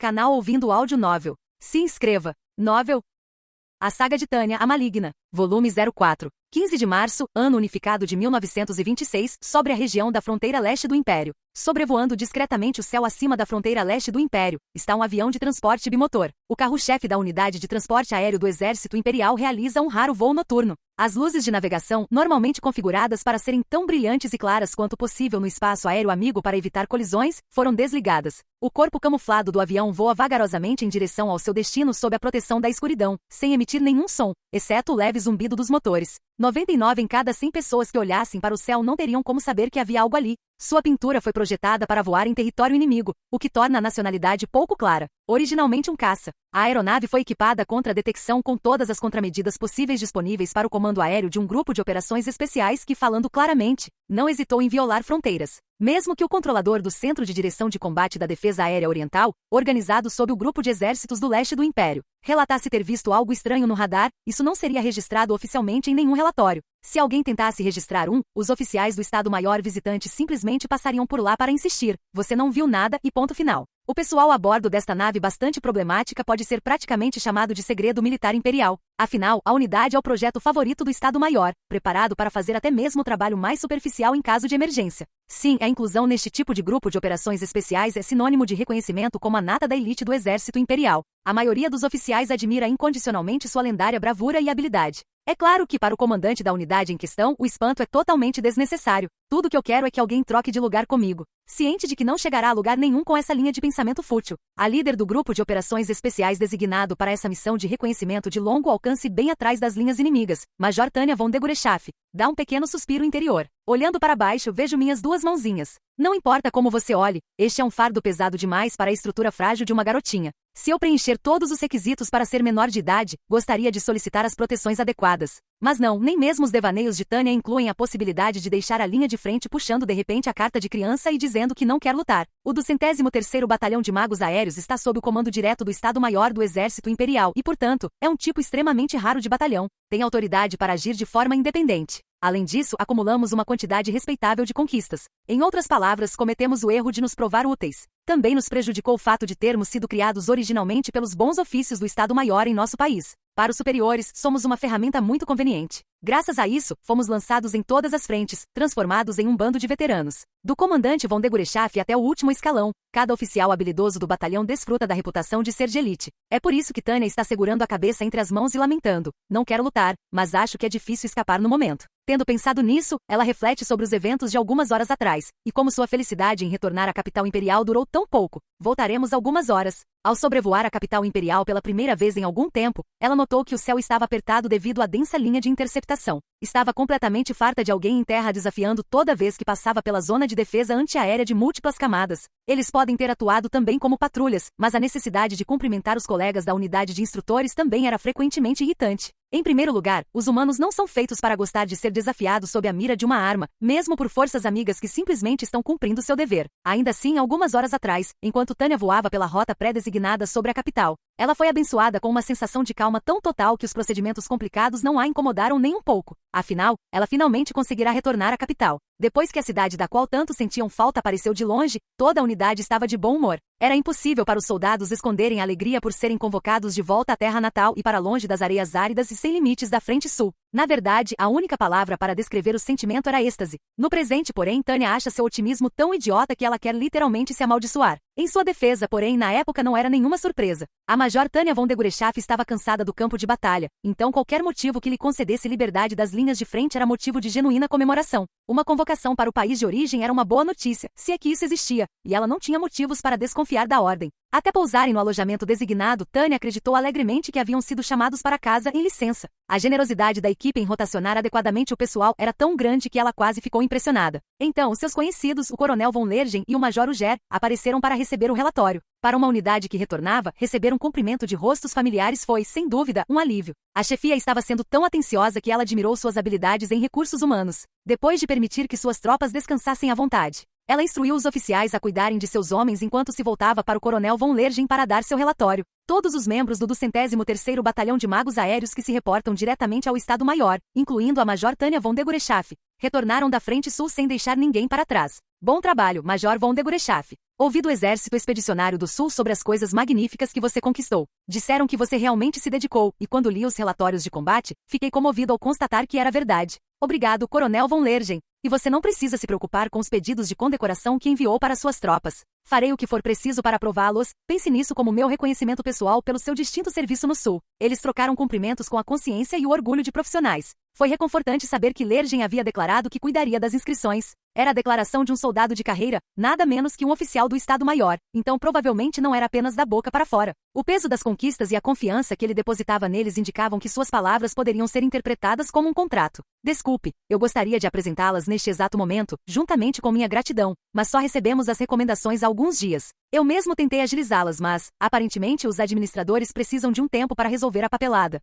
Canal Ouvindo Áudio Novel. Se inscreva. Novel. A Saga de Tânia, a Maligna. Volume 04. 15 de março, ano unificado de 1926, sobre a região da fronteira leste do Império. Sobrevoando discretamente o céu acima da fronteira leste do Império, está um avião de transporte bimotor. O carro-chefe da unidade de transporte aéreo do Exército Imperial realiza um raro voo noturno. As luzes de navegação, normalmente configuradas para serem tão brilhantes e claras quanto possível no espaço aéreo amigo para evitar colisões, foram desligadas. O corpo camuflado do avião voa vagarosamente em direção ao seu destino sob a proteção da escuridão, sem emitir nenhum som, exceto o leve zumbido dos motores. 99 em cada 100 pessoas que olhassem para o céu não teriam como saber que havia algo ali. Sua pintura foi projetada para voar em território inimigo, o que torna a nacionalidade pouco clara. Originalmente um caça, a aeronave foi equipada contra a detecção com todas as contramedidas possíveis disponíveis para o comando aéreo de um grupo de operações especiais que, falando claramente, não hesitou em violar fronteiras. Mesmo que o controlador do Centro de Direção de Combate da Defesa Aérea Oriental, organizado sob o Grupo de Exércitos do Leste do Império, relatasse ter visto algo estranho no radar, isso não seria registrado oficialmente em nenhum relatório. Se alguém tentasse registrar os oficiais do Estado-Maior visitante simplesmente passariam por lá para insistir: você não viu nada e ponto final. O pessoal a bordo desta nave bastante problemática pode ser praticamente chamado de segredo militar imperial. Afinal, a unidade é o projeto favorito do Estado-Maior, preparado para fazer até mesmo o trabalho mais superficial em caso de emergência. Sim, a inclusão neste tipo de grupo de operações especiais é sinônimo de reconhecimento como a nata da elite do Exército Imperial. A maioria dos oficiais admira incondicionalmente sua lendária bravura e habilidade. É claro que para o comandante da unidade em questão, o espanto é totalmente desnecessário. Tudo que eu quero é que alguém troque de lugar comigo. Ciente de que não chegará a lugar nenhum com essa linha de pensamento fútil, a líder do grupo de operações especiais designado para essa missão de reconhecimento de longo alcance bem atrás das linhas inimigas, Major Tânia von Degorechaf, dá um pequeno suspiro interior. Olhando para baixo, vejo minhas duas mãozinhas. Não importa como você olhe, este é um fardo pesado demais para a estrutura frágil de uma garotinha. Se eu preencher todos os requisitos para ser menor de idade, gostaria de solicitar as proteções adequadas. Mas não, nem mesmo os devaneios de Tânia incluem a possibilidade de deixar a linha de frente puxando de repente a carta de criança e dizendo que não quer lutar. O 203º Batalhão de Magos Aéreos está sob o comando direto do Estado-Maior do Exército Imperial e, portanto, é um tipo extremamente raro de batalhão. Tem autoridade para agir de forma independente. Além disso, acumulamos uma quantidade respeitável de conquistas. Em outras palavras, cometemos o erro de nos provar úteis. Também nos prejudicou o fato de termos sido criados originalmente pelos bons ofícios do Estado-Maior em nosso país. Para os superiores, somos uma ferramenta muito conveniente. Graças a isso, fomos lançados em todas as frentes, transformados em um bando de veteranos. Do comandante von Degorechaf até o último escalão, cada oficial habilidoso do batalhão desfruta da reputação de ser de elite. É por isso que Tânia está segurando a cabeça entre as mãos e lamentando: não quero lutar, mas acho que é difícil escapar no momento. Tendo pensado nisso, ela reflete sobre os eventos de algumas horas atrás, e como sua felicidade em retornar à capital imperial durou tão pouco. Voltaremos algumas horas. Ao sobrevoar a capital imperial pela primeira vez em algum tempo, ela notou que o céu estava apertado devido à densa linha de interceptação. Estava completamente farta de alguém em terra desafiando toda vez que passava pela zona de defesa antiaérea de múltiplas camadas. Eles podem ter atuado também como patrulhas, mas a necessidade de cumprimentar os colegas da unidade de instrutores também era frequentemente irritante. Em primeiro lugar, os humanos não são feitos para gostar de ser desafiados sob a mira de uma arma, mesmo por forças amigas que simplesmente estão cumprindo seu dever. Ainda assim, algumas horas atrás, enquanto Tânia voava pela rota pré-designada sobre a capital, ela foi abençoada com uma sensação de calma tão total que os procedimentos complicados não a incomodaram nem um pouco. Afinal, ela finalmente conseguirá retornar à capital. Depois que a cidade da qual tanto sentiam falta apareceu de longe, toda a unidade estava de bom humor. Era impossível para os soldados esconderem a alegria por serem convocados de volta à terra natal e para longe das areias áridas e sem limites da frente sul. Na verdade, a única palavra para descrever o sentimento era êxtase. No presente, porém, Tânia acha seu otimismo tão idiota que ela quer literalmente se amaldiçoar. Em sua defesa, porém, na época não era nenhuma surpresa. A Major Tânia von Degorechaf estava cansada do campo de batalha, então qualquer motivo que lhe concedesse liberdade das linhas de frente era motivo de genuína comemoração. Uma convocação para o país de origem era uma boa notícia, se é que isso existia, e ela não tinha motivos para desconfiar da ordem. Até pousarem no alojamento designado, Tânia acreditou alegremente que haviam sido chamados para casa em licença. A generosidade da equipe em rotacionar adequadamente o pessoal era tão grande que ela quase ficou impressionada. Então, seus conhecidos, o Coronel von Lergen e o Major Uger, apareceram para receber o relatório. Para uma unidade que retornava, receber um cumprimento de rostos familiares foi, sem dúvida, um alívio. A chefia estava sendo tão atenciosa que ela admirou suas habilidades em recursos humanos. Depois de permitir que suas tropas descansassem à vontade, ela instruiu os oficiais a cuidarem de seus homens enquanto se voltava para o Coronel von Lergen para dar seu relatório. Todos os membros do 203º Batalhão de Magos Aéreos que se reportam diretamente ao Estado-Maior, incluindo a Major Tânia von Degorechaf, retornaram da frente sul sem deixar ninguém para trás. Bom trabalho, Major von Degorechaf. Ouvi do Exército Expedicionário do Sul sobre as coisas magníficas que você conquistou. Disseram que você realmente se dedicou, e quando li os relatórios de combate, fiquei comovido ao constatar que era verdade. Obrigado, Coronel von Lergen. E você não precisa se preocupar com os pedidos de condecoração que enviou para suas tropas. Farei o que for preciso para aprová-los. Pense nisso como meu reconhecimento pessoal pelo seu distinto serviço no Sul. Eles trocaram cumprimentos com a consciência e o orgulho de profissionais. Foi reconfortante saber que Lergen havia declarado que cuidaria das inscrições. Era a declaração de um soldado de carreira, nada menos que um oficial do Estado-Maior, então provavelmente não era apenas da boca para fora. O peso das conquistas e a confiança que ele depositava neles indicavam que suas palavras poderiam ser interpretadas como um contrato. Desculpe, eu gostaria de apresentá-las neste exato momento, juntamente com minha gratidão, mas só recebemos as recomendações há alguns dias. Eu mesmo tentei agilizá-las, mas, aparentemente, os administradores precisam de um tempo para resolver a papelada.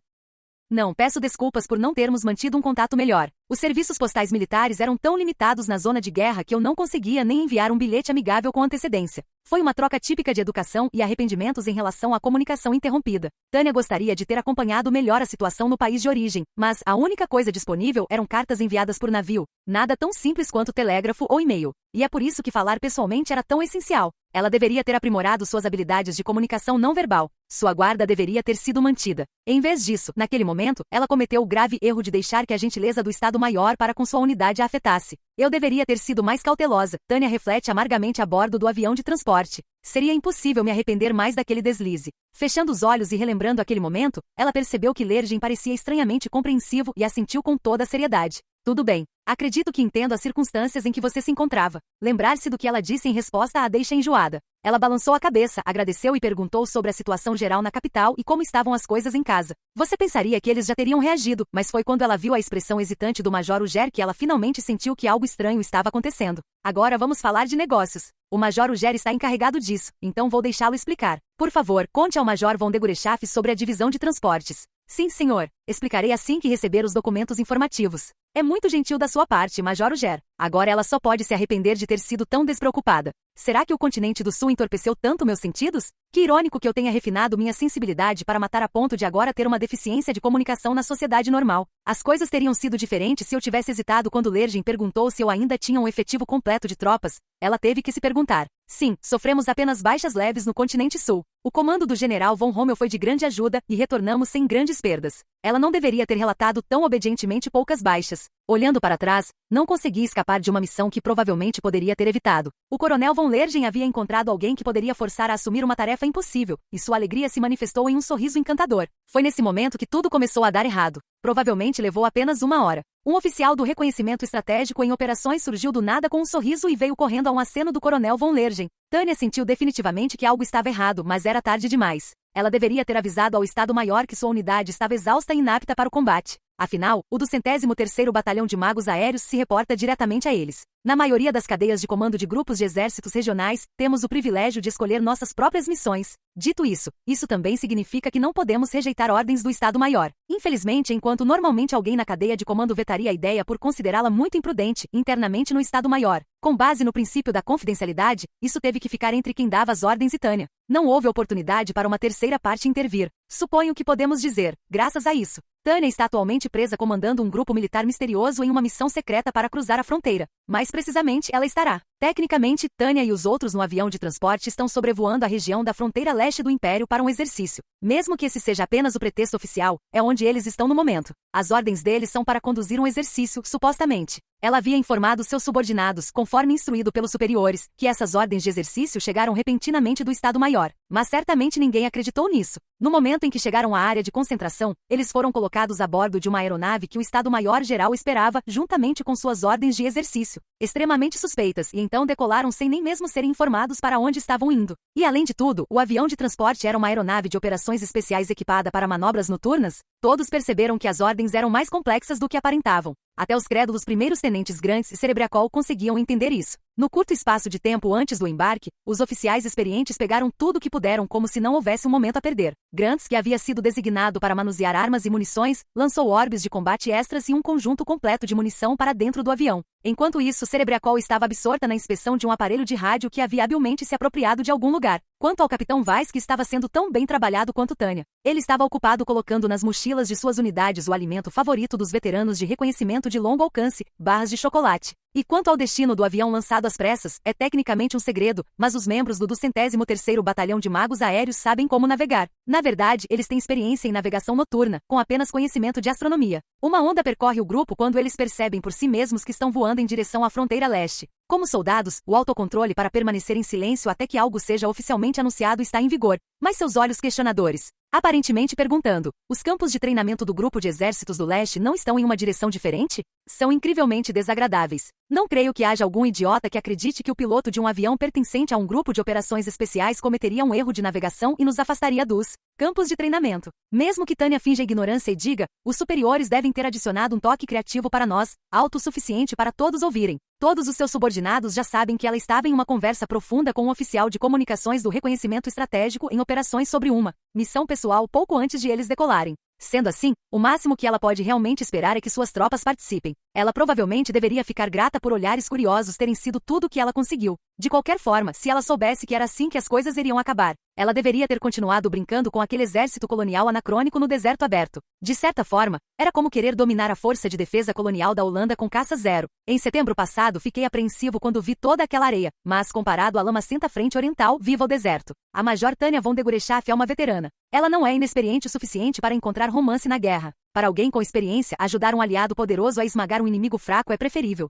Não, peço desculpas por não termos mantido um contato melhor. Os serviços postais militares eram tão limitados na zona de guerra que eu não conseguia nem enviar um bilhete amigável com antecedência. Foi uma troca típica de educação e arrependimentos em relação à comunicação interrompida. Tânia gostaria de ter acompanhado melhor a situação no país de origem, mas a única coisa disponível eram cartas enviadas por navio, nada tão simples quanto telégrafo ou e-mail. E é por isso que falar pessoalmente era tão essencial. Ela deveria ter aprimorado suas habilidades de comunicação não verbal. Sua guarda deveria ter sido mantida. Em vez disso, naquele momento, ela cometeu o grave erro de deixar que a gentileza do Estado-Maior para com sua unidade a afetasse. Eu deveria ter sido mais cautelosa. Tânia reflete amargamente a bordo do avião de transporte. Seria impossível me arrepender mais daquele deslize. Fechando os olhos e relembrando aquele momento, ela percebeu que Lergen parecia estranhamente compreensivo e assentiu com toda a seriedade. Tudo bem. Acredito que entendo as circunstâncias em que você se encontrava. Lembrar-se do que ela disse em resposta a deixa enjoada. Ela balançou a cabeça, agradeceu e perguntou sobre a situação geral na capital e como estavam as coisas em casa. Você pensaria que eles já teriam reagido, mas foi quando ela viu a expressão hesitante do Major Uger que ela finalmente sentiu que algo estranho estava acontecendo. Agora vamos falar de negócios. O Major Uger está encarregado disso, então vou deixá-lo explicar. Por favor, conte ao Major von Degurechaf sobre a divisão de transportes. Sim, senhor. Explicarei assim que receber os documentos informativos. É muito gentil da sua parte, Major Uger. Agora ela só pode se arrepender de ter sido tão despreocupada. Será que o continente do Sul entorpeceu tanto meus sentidos? Que irônico que eu tenha refinado minha sensibilidade para matar a ponto de agora ter uma deficiência de comunicação na sociedade normal. As coisas teriam sido diferentes se eu tivesse hesitado quando Lergen perguntou se eu ainda tinha um efetivo completo de tropas. Ela teve que se perguntar. Sim, sofremos apenas baixas leves no continente sul. O comando do general von Rommel foi de grande ajuda e retornamos sem grandes perdas. Ela não deveria ter relatado tão obedientemente poucas baixas. Olhando para trás, não consegui escapar de uma missão que provavelmente poderia ter evitado. O coronel von Lergen havia encontrado alguém que poderia forçar a assumir uma tarefa impossível, e sua alegria se manifestou em um sorriso encantador. Foi nesse momento que tudo começou a dar errado. Provavelmente levou apenas uma hora. Um oficial do reconhecimento estratégico em operações surgiu do nada com um sorriso e veio correndo a um aceno do coronel von Lergen. Tânia sentiu definitivamente que algo estava errado, mas era tarde demais. Ela deveria ter avisado ao Estado-Maior que sua unidade estava exausta e inapta para o combate. Afinal, o do 113º Batalhão de Magos Aéreos se reporta diretamente a eles. Na maioria das cadeias de comando de grupos de exércitos regionais, temos o privilégio de escolher nossas próprias missões. Dito isso, isso também significa que não podemos rejeitar ordens do Estado-Maior. Infelizmente, enquanto normalmente alguém na cadeia de comando vetaria a ideia por considerá-la muito imprudente, internamente no Estado-Maior, com base no princípio da confidencialidade, isso teve que ficar entre quem dava as ordens e Tânia. Não houve oportunidade para uma terceira parte intervir. Suponho que podemos dizer, graças a isso, Tânia está atualmente presa comandando um grupo militar misterioso em uma missão secreta para cruzar a fronteira. Mais precisamente, ela estará. Tecnicamente, Tânia e os outros no avião de transporte estão sobrevoando a região da fronteira leste do Império para um exercício. Mesmo que esse seja apenas o pretexto oficial, é onde eles estão no momento. As ordens deles são para conduzir um exercício, supostamente. Ela havia informado seus subordinados, conforme instruído pelos superiores, que essas ordens de exercício chegaram repentinamente do Estado-Maior. Mas certamente ninguém acreditou nisso. No momento em que chegaram à área de concentração, eles foram colocados a bordo de uma aeronave que o Estado-Maior-Geral esperava, juntamente com suas ordens de exercício. Extremamente suspeitas, e então decolaram sem nem mesmo serem informados para onde estavam indo. E além de tudo, o avião de transporte era uma aeronave de operações especiais equipada para manobras noturnas. Todos perceberam que as ordens eram mais complexas do que aparentavam. Até os crédulos primeiros tenentes Grants e Cerebriacol conseguiam entender isso. No curto espaço de tempo antes do embarque, os oficiais experientes pegaram tudo o que puderam como se não houvesse um momento a perder. Grants, que havia sido designado para manusear armas e munições, lançou orbes de combate extras e um conjunto completo de munição para dentro do avião. Enquanto isso, Cerebriacol estava absorta na inspeção de um aparelho de rádio que havia habilmente se apropriado de algum lugar. Quanto ao Capitão Weiss, que estava sendo tão bem trabalhado quanto Tânia, ele estava ocupado colocando nas mochilas de suas unidades o alimento favorito dos veteranos de reconhecimento de longo alcance, barras de chocolate. E quanto ao destino do avião lançado às pressas, é tecnicamente um segredo, mas os membros do 203º Batalhão de Magos Aéreos sabem como navegar. Na verdade, eles têm experiência em navegação noturna, com apenas conhecimento de astronomia. Uma onda percorre o grupo quando eles percebem por si mesmos que estão voando em direção à fronteira leste. Como soldados, o autocontrole para permanecer em silêncio até que algo seja oficialmente anunciado está em vigor, mas seus olhos questionadores, aparentemente perguntando, os campos de treinamento do grupo de exércitos do leste não estão em uma direção diferente? São incrivelmente desagradáveis. Não creio que haja algum idiota que acredite que o piloto de um avião pertencente a um grupo de operações especiais cometeria um erro de navegação e nos afastaria dos campos de treinamento. Mesmo que Tânia finja ignorância e diga, os superiores devem ter adicionado um toque criativo para nós, alto o suficiente para todos ouvirem. Todos os seus subordinados já sabem que ela estava em uma conversa profunda com um oficial de comunicações do reconhecimento estratégico em operações sobre uma missão pessoal pouco antes de eles decolarem. Sendo assim, o máximo que ela pode realmente esperar é que suas tropas participem. Ela provavelmente deveria ficar grata por olhares curiosos terem sido tudo o que ela conseguiu. De qualquer forma, se ela soubesse que era assim que as coisas iriam acabar, ela deveria ter continuado brincando com aquele exército colonial anacrônico no deserto aberto. De certa forma, era como querer dominar a força de defesa colonial da Holanda com caça zero. Em setembro passado, fiquei apreensivo quando vi toda aquela areia, mas comparado à lamacenta frente oriental, viva o deserto. A Major Tânia von de Gurechat é uma veterana. Ela não é inexperiente o suficiente para encontrar romance na guerra. Para alguém com experiência, ajudar um aliado poderoso a esmagar um inimigo fraco é preferível.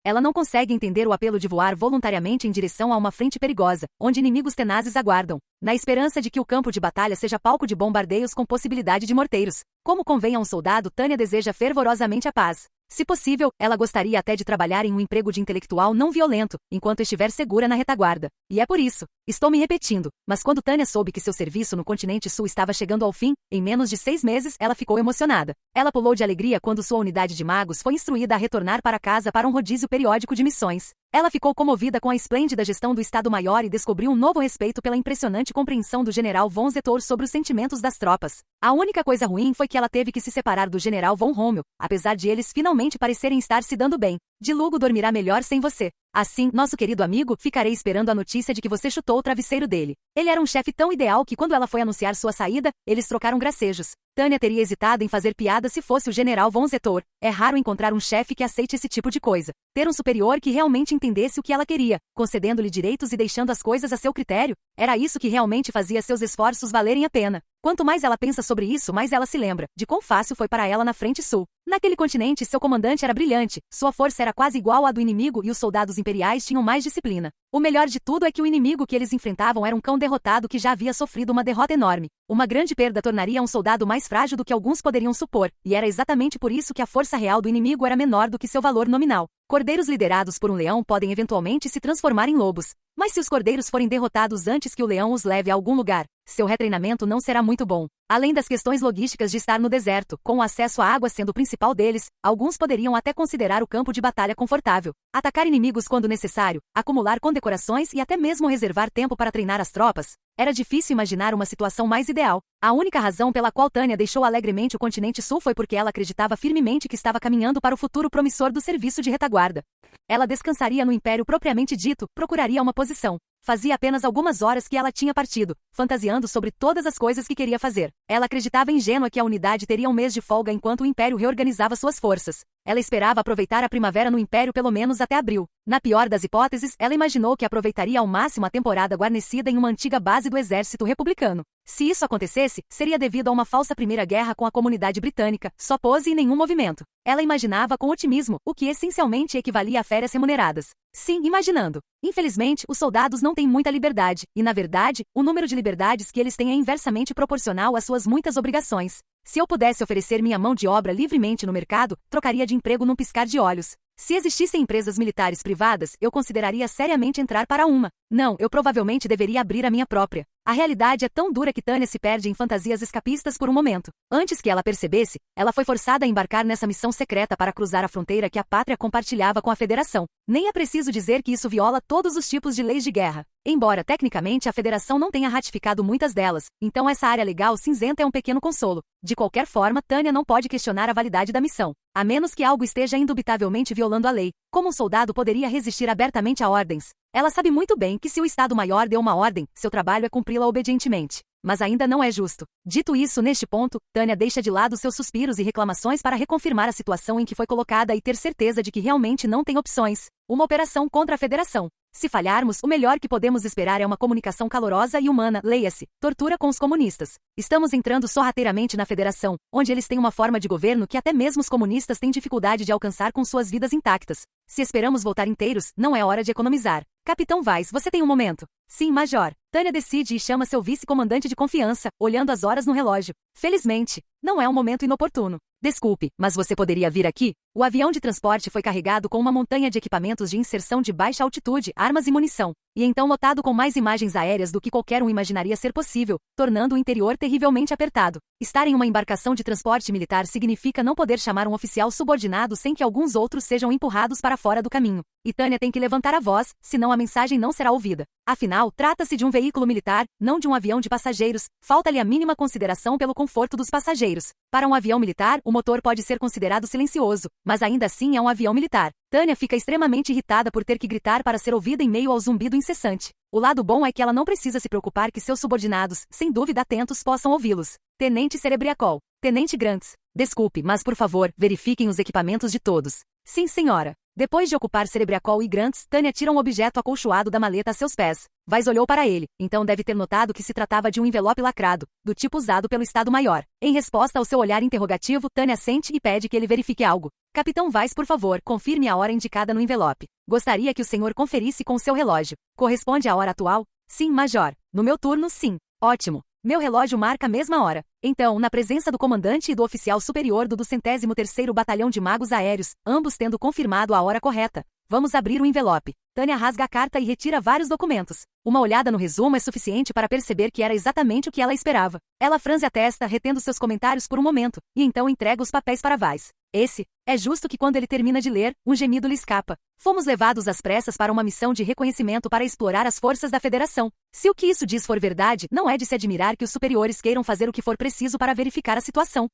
Ela não consegue entender o apelo de voar voluntariamente em direção a uma frente perigosa, onde inimigos tenazes aguardam, na esperança de que o campo de batalha seja palco de bombardeios com possibilidade de morteiros. Como convém a um soldado, Tânia deseja fervorosamente a paz. Se possível, ela gostaria até de trabalhar em um emprego de intelectual não violento, enquanto estiver segura na retaguarda. E é por isso. Estou me repetindo, mas quando Tânia soube que seu serviço no continente sul estava chegando ao fim, em menos de 6 meses, ela ficou emocionada. Ela pulou de alegria quando sua unidade de magos foi instruída a retornar para casa para um rodízio periódico de missões. Ela ficou comovida com a esplêndida gestão do Estado-Maior e descobriu um novo respeito pela impressionante compreensão do general von Zetor sobre os sentimentos das tropas. A única coisa ruim foi que ela teve que se separar do general von Rommel, apesar de eles finalmente parecerem estar se dando bem. De Lugo dormirá melhor sem você. Assim, nosso querido amigo, ficarei esperando a notícia de que você chutou o travesseiro dele. Ele era um chefe tão ideal que quando ela foi anunciar sua saída, eles trocaram gracejos. Tânia teria hesitado em fazer piada se fosse o general von Zetor. É raro encontrar um chefe que aceite esse tipo de coisa. Ter um superior que realmente entendesse o que ela queria, concedendo-lhe direitos e deixando as coisas a seu critério, era isso que realmente fazia seus esforços valerem a pena. Quanto mais ela pensa sobre isso, mais ela se lembra de quão fácil foi para ela na frente sul. Naquele continente, seu comandante era brilhante, sua força era quase igual à do inimigo e os soldados imperiais tinham mais disciplina. O melhor de tudo é que o inimigo que eles enfrentavam era um cão derrotado que já havia sofrido uma derrota enorme. Uma grande perda tornaria um soldado mais frágil do que alguns poderiam supor, e era exatamente por isso que a força real do inimigo era menor do que seu valor nominal. Cordeiros liderados por um leão podem eventualmente se transformar em lobos. Mas se os cordeiros forem derrotados antes que o leão os leve a algum lugar, seu retreinamento não será muito bom. Além das questões logísticas de estar no deserto, com o acesso à água sendo o principal deles, alguns poderiam até considerar o campo de batalha confortável. Atacar inimigos quando necessário, acumular condecorações e até mesmo reservar tempo para treinar as tropas. Era difícil imaginar uma situação mais ideal. A única razão pela qual Tânia deixou alegremente o continente sul foi porque ela acreditava firmemente que estava caminhando para o futuro promissor do serviço de retaguarda. Ela descansaria no império propriamente dito, procuraria uma posição. Fazia apenas algumas horas que ela tinha partido, fantasiando sobre todas as coisas que queria fazer. Ela acreditava ingênua que a unidade teria um mês de folga enquanto o império reorganizava suas forças. Ela esperava aproveitar a primavera no império pelo menos até abril. Na pior das hipóteses, ela imaginou que aproveitaria ao máximo a temporada guarnecida em uma antiga base do exército republicano. Se isso acontecesse, seria devido a uma falsa primeira guerra com a comunidade britânica, só pose e nenhum movimento. Ela imaginava com otimismo, o que essencialmente equivalia a férias remuneradas. Sim, imaginando. Infelizmente, os soldados não têm muita liberdade, e na verdade, o número de liberdades que eles têm é inversamente proporcional às suas muitas obrigações. Se eu pudesse oferecer minha mão de obra livremente no mercado, trocaria de emprego num piscar de olhos. Se existissem empresas militares privadas, eu consideraria seriamente entrar para uma. Não, eu provavelmente deveria abrir a minha própria. A realidade é tão dura que Tânia se perde em fantasias escapistas por um momento. Antes que ela percebesse, ela foi forçada a embarcar nessa missão secreta para cruzar a fronteira que a pátria compartilhava com a Federação. Nem é preciso dizer que isso viola todos os tipos de leis de guerra. Embora, tecnicamente, a Federação não tenha ratificado muitas delas, então essa área legal cinzenta é um pequeno consolo. De qualquer forma, Tânia não pode questionar a validade da missão. A menos que algo esteja indubitavelmente violando a lei. Como um soldado poderia resistir abertamente a ordens? Ela sabe muito bem que se o Estado-Maior deu uma ordem, seu trabalho é cumpri-la obedientemente. Mas ainda não é justo. Dito isso, neste ponto, Tânia deixa de lado seus suspiros e reclamações para reconfirmar a situação em que foi colocada e ter certeza de que realmente não tem opções. Uma operação contra a Federação. Se falharmos, o melhor que podemos esperar é uma comunicação calorosa e humana, leia-se, tortura com os comunistas. Estamos entrando sorrateiramente na Federação, onde eles têm uma forma de governo que até mesmo os comunistas têm dificuldade de alcançar com suas vidas intactas. Se esperamos voltar inteiros, não é hora de economizar. Capitão Weiss, você tem um momento? Sim, Major. Tânia decide e chama seu vice-comandante de confiança, olhando as horas no relógio. Felizmente, não é um momento inoportuno. Desculpe, mas você poderia vir aqui? O avião de transporte foi carregado com uma montanha de equipamentos de inserção de baixa altitude, armas e munição, e então lotado com mais imagens aéreas do que qualquer um imaginaria ser possível, tornando o interior terrivelmente apertado. Estar em uma embarcação de transporte militar significa não poder chamar um oficial subordinado sem que alguns outros sejam empurrados para fora do caminho. E Tânia tem que levantar a voz, senão a mensagem não será ouvida. Afinal, trata-se de um veículo militar, não de um avião de passageiros, falta-lhe a mínima consideração pelo conforto dos passageiros. Para um avião militar, o motor pode ser considerado silencioso, mas ainda assim é um avião militar. Tânia fica extremamente irritada por ter que gritar para ser ouvida em meio ao zumbido incessante. O lado bom é que ela não precisa se preocupar que seus subordinados, sem dúvida atentos, possam ouvi-los. Tenente Cerebriacol. Tenente Grants. Desculpe, mas por favor, verifiquem os equipamentos de todos. Sim, senhora. Depois de ocupar Cerebriacol e Grants, Tânia tira um objeto acolchoado da maleta a seus pés. Weiss olhou para ele, então deve ter notado que se tratava de um envelope lacrado, do tipo usado pelo Estado-Maior. Em resposta ao seu olhar interrogativo, Tânia sente e pede que ele verifique algo. Capitão Weiss, por favor, confirme a hora indicada no envelope. Gostaria que o senhor conferisse com o seu relógio. Corresponde à hora atual? Sim, Major. No meu turno, sim. Ótimo. Meu relógio marca a mesma hora. Então, na presença do comandante e do oficial superior do 203º Batalhão de Magos Aéreos, ambos tendo confirmado a hora correta, vamos abrir o envelope. Tânia rasga a carta e retira vários documentos. Uma olhada no resumo é suficiente para perceber que era exatamente o que ela esperava. Ela franze a testa, retendo seus comentários por um momento, e então entrega os papéis para Weiss. É justo que quando ele termina de ler, um gemido lhe escapa. Fomos levados às pressas para uma missão de reconhecimento para explorar as forças da Federação. Se o que isso diz for verdade, não é de se admirar que os superiores queiram fazer o que for preciso para verificar a situação.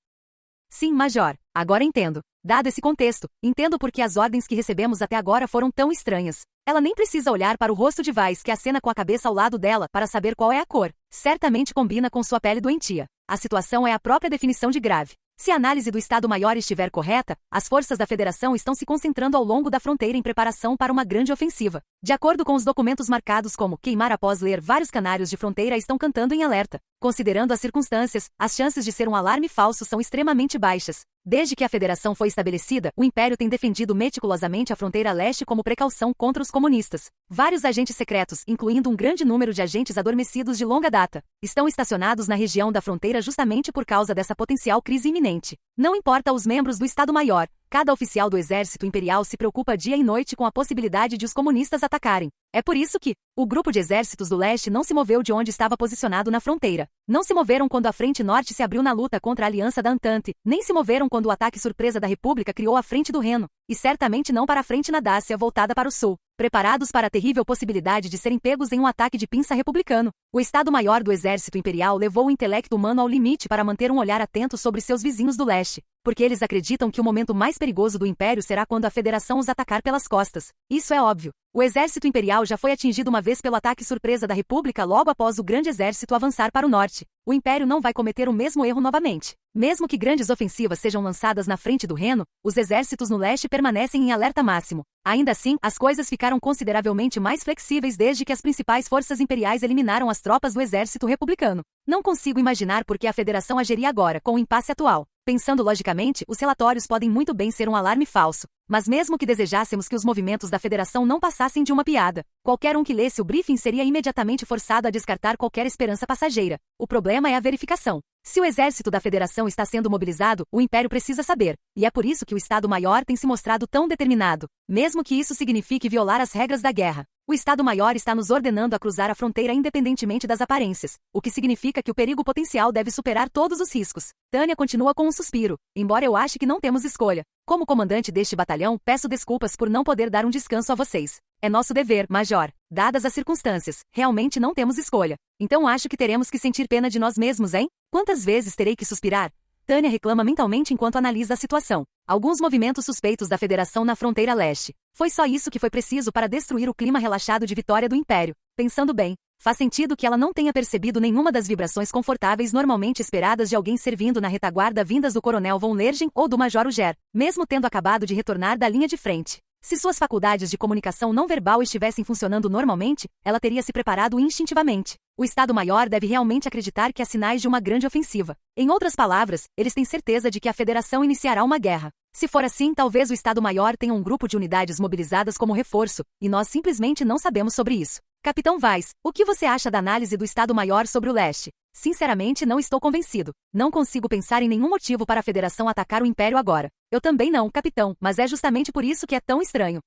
Sim, Major. Agora entendo. Dado esse contexto, entendo por que as ordens que recebemos até agora foram tão estranhas. Ela nem precisa olhar para o rosto de Weiss, que acena com a cabeça ao lado dela, para saber qual é a cor. Certamente combina com sua pele doentia. A situação é a própria definição de grave. Se a análise do Estado-Maior estiver correta, as forças da Federação estão se concentrando ao longo da fronteira em preparação para uma grande ofensiva. De acordo com os documentos marcados como queimar após ler, vários canários de fronteira estão cantando em alerta. Considerando as circunstâncias, as chances de ser um alarme falso são extremamente baixas. Desde que a Federação foi estabelecida, o Império tem defendido meticulosamente a fronteira leste como precaução contra os comunistas. Vários agentes secretos, incluindo um grande número de agentes adormecidos de longa data, estão estacionados na região da fronteira justamente por causa dessa potencial crise iminente. Não importa os membros do Estado-Maior, cada oficial do Exército Imperial se preocupa dia e noite com a possibilidade de os comunistas atacarem. É por isso que o grupo de exércitos do leste não se moveu de onde estava posicionado na fronteira. Não se moveram quando a frente norte se abriu na luta contra a aliança da Entente, nem se moveram quando o ataque surpresa da República criou a frente do Reno, e certamente não para a frente na Dácia voltada para o sul, preparados para a terrível possibilidade de serem pegos em um ataque de pinça republicano. O Estado-Maior do Exército Imperial levou o intelecto humano ao limite para manter um olhar atento sobre seus vizinhos do leste, porque eles acreditam que o momento mais perigoso do Império será quando a Federação os atacar pelas costas. Isso é óbvio. O Exército Imperial já foi atingido uma vez pelo ataque surpresa da República logo após o Grande Exército avançar para o norte. O Império não vai cometer o mesmo erro novamente. Mesmo que grandes ofensivas sejam lançadas na frente do Reno, os exércitos no leste permanecem em alerta máximo. Ainda assim, as coisas ficaram consideravelmente mais flexíveis desde que as principais forças imperiais eliminaram as tropas do exército republicano. Não consigo imaginar por que a Federação agiria agora, com o impasse atual. Pensando logicamente, os relatórios podem muito bem ser um alarme falso. Mas mesmo que desejássemos que os movimentos da Federação não passassem de uma piada, qualquer um que lesse o briefing seria imediatamente forçado a descartar qualquer esperança passageira. O problema é a verificação. Se o exército da Federação está sendo mobilizado, o Império precisa saber, e é por isso que o Estado-Maior tem se mostrado tão determinado, mesmo que isso signifique violar as regras da guerra. O Estado-Maior está nos ordenando a cruzar a fronteira independentemente das aparências, o que significa que o perigo potencial deve superar todos os riscos. Tânia continua com um suspiro, embora eu ache que não temos escolha. Como comandante deste batalhão, peço desculpas por não poder dar um descanso a vocês. É nosso dever, Major. Dadas as circunstâncias, realmente não temos escolha. Então acho que teremos que sentir pena de nós mesmos, hein? Quantas vezes terei que suspirar? Tânia reclama mentalmente enquanto analisa a situação. Alguns movimentos suspeitos da Federação na fronteira leste. Foi só isso que foi preciso para destruir o clima relaxado de vitória do Império. Pensando bem, faz sentido que ela não tenha percebido nenhuma das vibrações confortáveis normalmente esperadas de alguém servindo na retaguarda vindas do Coronel von Lergen ou do Major Uger, mesmo tendo acabado de retornar da linha de frente. Se suas faculdades de comunicação não verbal estivessem funcionando normalmente, ela teria se preparado instintivamente. O Estado-Maior deve realmente acreditar que há sinais de uma grande ofensiva. Em outras palavras, eles têm certeza de que a Federação iniciará uma guerra. Se for assim, talvez o Estado-Maior tenha um grupo de unidades mobilizadas como reforço, e nós simplesmente não sabemos sobre isso. Capitão Weiss, o que você acha da análise do Estado-Maior sobre o leste? Sinceramente, não estou convencido. Não consigo pensar em nenhum motivo para a Federação atacar o Império agora. Eu também não, capitão, mas é justamente por isso que é tão estranho.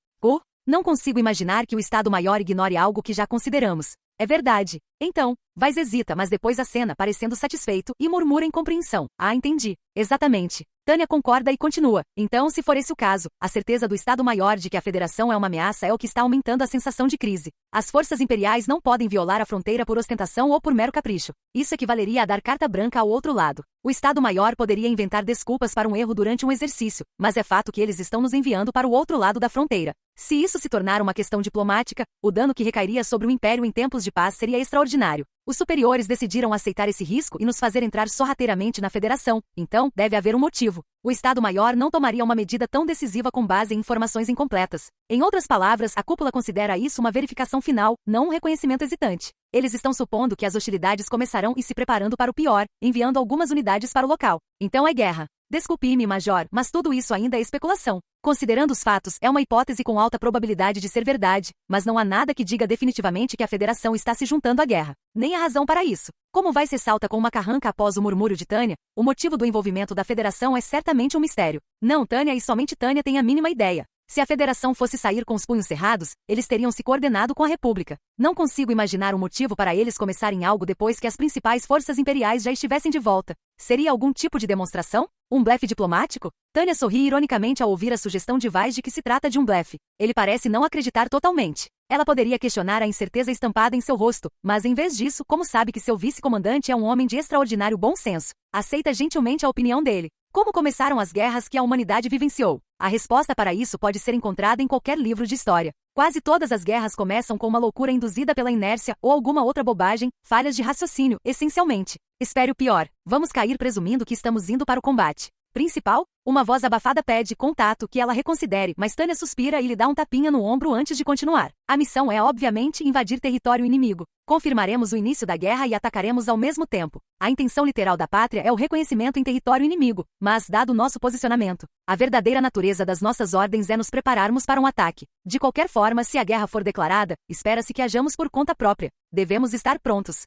Não consigo imaginar que o Estado-Maior ignore algo que já consideramos. É verdade. Então, Weiss hesita, mas depois acena, parecendo satisfeito, e murmura em compreensão. Ah, entendi. Exatamente. Tânia concorda e continua. Então, se for esse o caso, a certeza do Estado-Maior de que a Federação é uma ameaça é o que está aumentando a sensação de crise. As forças imperiais não podem violar a fronteira por ostentação ou por mero capricho. Isso equivaleria a dar carta branca ao outro lado. O Estado-Maior poderia inventar desculpas para um erro durante um exercício, mas é fato que eles estão nos enviando para o outro lado da fronteira. Se isso se tornar uma questão diplomática, o dano que recairia sobre o Império em tempos de paz seria extraordinário. Os superiores decidiram aceitar esse risco e nos fazer entrar sorrateiramente na Federação, então deve haver um motivo. O Estado-Maior não tomaria uma medida tão decisiva com base em informações incompletas. Em outras palavras, a cúpula considera isso uma verificação final, não um reconhecimento hesitante. Eles estão supondo que as hostilidades começarão e se preparando para o pior, enviando algumas unidades para o local. Então é guerra. Desculpe-me, Major, mas tudo isso ainda é especulação. Considerando os fatos, é uma hipótese com alta probabilidade de ser verdade, mas não há nada que diga definitivamente que a Federação está se juntando à guerra. Nem há razão para isso. Como vai se salta com uma carranca após o murmúrio de Tânia, o motivo do envolvimento da Federação é certamente um mistério. Não, Tânia e somente Tânia têm a mínima ideia. Se a Federação fosse sair com os punhos cerrados, eles teriam se coordenado com a República. Não consigo imaginar um motivo para eles começarem algo depois que as principais forças imperiais já estivessem de volta. Seria algum tipo de demonstração? Um blefe diplomático? Tânia sorri ironicamente ao ouvir a sugestão de Weiss de que se trata de um blefe. Ele parece não acreditar totalmente. Ela poderia questionar a incerteza estampada em seu rosto, mas em vez disso, como sabe que seu vice-comandante é um homem de extraordinário bom senso, aceita gentilmente a opinião dele. Como começaram as guerras que a humanidade vivenciou? A resposta para isso pode ser encontrada em qualquer livro de história. Quase todas as guerras começam com uma loucura induzida pela inércia ou alguma outra bobagem, falhas de raciocínio, essencialmente. Espere o pior. Vamos cair presumindo que estamos indo para o combate principal? Uma voz abafada pede contato que ela reconsidere, mas Tânia suspira e lhe dá um tapinha no ombro antes de continuar. A missão é obviamente invadir território inimigo. Confirmaremos o início da guerra e atacaremos ao mesmo tempo. A intenção literal da pátria é o reconhecimento em território inimigo, mas, dado o nosso posicionamento, a verdadeira natureza das nossas ordens é nos prepararmos para um ataque. De qualquer forma, se a guerra for declarada, espera-se que hajamos por conta própria. Devemos estar prontos.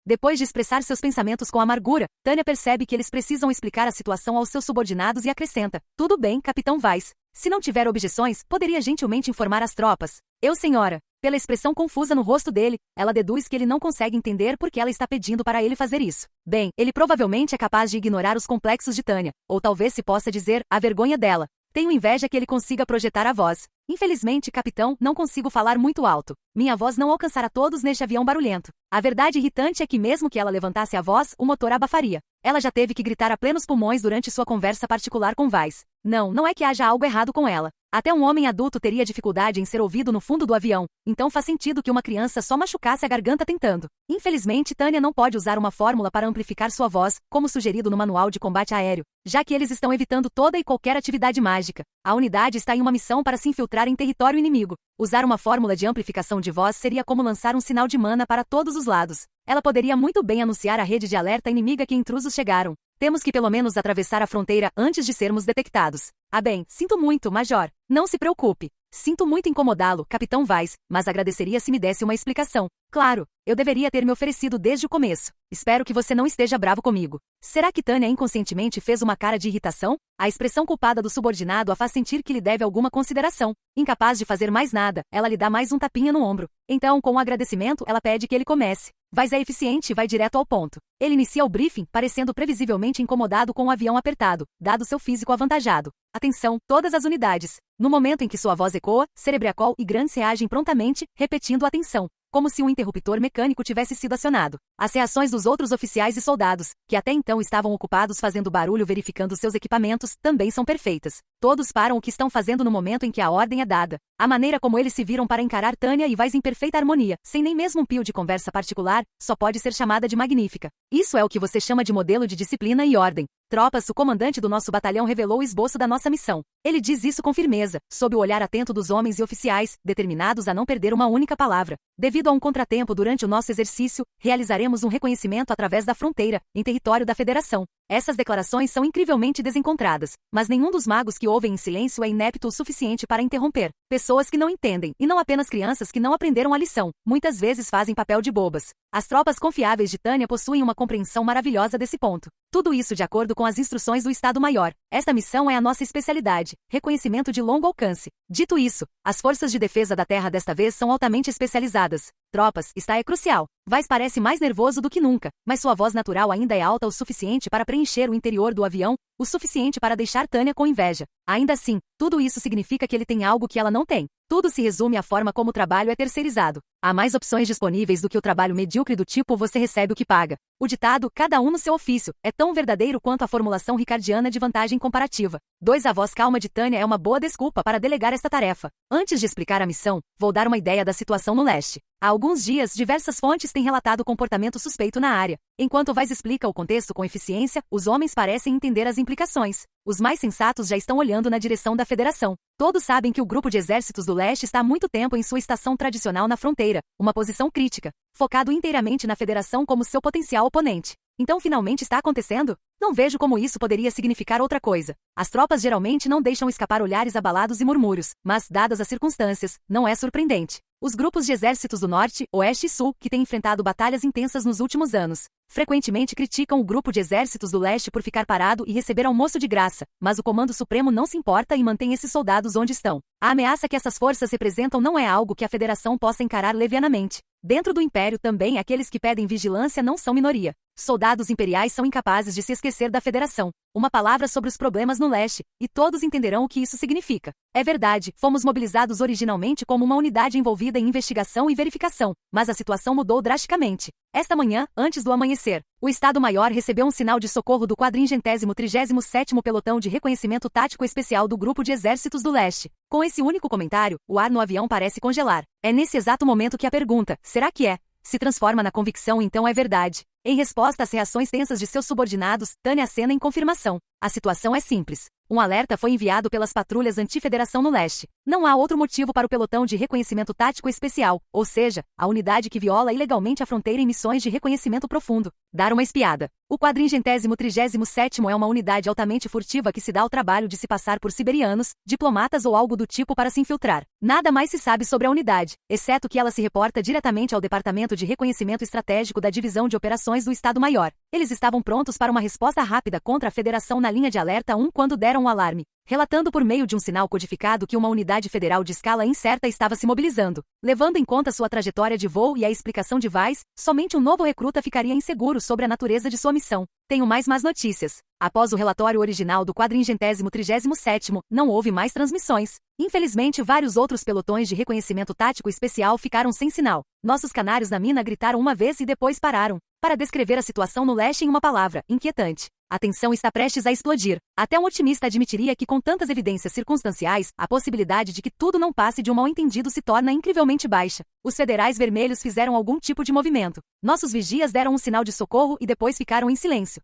Depois de expressar seus pensamentos com amargura, Tânia percebe que eles precisam explicar a situação aos seus subordinados e acrescenta: tudo bem, Capitão Weiss. Se não tiver objeções, poderia gentilmente informar as tropas. Eu, senhora. Pela expressão confusa no rosto dele, ela deduz que ele não consegue entender por que ela está pedindo para ele fazer isso. Bem, ele provavelmente é capaz de ignorar os complexos de Tânia, ou talvez se possa dizer, a vergonha dela. Tenho inveja que ele consiga projetar a voz. Infelizmente, capitão, não consigo falar muito alto. Minha voz não alcançará todos neste avião barulhento. A verdade irritante é que mesmo que ela levantasse a voz, o motor abafaria. Ela já teve que gritar a plenos pulmões durante sua conversa particular com Weiss. Não é que haja algo errado com ela. Até um homem adulto teria dificuldade em ser ouvido no fundo do avião, então faz sentido que uma criança só machucasse a garganta tentando. Infelizmente, Tânia não pode usar uma fórmula para amplificar sua voz, como sugerido no Manual de Combate Aéreo, já que eles estão evitando toda e qualquer atividade mágica. A unidade está em uma missão para se infiltrar em território inimigo. Usar uma fórmula de amplificação de voz seria como lançar um sinal de mana para todos os lados. Ela poderia muito bem anunciar à rede de alerta inimiga que intrusos chegaram. Temos que pelo menos atravessar a fronteira antes de sermos detectados. Ah bem, sinto muito, Major. Não se preocupe. Sinto muito incomodá-lo, Capitão Weiss, mas agradeceria se me desse uma explicação. Claro, eu deveria ter me oferecido desde o começo. Espero que você não esteja bravo comigo. Será que Tânia inconscientemente fez uma cara de irritação? A expressão culpada do subordinado a faz sentir que lhe deve alguma consideração. Incapaz de fazer mais nada, ela lhe dá mais um tapinha no ombro. Então, com um agradecimento, ela pede que ele comece. Weiss é eficiente e vai direto ao ponto. Ele inicia o briefing, parecendo previsivelmente incomodado com o avião apertado, dado seu físico avantajado. Atenção, todas as unidades. No momento em que sua voz ecoa, Cerebriacol e Grants reagem prontamente, repetindo atenção. como se um interruptor mecânico tivesse sido acionado. As reações dos outros oficiais e soldados, que até então estavam ocupados fazendo barulho verificando seus equipamentos, também são perfeitas. Todos param o que estão fazendo no momento em que a ordem é dada. A maneira como eles se viram para encarar Tanya e Weiss em perfeita harmonia, sem nem mesmo um pio de conversa particular, só pode ser chamada de magnífica. Isso é o que você chama de modelo de disciplina e ordem. Tropas, o comandante do nosso batalhão revelou o esboço da nossa missão. Ele diz isso com firmeza, sob o olhar atento dos homens e oficiais, determinados a não perder uma única palavra. Devido a um contratempo durante o nosso exercício, realizaremos um reconhecimento através da fronteira, em território da Federação. Essas declarações são incrivelmente desencontradas, mas nenhum dos magos que ouvem em silêncio é inepto o suficiente para interromper. Pessoas que não entendem, e não apenas crianças que não aprenderam a lição, muitas vezes fazem papel de bobas. As tropas confiáveis de Tanya possuem uma compreensão maravilhosa desse ponto. Tudo isso de acordo com as instruções do Estado-Maior. Esta missão é a nossa especialidade, reconhecimento de longo alcance. Dito isso, as forças de defesa da Terra desta vez são altamente especializadas. Tropas, é crucial. Weiss parece mais nervoso do que nunca, mas sua voz natural ainda é alta o suficiente para preencher o interior do avião, o suficiente para deixar Tanya com inveja. Ainda assim, tudo isso significa que ele tem algo que ela não tem. Tudo se resume à forma como o trabalho é terceirizado. Há mais opções disponíveis do que o trabalho medíocre do tipo você recebe o que paga. O ditado, cada um no seu ofício, é tão verdadeiro quanto a formulação ricardiana de vantagem comparativa. A voz calma de Tanya é uma boa desculpa para delegar esta tarefa. Antes de explicar a missão, vou dar uma ideia da situação no leste. Há alguns dias, diversas fontes têm relatado comportamento suspeito na área. Enquanto Weiss explica o contexto com eficiência, os homens parecem entender as implicações. Os mais sensatos já estão olhando na direção da Federação. Todos sabem que o grupo de exércitos do leste está há muito tempo em sua estação tradicional na fronteira, uma posição crítica, focado inteiramente na Federação como seu potencial oponente. Então finalmente está acontecendo? Não vejo como isso poderia significar outra coisa. As tropas geralmente não deixam escapar olhares abalados e murmúrios, mas, dadas as circunstâncias, não é surpreendente. Os grupos de exércitos do Norte, Oeste e Sul, que têm enfrentado batalhas intensas nos últimos anos, frequentemente criticam o grupo de exércitos do Leste por ficar parado e receber almoço de graça, mas o Comando Supremo não se importa e mantém esses soldados onde estão. A ameaça que essas forças representam não é algo que a Federação possa encarar levianamente. Dentro do Império também aqueles que pedem vigilância não são minoria. Soldados imperiais são incapazes de se esquecer da Federação. Uma palavra sobre os problemas no leste, e todos entenderão o que isso significa. É verdade, fomos mobilizados originalmente como uma unidade envolvida em investigação e verificação, mas a situação mudou drasticamente. Esta manhã, antes do amanhecer, o Estado-Maior recebeu um sinal de socorro do 437º Pelotão de Reconhecimento Tático Especial do Grupo de Exércitos do Leste. Com esse único comentário, o ar no avião parece congelar. É nesse exato momento que a pergunta, será que é? Se transforma na convicção então é verdade. Em resposta às reações tensas de seus subordinados, Tanya acena em confirmação. A situação é simples. Um alerta foi enviado pelas patrulhas anti-federação no leste. Não há outro motivo para o pelotão de reconhecimento tático especial, ou seja, a unidade que viola ilegalmente a fronteira em missões de reconhecimento profundo, dar uma espiada. O 437º é uma unidade altamente furtiva que se dá ao trabalho de se passar por siberianos, diplomatas ou algo do tipo para se infiltrar. Nada mais se sabe sobre a unidade, exceto que ela se reporta diretamente ao Departamento de Reconhecimento Estratégico da Divisão de Operações do Estado-Maior. Eles estavam prontos para uma resposta rápida contra a Federação na linha de alerta 1 quando deram um alarme, relatando por meio de um sinal codificado que uma unidade federal de escala incerta estava se mobilizando. Levando em conta sua trajetória de voo e a explicação de Weiss, somente um novo recruta ficaria inseguro sobre a natureza de sua missão. Tenho mais más notícias. Após o relatório original do 437º, não houve mais transmissões. Infelizmente, vários outros pelotões de reconhecimento tático especial ficaram sem sinal. Nossos canários na mina gritaram uma vez e depois pararam. Para descrever a situação no leste em uma palavra, inquietante. A tensão está prestes a explodir. Até um otimista admitiria que com tantas evidências circunstanciais, a possibilidade de que tudo não passe de um mal-entendido se torna incrivelmente baixa. Os federais vermelhos fizeram algum tipo de movimento. Nossos vigias deram um sinal de socorro e depois ficaram em silêncio.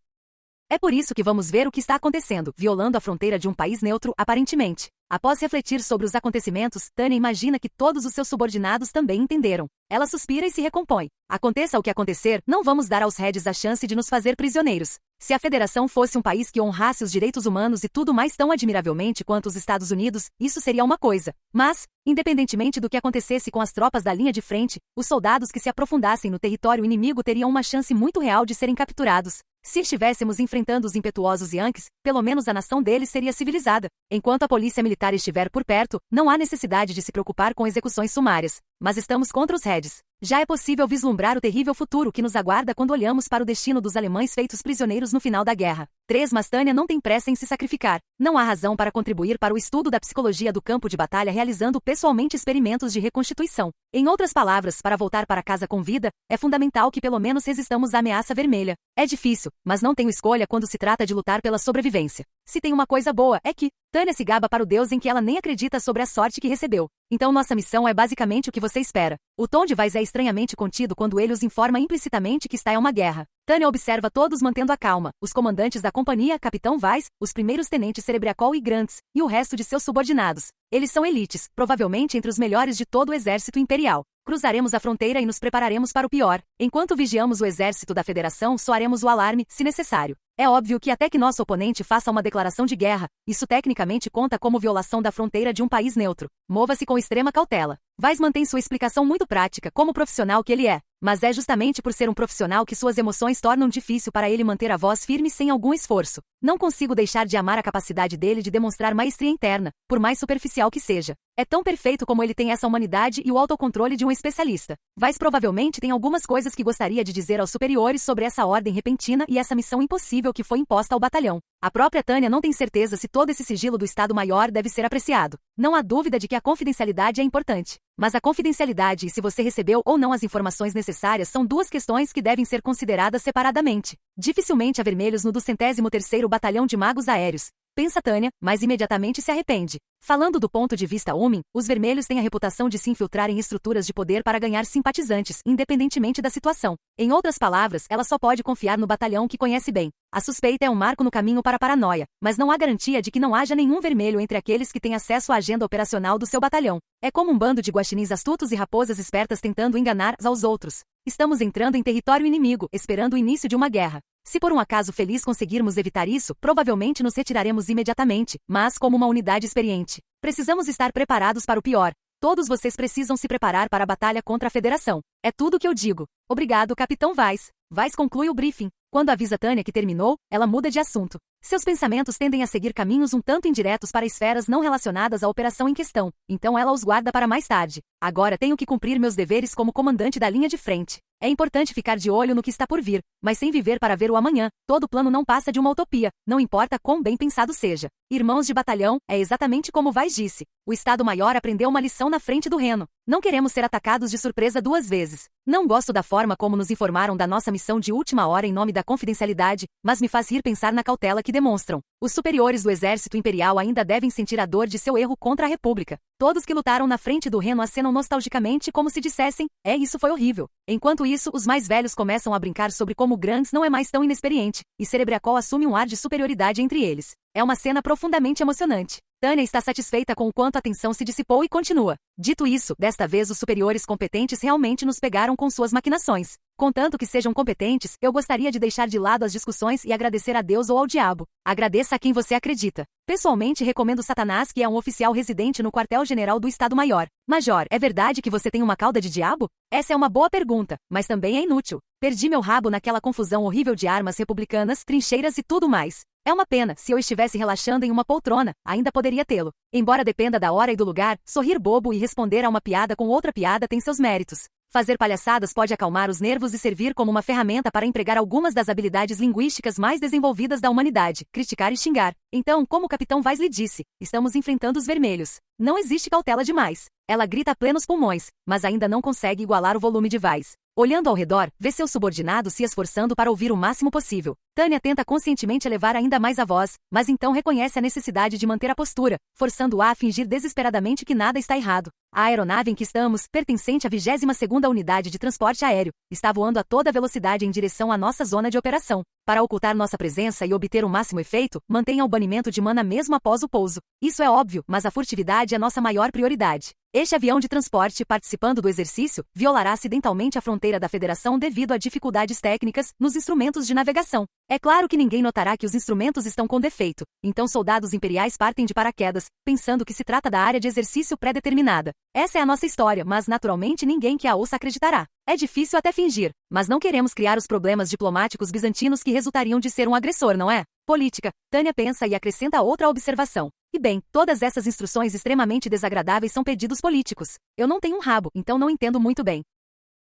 É por isso que vamos ver o que está acontecendo, violando a fronteira de um país neutro, aparentemente. Após refletir sobre os acontecimentos, Tanya imagina que todos os seus subordinados também entenderam. Ela suspira e se recompõe. Aconteça o que acontecer, não vamos dar aos Reds a chance de nos fazer prisioneiros. Se a Federação fosse um país que honrasse os direitos humanos e tudo mais tão admiravelmente quanto os Estados Unidos, isso seria uma coisa. Mas, independentemente do que acontecesse com as tropas da linha de frente, os soldados que se aprofundassem no território inimigo teriam uma chance muito real de serem capturados. Se estivéssemos enfrentando os impetuosos Yankees, pelo menos a nação deles seria civilizada. Enquanto a polícia militar estiver por perto, não há necessidade de se preocupar com execuções sumárias. Mas estamos contra os Reds. Já é possível vislumbrar o terrível futuro que nos aguarda quando olhamos para o destino dos alemães feitos prisioneiros no final da guerra. 3. Mas Tânia não tem pressa em se sacrificar. Não há razão para contribuir para o estudo da psicologia do campo de batalha realizando pessoalmente experimentos de reconstituição. Em outras palavras, para voltar para casa com vida, é fundamental que pelo menos resistamos à ameaça vermelha. É difícil, mas não tenho escolha quando se trata de lutar pela sobrevivência. Se tem uma coisa boa, é que Tânia se gaba para o Deus em que ela nem acredita sobre a sorte que recebeu. Então nossa missão é basicamente o que você espera. O tom de Weiss é estranhamente contido quando ele os informa implicitamente que está em uma guerra. Tânia observa todos mantendo a calma, os comandantes da companhia, Capitão Weiss, os primeiros tenentes Cerebriacol e Grants, e o resto de seus subordinados. Eles são elites, provavelmente entre os melhores de todo o exército imperial. Cruzaremos a fronteira e nos prepararemos para o pior. Enquanto vigiamos o exército da Federação, soaremos o alarme, se necessário. É óbvio que até que nosso oponente faça uma declaração de guerra, isso tecnicamente conta como violação da fronteira de um país neutro. Mova-se com extrema cautela. Weiss mantém sua explicação muito prática, como profissional que ele é. Mas é justamente por ser um profissional que suas emoções tornam difícil para ele manter a voz firme sem algum esforço. Não consigo deixar de amar a capacidade dele de demonstrar maestria interna, por mais superficial que seja. É tão perfeito como ele tem essa humanidade e o autocontrole de um especialista. Weiss provavelmente tem algumas coisas que gostaria de dizer aos superiores sobre essa ordem repentina e essa missão impossível que foi imposta ao batalhão. A própria Tânia não tem certeza se todo esse sigilo do Estado-Maior deve ser apreciado. Não há dúvida de que a confidencialidade é importante. Mas a confidencialidade e se você recebeu ou não as informações necessárias são duas questões que devem ser consideradas separadamente. Dificilmente há vermelhos no 203º Batalhão de Magos Aéreos. Pensa Tânia, mas imediatamente se arrepende. Falando do ponto de vista Umin, os vermelhos têm a reputação de se infiltrar em estruturas de poder para ganhar simpatizantes, independentemente da situação. Em outras palavras, ela só pode confiar no batalhão que conhece bem. A suspeita é um marco no caminho para a paranoia, mas não há garantia de que não haja nenhum vermelho entre aqueles que têm acesso à agenda operacional do seu batalhão. É como um bando de guaxinins astutos e raposas espertas tentando enganar aos outros. Estamos entrando em território inimigo, esperando o início de uma guerra. Se por um acaso feliz conseguirmos evitar isso, provavelmente nos retiraremos imediatamente, mas como uma unidade experiente. Precisamos estar preparados para o pior. Todos vocês precisam se preparar para a batalha contra a Federação. É tudo o que eu digo. Obrigado, Capitão Weiss. Weiss conclui o briefing. Quando avisa Tânia que terminou, ela muda de assunto. Seus pensamentos tendem a seguir caminhos um tanto indiretos para esferas não relacionadas à operação em questão, então ela os guarda para mais tarde. Agora tenho que cumprir meus deveres como comandante da linha de frente. É importante ficar de olho no que está por vir, mas sem viver para ver o amanhã, todo plano não passa de uma utopia, não importa quão bem pensado seja. Irmãos de batalhão, é exatamente como Weiss disse. O Estado-Maior aprendeu uma lição na frente do Reno. Não queremos ser atacados de surpresa duas vezes. Não gosto da forma como nos informaram da nossa missão de última hora em nome da confidencialidade, mas me faz rir pensar na cautela que demonstram. Os superiores do exército imperial ainda devem sentir a dor de seu erro contra a República. Todos que lutaram na frente do Reno acenam nostalgicamente como se dissessem, isso foi horrível. Enquanto isso, os mais velhos começam a brincar sobre como Grants não é mais tão inexperiente, e Cerebriacol assume um ar de superioridade entre eles. É uma cena profundamente emocionante. Tânia está satisfeita com o quanto a tensão se dissipou e continua. Dito isso, desta vez os superiores competentes realmente nos pegaram com suas maquinações. Contanto que sejam competentes, eu gostaria de deixar de lado as discussões e agradecer a Deus ou ao diabo. Agradeça a quem você acredita. Pessoalmente recomendo Satanás, que é um oficial residente no quartel-general do Estado-Maior. Major, é verdade que você tem uma cauda de diabo? Essa é uma boa pergunta, mas também é inútil. Perdi meu rabo naquela confusão horrível de armas republicanas, trincheiras e tudo mais. É uma pena, se eu estivesse relaxando em uma poltrona, ainda poderia tê-lo. Embora dependa da hora e do lugar, sorrir bobo e responder a uma piada com outra piada tem seus méritos. Fazer palhaçadas pode acalmar os nervos e servir como uma ferramenta para empregar algumas das habilidades linguísticas mais desenvolvidas da humanidade, criticar e xingar. Então, como o Capitão Weiss lhe disse, estamos enfrentando os vermelhos. Não existe cautela demais. Ela grita a plenos pulmões, mas ainda não consegue igualar o volume de Weiss. Olhando ao redor, vê seus subordinados se esforçando para ouvir o máximo possível. Tânia tenta conscientemente elevar ainda mais a voz, mas então reconhece a necessidade de manter a postura, forçando-a a fingir desesperadamente que nada está errado. A aeronave em que estamos, pertencente à 22ª Unidade de Transporte Aéreo, está voando a toda velocidade em direção à nossa zona de operação. Para ocultar nossa presença e obter o máximo efeito, mantenha o banimento de mana mesmo após o pouso. Isso é óbvio, mas a furtividade é nossa maior prioridade. Este avião de transporte, participando do exercício, violará acidentalmente a fronteira da Federação devido a dificuldades técnicas nos instrumentos de navegação. É claro que ninguém notará que os instrumentos estão com defeito, então soldados imperiais partem de paraquedas, pensando que se trata da área de exercício pré-determinada. Essa é a nossa história, mas naturalmente ninguém que a ouça acreditará. É difícil até fingir, mas não queremos criar os problemas diplomáticos bizantinos que resultariam de ser um agressor, não é? Política. Tânia pensa e acrescenta outra observação. E bem, todas essas instruções extremamente desagradáveis são pedidos políticos. Eu não tenho um rabo, então não entendo muito bem.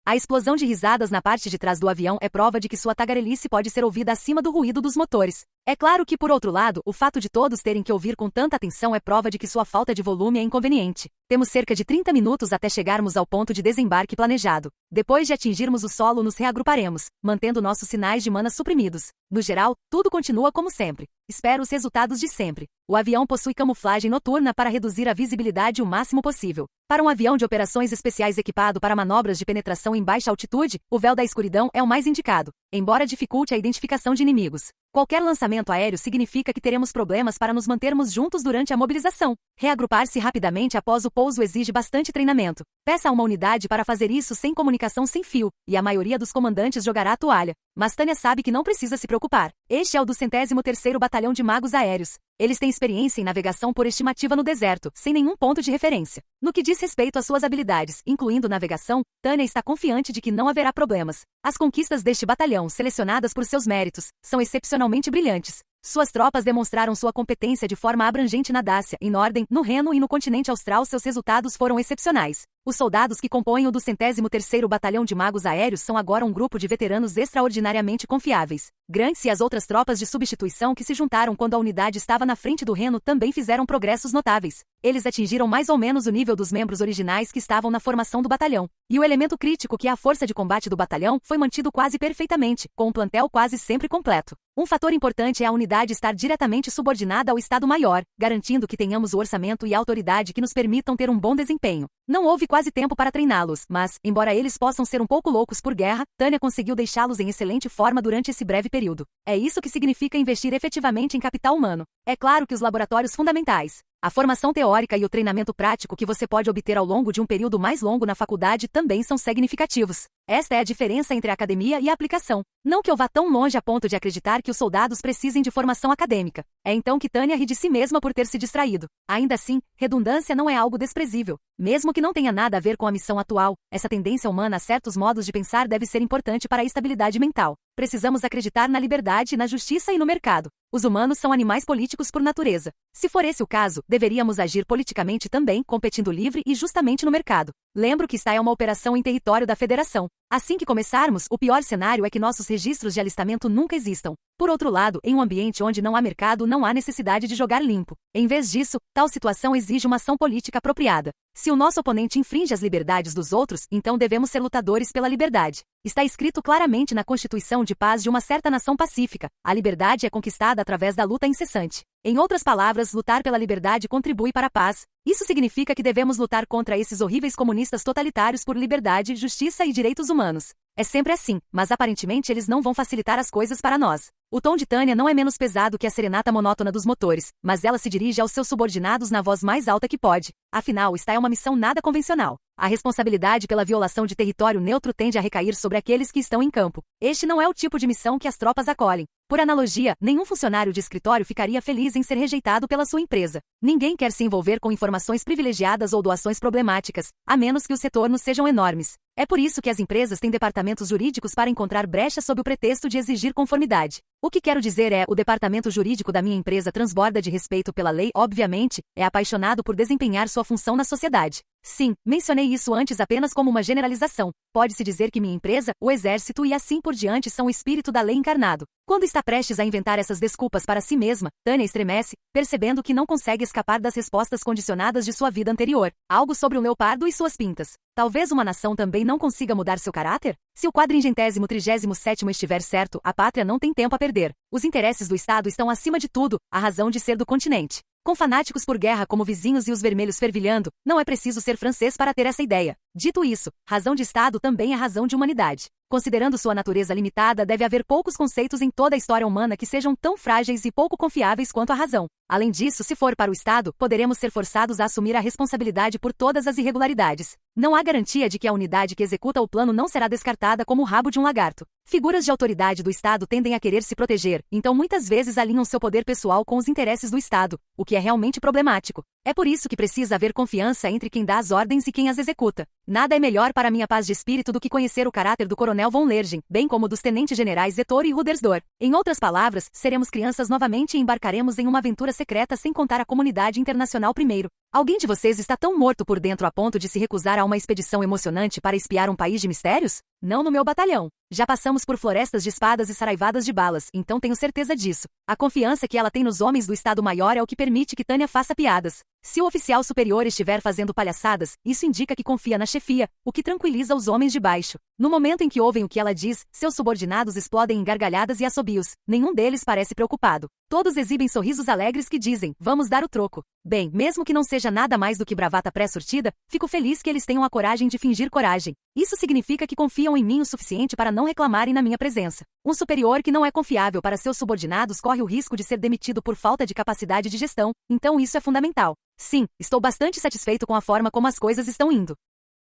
A explosão de risadas na parte de trás do avião é prova de que sua tagarelice pode ser ouvida acima do ruído dos motores. É claro que, por outro lado, o fato de todos terem que ouvir com tanta atenção é prova de que sua falta de volume é inconveniente. Temos cerca de 30 minutos até chegarmos ao ponto de desembarque planejado. Depois de atingirmos o solo, nos reagruparemos, mantendo nossos sinais de mana suprimidos. No geral, tudo continua como sempre. Espero os resultados de sempre. O avião possui camuflagem noturna para reduzir a visibilidade o máximo possível. Para um avião de operações especiais equipado para manobras de penetração em baixa altitude, o véu da escuridão é o mais indicado, embora dificulte a identificação de inimigos. Qualquer lançamento aéreo significa que teremos problemas para nos mantermos juntos durante a mobilização. Reagrupar-se rapidamente após o pouso exige bastante treinamento. Peça a uma unidade para fazer isso sem comunicação sem fio, e a maioria dos comandantes jogará a toalha. Mas Tânia sabe que não precisa se preocupar. Este é o do 103º Batalhão de Magos Aéreos. Eles têm experiência em navegação por estimativa no deserto, sem nenhum ponto de referência. No que diz respeito às suas habilidades, incluindo navegação, Tânia está confiante de que não haverá problemas. As conquistas deste batalhão, selecionadas por seus méritos, são excepcionalmente brilhantes. Suas tropas demonstraram sua competência de forma abrangente na Dácia, em Norden, no Reno e no continente austral. Seus resultados foram excepcionais. Os soldados que compõem o do 103º Batalhão de Magos Aéreos são agora um grupo de veteranos extraordinariamente confiáveis. Grants e as outras tropas de substituição que se juntaram quando a unidade estava na frente do Reno também fizeram progressos notáveis. Eles atingiram mais ou menos o nível dos membros originais que estavam na formação do batalhão. E o elemento crítico, que é a força de combate do batalhão, foi mantido quase perfeitamente, com um plantel quase sempre completo. Um fator importante é a unidade estar diretamente subordinada ao Estado-Maior, garantindo que tenhamos o orçamento e a autoridade que nos permitam ter um bom desempenho. Não houve quase tempo para treiná-los, mas, embora eles possam ser um pouco loucos por guerra, Tânia conseguiu deixá-los em excelente forma durante esse breve período. É isso que significa investir efetivamente em capital humano. É claro que os laboratórios fundamentais, a formação teórica e o treinamento prático que você pode obter ao longo de um período mais longo na faculdade também são significativos. Esta é a diferença entre a academia e a aplicação. Não que eu vá tão longe a ponto de acreditar que os soldados precisem de formação acadêmica. É então que Tânia ri de si mesma por ter se distraído. Ainda assim, redundância não é algo desprezível. Mesmo que não tenha nada a ver com a missão atual, essa tendência humana a certos modos de pensar deve ser importante para a estabilidade mental. Precisamos acreditar na liberdade, na justiça e no mercado. Os humanos são animais políticos por natureza. Se for esse o caso, deveríamos agir politicamente também, competindo livre e justamente no mercado. Lembro que esta é uma operação em território da Federação. Assim que começarmos, o pior cenário é que nossos registros de alistamento nunca existam. Por outro lado, em um ambiente onde não há mercado, não há necessidade de jogar limpo. Em vez disso, tal situação exige uma ação política apropriada. Se o nosso oponente infringe as liberdades dos outros, então devemos ser lutadores pela liberdade. Está escrito claramente na Constituição de Paz de uma certa nação pacífica: a liberdade é conquistada através da luta incessante. Em outras palavras, lutar pela liberdade contribui para a paz. Isso significa que devemos lutar contra esses horríveis comunistas totalitários por liberdade, justiça e direitos humanos. É sempre assim, mas aparentemente eles não vão facilitar as coisas para nós. O tom de Tânia não é menos pesado que a serenata monótona dos motores, mas ela se dirige aos seus subordinados na voz mais alta que pode. Afinal, esta é uma missão nada convencional. A responsabilidade pela violação de território neutro tende a recair sobre aqueles que estão em campo. Este não é o tipo de missão que as tropas acolhem. Por analogia, nenhum funcionário de escritório ficaria feliz em ser rejeitado pela sua empresa. Ninguém quer se envolver com informações privilegiadas ou doações problemáticas, a menos que os retornos sejam enormes. É por isso que as empresas têm departamentos jurídicos para encontrar brechas sob o pretexto de exigir conformidade. O que quero dizer é, o departamento jurídico da minha empresa transborda de respeito pela lei, obviamente, é apaixonado por desempenhar sua função na sociedade. Sim, mencionei isso antes apenas como uma generalização. Pode-se dizer que minha empresa, o Exército e assim por diante são o espírito da lei encarnado. Quando está prestes a inventar essas desculpas para si mesma, Tânia estremece, percebendo que não consegue escapar das respostas condicionadas de sua vida anterior. Algo sobre o leopardo e suas pintas. Talvez uma nação também não consiga mudar seu caráter? Se o 437º estiver certo, a pátria não tem tempo a perder. Os interesses do Estado estão acima de tudo, a razão de ser do continente. Com fanáticos por guerra como vizinhos e os vermelhos fervilhando, não é preciso ser francês para ter essa ideia. Dito isso, razão de Estado também é razão de humanidade. Considerando sua natureza limitada, deve haver poucos conceitos em toda a história humana que sejam tão frágeis e pouco confiáveis quanto a razão. Além disso, se for para o Estado, poderemos ser forçados a assumir a responsabilidade por todas as irregularidades. Não há garantia de que a unidade que executa o plano não será descartada como o rabo de um lagarto. Figuras de autoridade do Estado tendem a querer se proteger, então muitas vezes alinham seu poder pessoal com os interesses do Estado, o que é realmente problemático. É por isso que precisa haver confiança entre quem dá as ordens e quem as executa. Nada é melhor para minha paz de espírito do que conhecer o caráter do coronel von Lergen, bem como dos tenentes-generais Zetor e Rudersdor. Em outras palavras, seremos crianças novamente e embarcaremos em uma aventura secreta sem contar a comunidade internacional primeiro. Alguém de vocês está tão morto por dentro a ponto de se recusar a uma expedição emocionante para espiar um país de mistérios? Não no meu batalhão. Já passamos por florestas de espadas e saraivadas de balas, então tenho certeza disso. A confiança que ela tem nos homens do Estado-Maior é o que permite que Tânia faça piadas. Se o oficial superior estiver fazendo palhaçadas, isso indica que confia na chefia, o que tranquiliza os homens de baixo. No momento em que ouvem o que ela diz, seus subordinados explodem em gargalhadas e assobios. Nenhum deles parece preocupado. Todos exibem sorrisos alegres que dizem, vamos dar o troco. Bem, mesmo que não seja nada mais do que bravata pré-surtida, fico feliz que eles tenham a coragem de fingir coragem. Isso significa que confiam em mim o suficiente para não reclamarem na minha presença. Um superior que não é confiável para seus subordinados corre o risco de ser demitido por falta de capacidade de gestão, então isso é fundamental. Sim, estou bastante satisfeito com a forma como as coisas estão indo.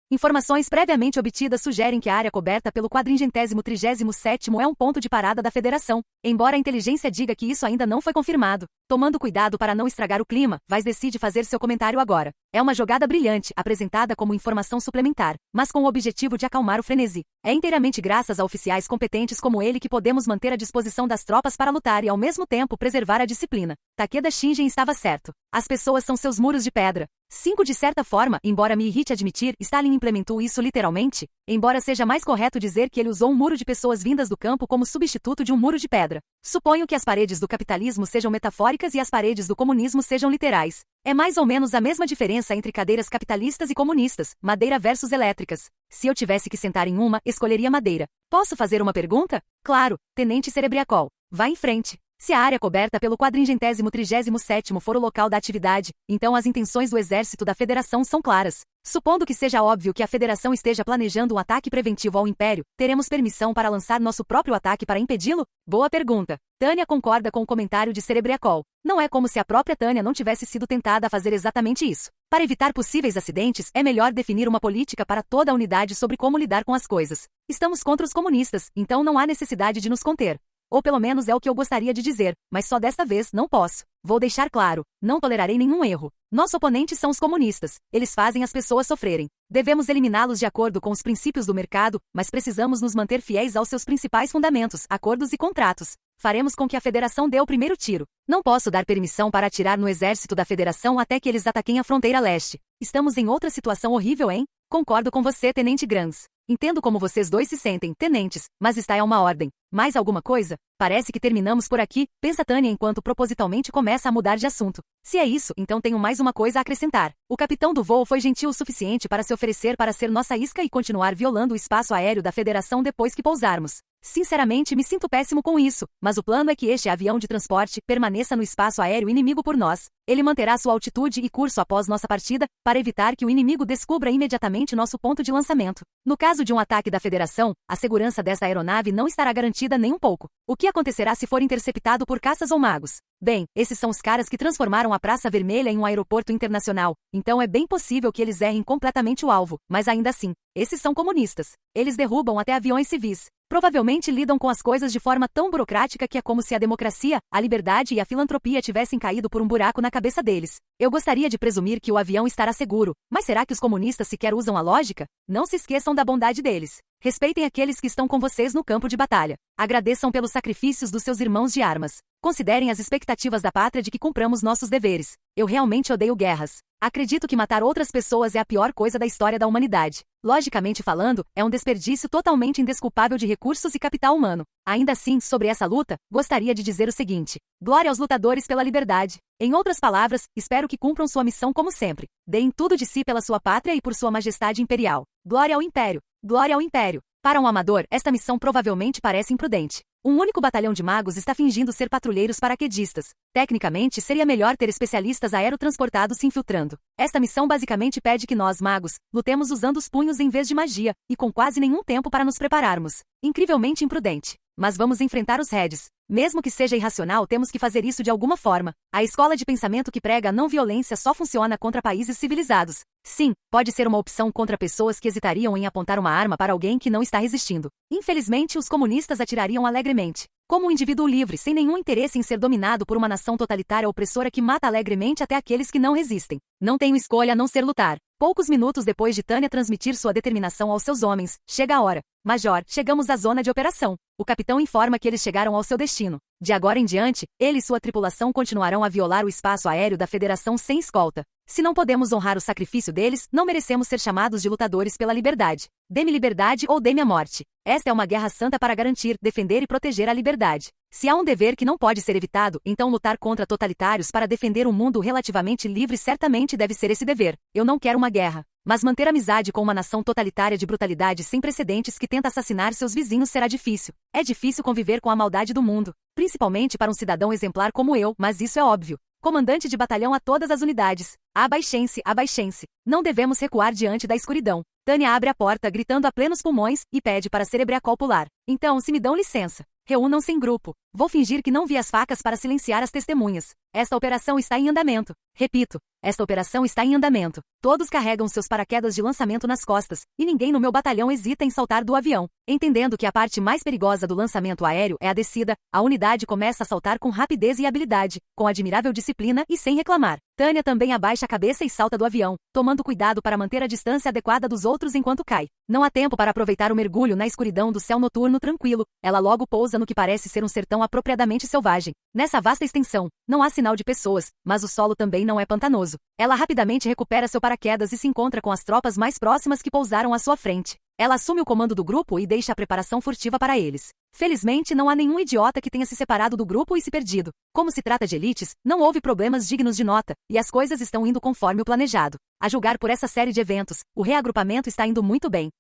Informações previamente obtidas sugerem que a área coberta pelo 437º é um ponto de parada da Federação, embora a inteligência diga que isso ainda não foi confirmado. Tomando cuidado para não estragar o clima, Weiss decide fazer seu comentário agora. É uma jogada brilhante, apresentada como informação suplementar, mas com o objetivo de acalmar o frenesi. É inteiramente graças a oficiais competentes como ele que podemos manter a disposição das tropas para lutar e ao mesmo tempo preservar a disciplina. Takeda Shingen estava certo. As pessoas são seus muros de pedra. 5 De certa forma, embora me irrite admitir, Stalin implementou isso literalmente, embora seja mais correto dizer que ele usou um muro de pessoas vindas do campo como substituto de um muro de pedra. Suponho que as paredes do capitalismo sejam metafóricas e as paredes do comunismo sejam literais. É mais ou menos a mesma diferença entre cadeiras capitalistas e comunistas, madeira versus elétricas. Se eu tivesse que sentar em uma, escolheria madeira. Posso fazer uma pergunta? Claro, Tenente Cerebriacol. Vá em frente. Se a área coberta pelo 437º for o local da atividade, então as intenções do Exército da Federação são claras. Supondo que seja óbvio que a Federação esteja planejando um ataque preventivo ao Império, teremos permissão para lançar nosso próprio ataque para impedi-lo? Boa pergunta. Tânia concorda com o comentário de Cerebriacol. Não é como se a própria Tânia não tivesse sido tentada a fazer exatamente isso. Para evitar possíveis acidentes, é melhor definir uma política para toda a unidade sobre como lidar com as coisas. Estamos contra os comunistas, então não há necessidade de nos conter. Ou pelo menos é o que eu gostaria de dizer, mas só desta vez não posso. Vou deixar claro, não tolerarei nenhum erro. Nossos oponentes são os comunistas. Eles fazem as pessoas sofrerem. Devemos eliminá-los de acordo com os princípios do mercado, mas precisamos nos manter fiéis aos seus principais fundamentos, acordos e contratos. Faremos com que a Federação dê o primeiro tiro. Não posso dar permissão para atirar no exército da Federação até que eles ataquem a fronteira leste. Estamos em outra situação horrível, hein? Concordo com você, Tenente Grans. Entendo como vocês dois se sentem, tenentes, mas está é uma ordem. Mais alguma coisa? Parece que terminamos por aqui, pensa Tânia enquanto propositalmente começa a mudar de assunto. Se é isso, então tenho mais uma coisa a acrescentar. O capitão do voo foi gentil o suficiente para se oferecer para ser nossa isca e continuar violando o espaço aéreo da Federação depois que pousarmos. Sinceramente, me sinto péssimo com isso, mas o plano é que este avião de transporte permaneça no espaço aéreo inimigo por nós. Ele manterá sua altitude e curso após nossa partida, para evitar que o inimigo descubra imediatamente nosso ponto de lançamento. No caso de um ataque da Federação, a segurança desta aeronave não estará garantida nem um pouco. O que acontecerá se for interceptado por caças ou magos? Bem, esses são os caras que transformaram a Praça Vermelha em um aeroporto internacional, então é bem possível que eles errem completamente o alvo, mas ainda assim, esses são comunistas. Eles derrubam até aviões civis. Provavelmente lidam com as coisas de forma tão burocrática que é como se a democracia, a liberdade e a filantropia tivessem caído por um buraco na cabeça deles. Eu gostaria de presumir que o avião estará seguro, mas será que os comunistas sequer usam a lógica? Não se esqueçam da bondade deles. Respeitem aqueles que estão com vocês no campo de batalha. Agradeçam pelos sacrifícios dos seus irmãos de armas. Considerem as expectativas da pátria de que cumpramos nossos deveres. Eu realmente odeio guerras. Acredito que matar outras pessoas é a pior coisa da história da humanidade. Logicamente falando, é um desperdício totalmente indesculpável de recursos e capital humano. Ainda assim, sobre essa luta, gostaria de dizer o seguinte: glória aos lutadores pela liberdade. Em outras palavras, espero que cumpram sua missão como sempre. Deem tudo de si pela sua pátria e por sua majestade imperial. Glória ao Império! Glória ao Império! Para um amador, esta missão provavelmente parece imprudente. Um único batalhão de magos está fingindo ser patrulheiros paraquedistas. Tecnicamente, seria melhor ter especialistas aerotransportados se infiltrando. Esta missão basicamente pede que nós, magos, lutemos usando os punhos em vez de magia, e com quase nenhum tempo para nos prepararmos. Incrivelmente imprudente. Mas vamos enfrentar os Reds. Mesmo que seja irracional, temos que fazer isso de alguma forma. A escola de pensamento que prega a não violência só funciona contra países civilizados. Sim, pode ser uma opção contra pessoas que hesitariam em apontar uma arma para alguém que não está resistindo. Infelizmente, os comunistas atirariam alegremente. Como um indivíduo livre, sem nenhum interesse em ser dominado por uma nação totalitária opressora que mata alegremente até aqueles que não resistem. Não tenho escolha a não ser lutar. Poucos minutos depois de Tânia transmitir sua determinação aos seus homens, chega a hora. Major, chegamos à zona de operação. O capitão informa que eles chegaram ao seu destino. De agora em diante, ele e sua tripulação continuarão a violar o espaço aéreo da Federação sem escolta. Se não podemos honrar o sacrifício deles, não merecemos ser chamados de lutadores pela liberdade. Dê-me liberdade ou dê-me a morte. Esta é uma guerra santa para garantir, defender e proteger a liberdade. Se há um dever que não pode ser evitado, então lutar contra totalitários para defender um mundo relativamente livre certamente deve ser esse dever. Eu não quero uma guerra. Mas manter amizade com uma nação totalitária de brutalidade sem precedentes que tenta assassinar seus vizinhos será difícil. É difícil conviver com a maldade do mundo, principalmente para um cidadão exemplar como eu, mas isso é óbvio. Comandante de batalhão a todas as unidades. Abaixem-se, abaixem-se. Não devemos recuar diante da escuridão. Tânia abre a porta gritando a plenos pulmões e pede para Cerebriacol pular. Então, se me dão licença. Reúnam-se em grupo. Vou fingir que não vi as facas para silenciar as testemunhas. Esta operação está em andamento. Repito, esta operação está em andamento. Todos carregam seus paraquedas de lançamento nas costas, e ninguém no meu batalhão hesita em saltar do avião. Entendendo que a parte mais perigosa do lançamento aéreo é a descida, a unidade começa a saltar com rapidez e habilidade, com admirável disciplina e sem reclamar. Tânia também abaixa a cabeça e salta do avião, tomando cuidado para manter a distância adequada dos outros enquanto cai. Não há tempo para aproveitar o mergulho na escuridão do céu noturno tranquilo. Ela logo pousa no que parece ser um sertão apropriadamente selvagem. Nessa vasta extensão, não há sinal de pessoas, mas o solo também não é pantanoso. Ela rapidamente recupera seu paraquedas e se encontra com as tropas mais próximas que pousaram à sua frente. Ela assume o comando do grupo e deixa a preparação furtiva para eles. Felizmente, não há nenhum idiota que tenha se separado do grupo e se perdido. Como se trata de elites, não houve problemas dignos de nota, e as coisas estão indo conforme o planejado. A julgar por essa série de eventos, o reagrupamento está indo muito bem.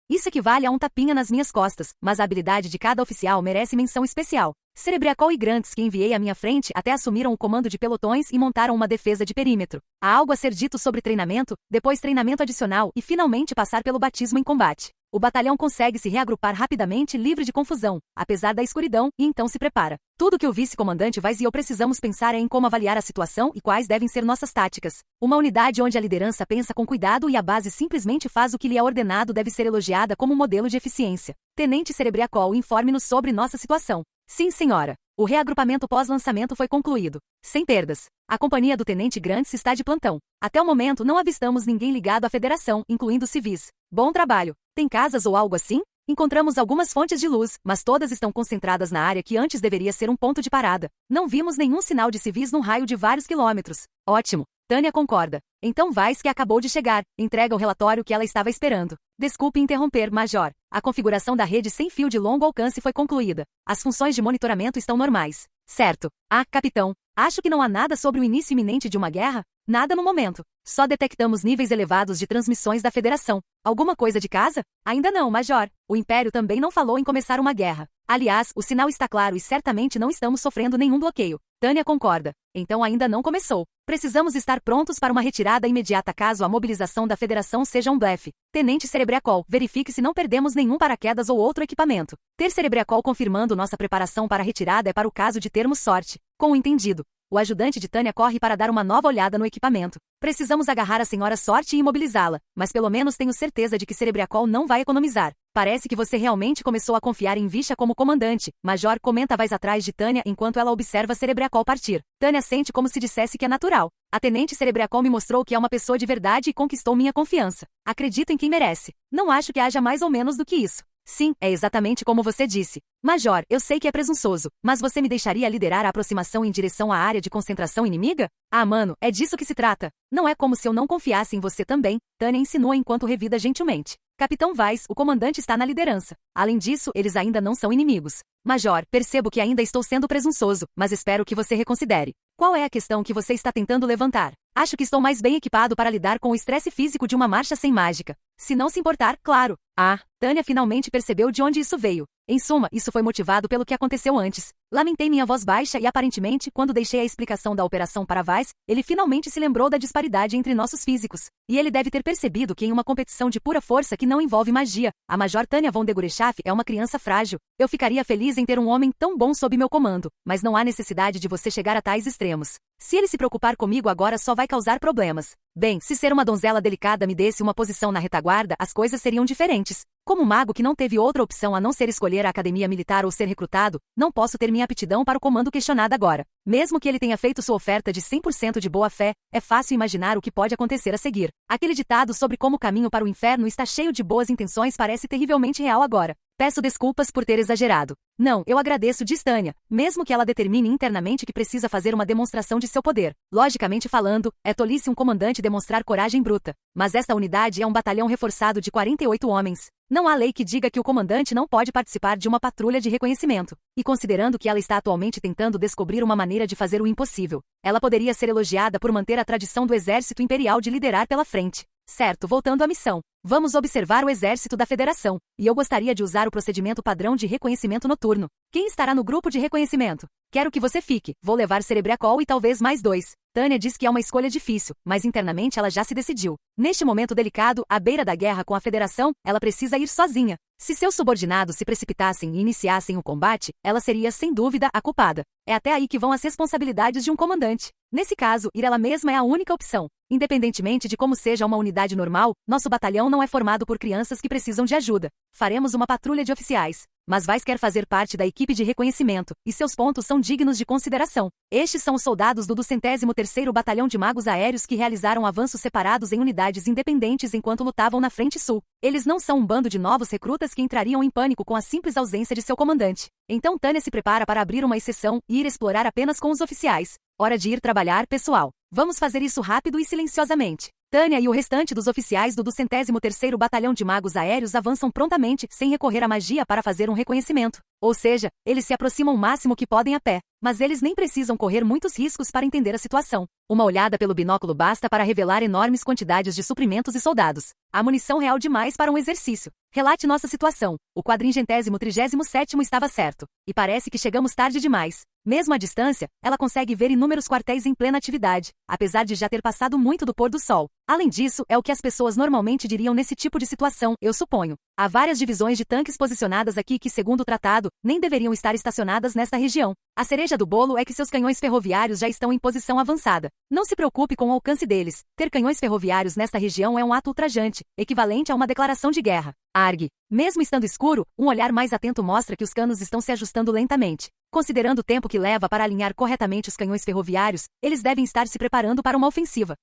Isso equivale a um tapinha nas minhas costas, mas a habilidade de cada oficial merece menção especial. Cerebriacol e Grantes, que enviei à minha frente, até assumiram o comando de pelotões e montaram uma defesa de perímetro. Há algo a ser dito sobre treinamento, depois treinamento adicional e finalmente passar pelo batismo em combate. O batalhão consegue se reagrupar rapidamente, livre de confusão, apesar da escuridão, e então se prepara. Tudo que o vice-comandante Vaz e eu precisamos pensar é em como avaliar a situação e quais devem ser nossas táticas. Uma unidade onde a liderança pensa com cuidado e a base simplesmente faz o que lhe é ordenado deve ser elogiada como modelo de eficiência. Tenente Cerebriacol, informe-nos sobre nossa situação. Sim, senhora. O reagrupamento pós-lançamento foi concluído. Sem perdas. A companhia do Tenente Grantes está de plantão. Até o momento não avistamos ninguém ligado à Federação, incluindo civis. Bom trabalho. Tem casas ou algo assim? Encontramos algumas fontes de luz, mas todas estão concentradas na área que antes deveria ser um ponto de parada. Não vimos nenhum sinal de civis num raio de vários quilômetros. Ótimo. Tânia concorda. Então Vaz, que acabou de chegar, entrega o relatório que ela estava esperando. Desculpe interromper, Major. A configuração da rede sem fio de longo alcance foi concluída. As funções de monitoramento estão normais. Certo. Ah, capitão. Acho que não há nada sobre o início iminente de uma guerra? Nada no momento. Só detectamos níveis elevados de transmissões da Federação. Alguma coisa de casa? Ainda não, Major. O Império também não falou em começar uma guerra. Aliás, o sinal está claro e certamente não estamos sofrendo nenhum bloqueio. Tânia concorda. Então ainda não começou. Precisamos estar prontos para uma retirada imediata caso a mobilização da Federação seja um blefe. Tenente Cerebriacol, verifique se não perdemos nenhum paraquedas ou outro equipamento. Ter Cerebriacol confirmando nossa preparação para a retirada é para o caso de termos sorte. Com o entendido. O ajudante de Tânia corre para dar uma nova olhada no equipamento. Precisamos agarrar a senhora Sorte e imobilizá-la, mas pelo menos tenho certeza de que Cerebriacol não vai economizar. Parece que você realmente começou a confiar em Visha como comandante. Major, comenta Vaz atrás de Tânia enquanto ela observa Cerebriacol partir. Tânia sente como se dissesse que é natural. A tenente Cerebriacol me mostrou que é uma pessoa de verdade e conquistou minha confiança. Acredito em quem merece. Não acho que haja mais ou menos do que isso. Sim, é exatamente como você disse. Major, eu sei que é presunçoso, mas você me deixaria liderar a aproximação em direção à área de concentração inimiga? Ah, mano, é disso que se trata. Não é como se eu não confiasse em você também, Tânia insinua enquanto revida gentilmente. Capitão Vaz, o comandante está na liderança. Além disso, eles ainda não são inimigos. Major, percebo que ainda estou sendo presunçoso, mas espero que você reconsidere. Qual é a questão que você está tentando levantar? Acho que estou mais bem equipado para lidar com o estresse físico de uma marcha sem mágica. Se não se importar, claro. Ah, Tânia finalmente percebeu de onde isso veio. Em suma, isso foi motivado pelo que aconteceu antes. Lamentei minha voz baixa e aparentemente, quando deixei a explicação da operação para Vaz, ele finalmente se lembrou da disparidade entre nossos físicos. E ele deve ter percebido que em uma competição de pura força que não envolve magia, a Major Tânia von de Gurechaf é uma criança frágil. Eu ficaria feliz em ter um homem tão bom sob meu comando, mas não há necessidade de você chegar a tais extremos. Se ele se preocupar comigo agora só vai causar problemas. Bem, se ser uma donzela delicada me desse uma posição na retaguarda, as coisas seriam diferentes. Como mago que não teve outra opção a não ser escolher a academia militar ou ser recrutado, não posso ter minha aptidão para o comando questionada agora. Mesmo que ele tenha feito sua oferta de 100% de boa fé, é fácil imaginar o que pode acontecer a seguir. Aquele ditado sobre como o caminho para o inferno está cheio de boas intenções parece terrivelmente real agora. Peço desculpas por ter exagerado. Não, eu agradeço, diz Tânia, mesmo que ela determine internamente que precisa fazer uma demonstração de seu poder. Logicamente falando, é tolice um comandante demonstrar coragem bruta. Mas esta unidade é um batalhão reforçado de 48 homens. Não há lei que diga que o comandante não pode participar de uma patrulha de reconhecimento. E considerando que ela está atualmente tentando descobrir uma maneira de fazer o impossível, ela poderia ser elogiada por manter a tradição do Exército Imperial de liderar pela frente. Certo, voltando à missão. Vamos observar o Exército da Federação, e eu gostaria de usar o procedimento padrão de reconhecimento noturno. Quem estará no grupo de reconhecimento? Quero que você fique. Vou levar Cerebriacol e talvez mais 2. Tânia diz que é uma escolha difícil, mas internamente ela já se decidiu. Neste momento delicado, à beira da guerra com a Federação, ela precisa ir sozinha. Se seus subordinados se precipitassem e iniciassem o combate, ela seria, sem dúvida, a culpada. É até aí que vão as responsabilidades de um comandante. Nesse caso, ir ela mesma é a única opção. Independentemente de como seja uma unidade normal, nosso batalhão não é formado por crianças que precisam de ajuda. Faremos uma patrulha de oficiais. Mas Weiss quer fazer parte da equipe de reconhecimento, e seus pontos são dignos de consideração. Estes são os soldados do 203º Batalhão de Magos Aéreos que realizaram avanços separados em unidades independentes enquanto lutavam na Frente Sul. Eles não são um bando de novos recrutas que entrariam em pânico com a simples ausência de seu comandante. Então Tânia se prepara para abrir uma exceção e ir explorar apenas com os oficiais. Hora de ir trabalhar, pessoal. Vamos fazer isso rápido e silenciosamente. Tânia e o restante dos oficiais do 203º Batalhão de Magos Aéreos avançam prontamente, sem recorrer à magia para fazer um reconhecimento. Ou seja, eles se aproximam o máximo que podem a pé. Mas eles nem precisam correr muitos riscos para entender a situação. Uma olhada pelo binóculo basta para revelar enormes quantidades de suprimentos e soldados. Há munição real demais para um exercício. Relate nossa situação. O 437º estava certo. E parece que chegamos tarde demais. Mesmo à distância, ela consegue ver inúmeros quartéis em plena atividade, apesar de já ter passado muito do pôr do sol. Além disso, é o que as pessoas normalmente diriam nesse tipo de situação, eu suponho. Há várias divisões de tanques posicionadas aqui que, segundo o tratado, nem deveriam estar estacionadas nesta região. A cereja do bolo é que seus canhões ferroviários já estão em posição avançada. Não se preocupe com o alcance deles. Ter canhões ferroviários nesta região é um ato ultrajante, equivalente a uma declaração de guerra. Argue. Mesmo estando escuro, um olhar mais atento mostra que os canos estão se ajustando lentamente. Considerando o tempo que leva para alinhar corretamente os canhões ferroviários, eles devem estar se preparando para uma ofensiva.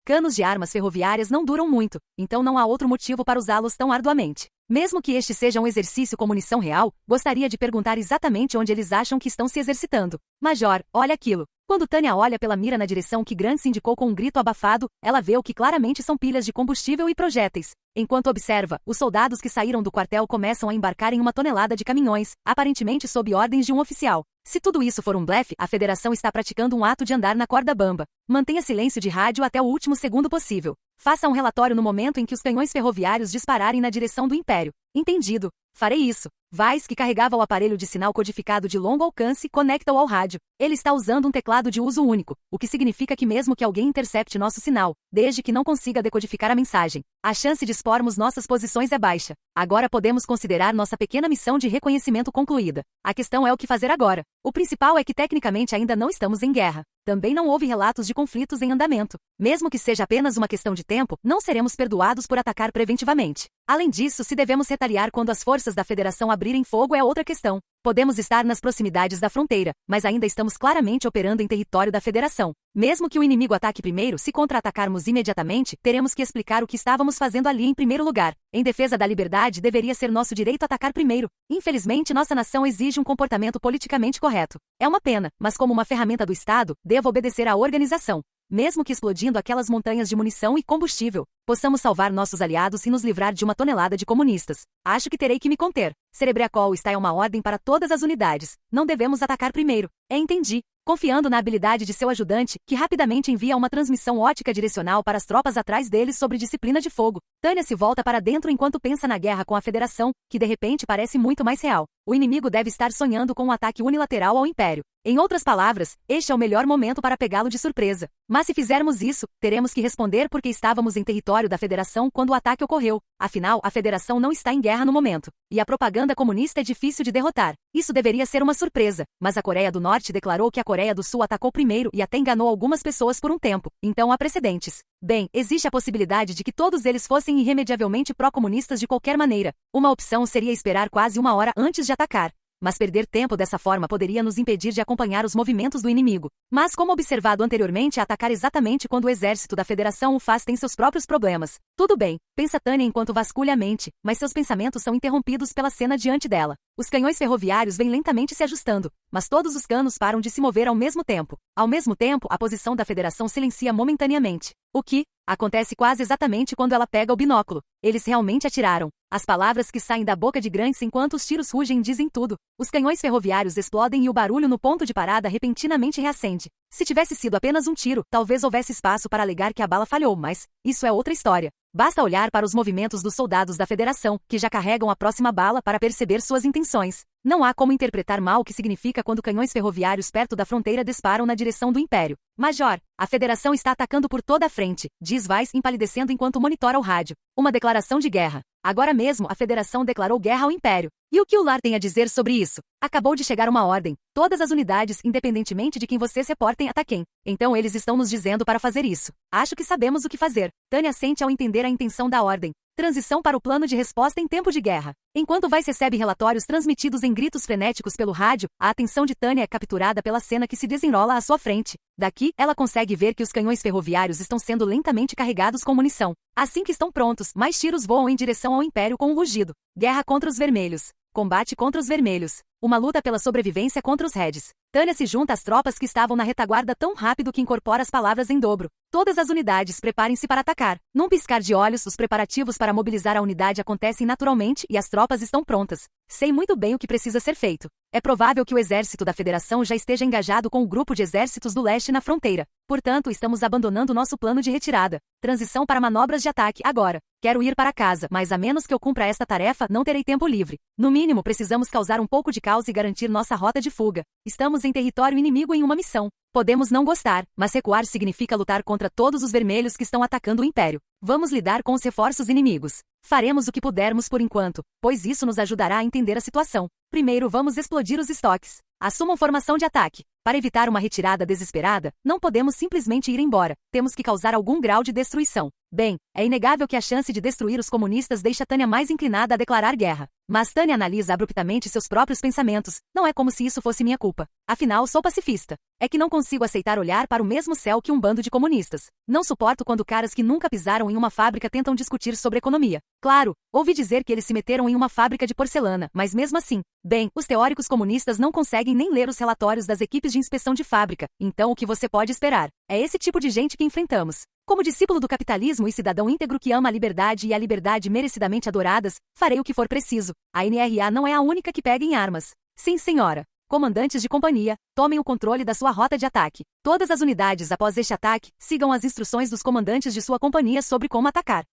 Canos de armas ferroviárias não duram muito, então não há outro motivo para usá-los tão arduamente. Mesmo que este seja um exercício com munição real, gostaria de perguntar exatamente onde eles acham que estão se exercitando. Major, olha aquilo. Quando Tânia olha pela mira na direção que Grant se indicou com um grito abafado, ela vê o que claramente são pilhas de combustível e projéteis. Enquanto observa, os soldados que saíram do quartel começam a embarcar em uma tonelada de caminhões, aparentemente sob ordens de um oficial. Se tudo isso for um blefe, a Federação está praticando um ato de andar na corda bamba. Mantenha silêncio de rádio até o último segundo possível. Faça um relatório no momento em que os canhões ferroviários dispararem na direção do Império. Entendido. Farei isso. Weiss, que carregava o aparelho de sinal codificado de longo alcance, conecta-o ao rádio. Ele está usando um teclado de uso único, o que significa que mesmo que alguém intercepte nosso sinal, desde que não consiga decodificar a mensagem, a chance de expormos nossas posições é baixa. Agora podemos considerar nossa pequena missão de reconhecimento concluída. A questão é o que fazer agora. O principal é que tecnicamente ainda não estamos em guerra. Também não houve relatos de conflitos em andamento. Mesmo que seja apenas uma questão de tempo, não seremos perdoados por atacar preventivamente. Além disso, se devemos retaliar quando as forças da Federação abrirem fogo é outra questão. Podemos estar nas proximidades da fronteira, mas ainda estamos claramente operando em território da Federação. Mesmo que o inimigo ataque primeiro, se contra-atacarmos imediatamente, teremos que explicar o que estávamos fazendo ali em primeiro lugar. Em defesa da liberdade, deveria ser nosso direito atacar primeiro. Infelizmente, nossa nação exige um comportamento politicamente correto. É uma pena, mas como uma ferramenta do Estado, devo obedecer à organização. Mesmo que explodindo aquelas montanhas de munição e combustível, possamos salvar nossos aliados e nos livrar de uma tonelada de comunistas. Acho que terei que me conter. Cerebriacol está em uma ordem para todas as unidades. Não devemos atacar primeiro. Entendi. Confiando na habilidade de seu ajudante, que rapidamente envia uma transmissão ótica direcional para as tropas atrás deles sobre disciplina de fogo. Tânia se volta para dentro enquanto pensa na guerra com a Federação, que de repente parece muito mais real. O inimigo deve estar sonhando com um ataque unilateral ao Império. Em outras palavras, este é o melhor momento para pegá-lo de surpresa. Mas se fizermos isso, teremos que responder porque estávamos em território da Federação quando o ataque ocorreu. Afinal, a Federação não está em guerra no momento. E a propaganda comunista é difícil de derrotar. Isso deveria ser uma surpresa, mas a Coreia do Norte declarou que a Coreia do Sul atacou primeiro e até enganou algumas pessoas por um tempo. Então há precedentes. Bem, existe a possibilidade de que todos eles fossem irremediavelmente pró-comunistas de qualquer maneira. Uma opção seria esperar quase uma hora antes de atacar. mas perder tempo dessa forma poderia nos impedir de acompanhar os movimentos do inimigo. Mas como observado anteriormente, atacar exatamente quando o exército da Federação o faz tem seus próprios problemas. Tudo bem, pensa Tânia enquanto vasculha a mente, mas seus pensamentos são interrompidos pela cena diante dela. Os canhões ferroviários vêm lentamente se ajustando, mas todos os canos param de se mover ao mesmo tempo. Ao mesmo tempo, a posição da Federação silencia momentaneamente. O que acontece quase exatamente quando ela pega o binóculo. Eles realmente atiraram. As palavras que saem da boca de Grants enquanto os tiros rugem dizem tudo. Os canhões ferroviários explodem e o barulho no ponto de parada repentinamente reacende. Se tivesse sido apenas um tiro, talvez houvesse espaço para alegar que a bala falhou, mas isso é outra história. Basta olhar para os movimentos dos soldados da Federação, que já carregam a próxima bala para perceber suas intenções. Não há como interpretar mal o que significa quando canhões ferroviários perto da fronteira disparam na direção do Império. Major, a Federação está atacando por toda a frente, diz Weiss empalidecendo enquanto monitora o rádio. Uma declaração de guerra. Agora mesmo a Federação declarou guerra ao Império. E o que o lar tem a dizer sobre isso? Acabou de chegar uma ordem. Todas as unidades, independentemente de quem vocês reportem, ataquem. Então eles estão nos dizendo para fazer isso. Acho que sabemos o que fazer. Tânia sente ao entender a intenção da ordem. Transição para o plano de resposta em tempo de guerra. Enquanto Weiss recebe relatórios transmitidos em gritos frenéticos pelo rádio, a atenção de Tânia é capturada pela cena que se desenrola à sua frente. Daqui, ela consegue ver que os canhões ferroviários estão sendo lentamente carregados com munição. Assim que estão prontos, mais tiros voam em direção ao Império com um rugido. Guerra contra os vermelhos. Combate contra os vermelhos. Uma luta pela sobrevivência contra os Reds. Tânia se junta às tropas que estavam na retaguarda tão rápido que incorpora as palavras em dobro. Todas as unidades preparem-se para atacar. Num piscar de olhos, os preparativos para mobilizar a unidade acontecem naturalmente e as tropas estão prontas. Sei muito bem o que precisa ser feito. É provável que o exército da Federação já esteja engajado com o grupo de exércitos do leste na fronteira. Portanto, estamos abandonando nosso plano de retirada. Transição para manobras de ataque agora. Quero ir para casa, mas a menos que eu cumpra esta tarefa, não terei tempo livre. No mínimo, precisamos causar um pouco de caos e garantir nossa rota de fuga. Estamos em território inimigo em uma missão. Podemos não gostar, mas recuar significa lutar contra todos os vermelhos que estão atacando o Império. Vamos lidar com os reforços inimigos. Faremos o que pudermos por enquanto, pois isso nos ajudará a entender a situação. Primeiro vamos explodir os estoques. Assumam formação de ataque. Para evitar uma retirada desesperada, não podemos simplesmente ir embora. Temos que causar algum grau de destruição. Bem, é inegável que a chance de destruir os comunistas deixa Tânia mais inclinada a declarar guerra. Mas Tânia analisa abruptamente seus próprios pensamentos. Não é como se isso fosse minha culpa. Afinal, sou pacifista. É que não consigo aceitar olhar para o mesmo céu que um bando de comunistas. Não suporto quando caras que nunca pisaram em uma fábrica tentam discutir sobre economia. Claro, ouvi dizer que eles se meteram em uma fábrica de porcelana, mas mesmo assim. Bem, os teóricos comunistas não conseguem nem ler os relatórios das equipes de inspeção de fábrica. Então o que você pode esperar? É esse tipo de gente que enfrentamos. Como discípulo do capitalismo e cidadão íntegro que ama a liberdade e a liberdade merecidamente adoradas, farei o que for preciso. A NRA não é a única que pega em armas. Sim, senhora. Comandantes de companhia, tomem o controle da sua rota de ataque. Todas as unidades após este ataque, sigam as instruções dos comandantes de sua companhia sobre como atacar.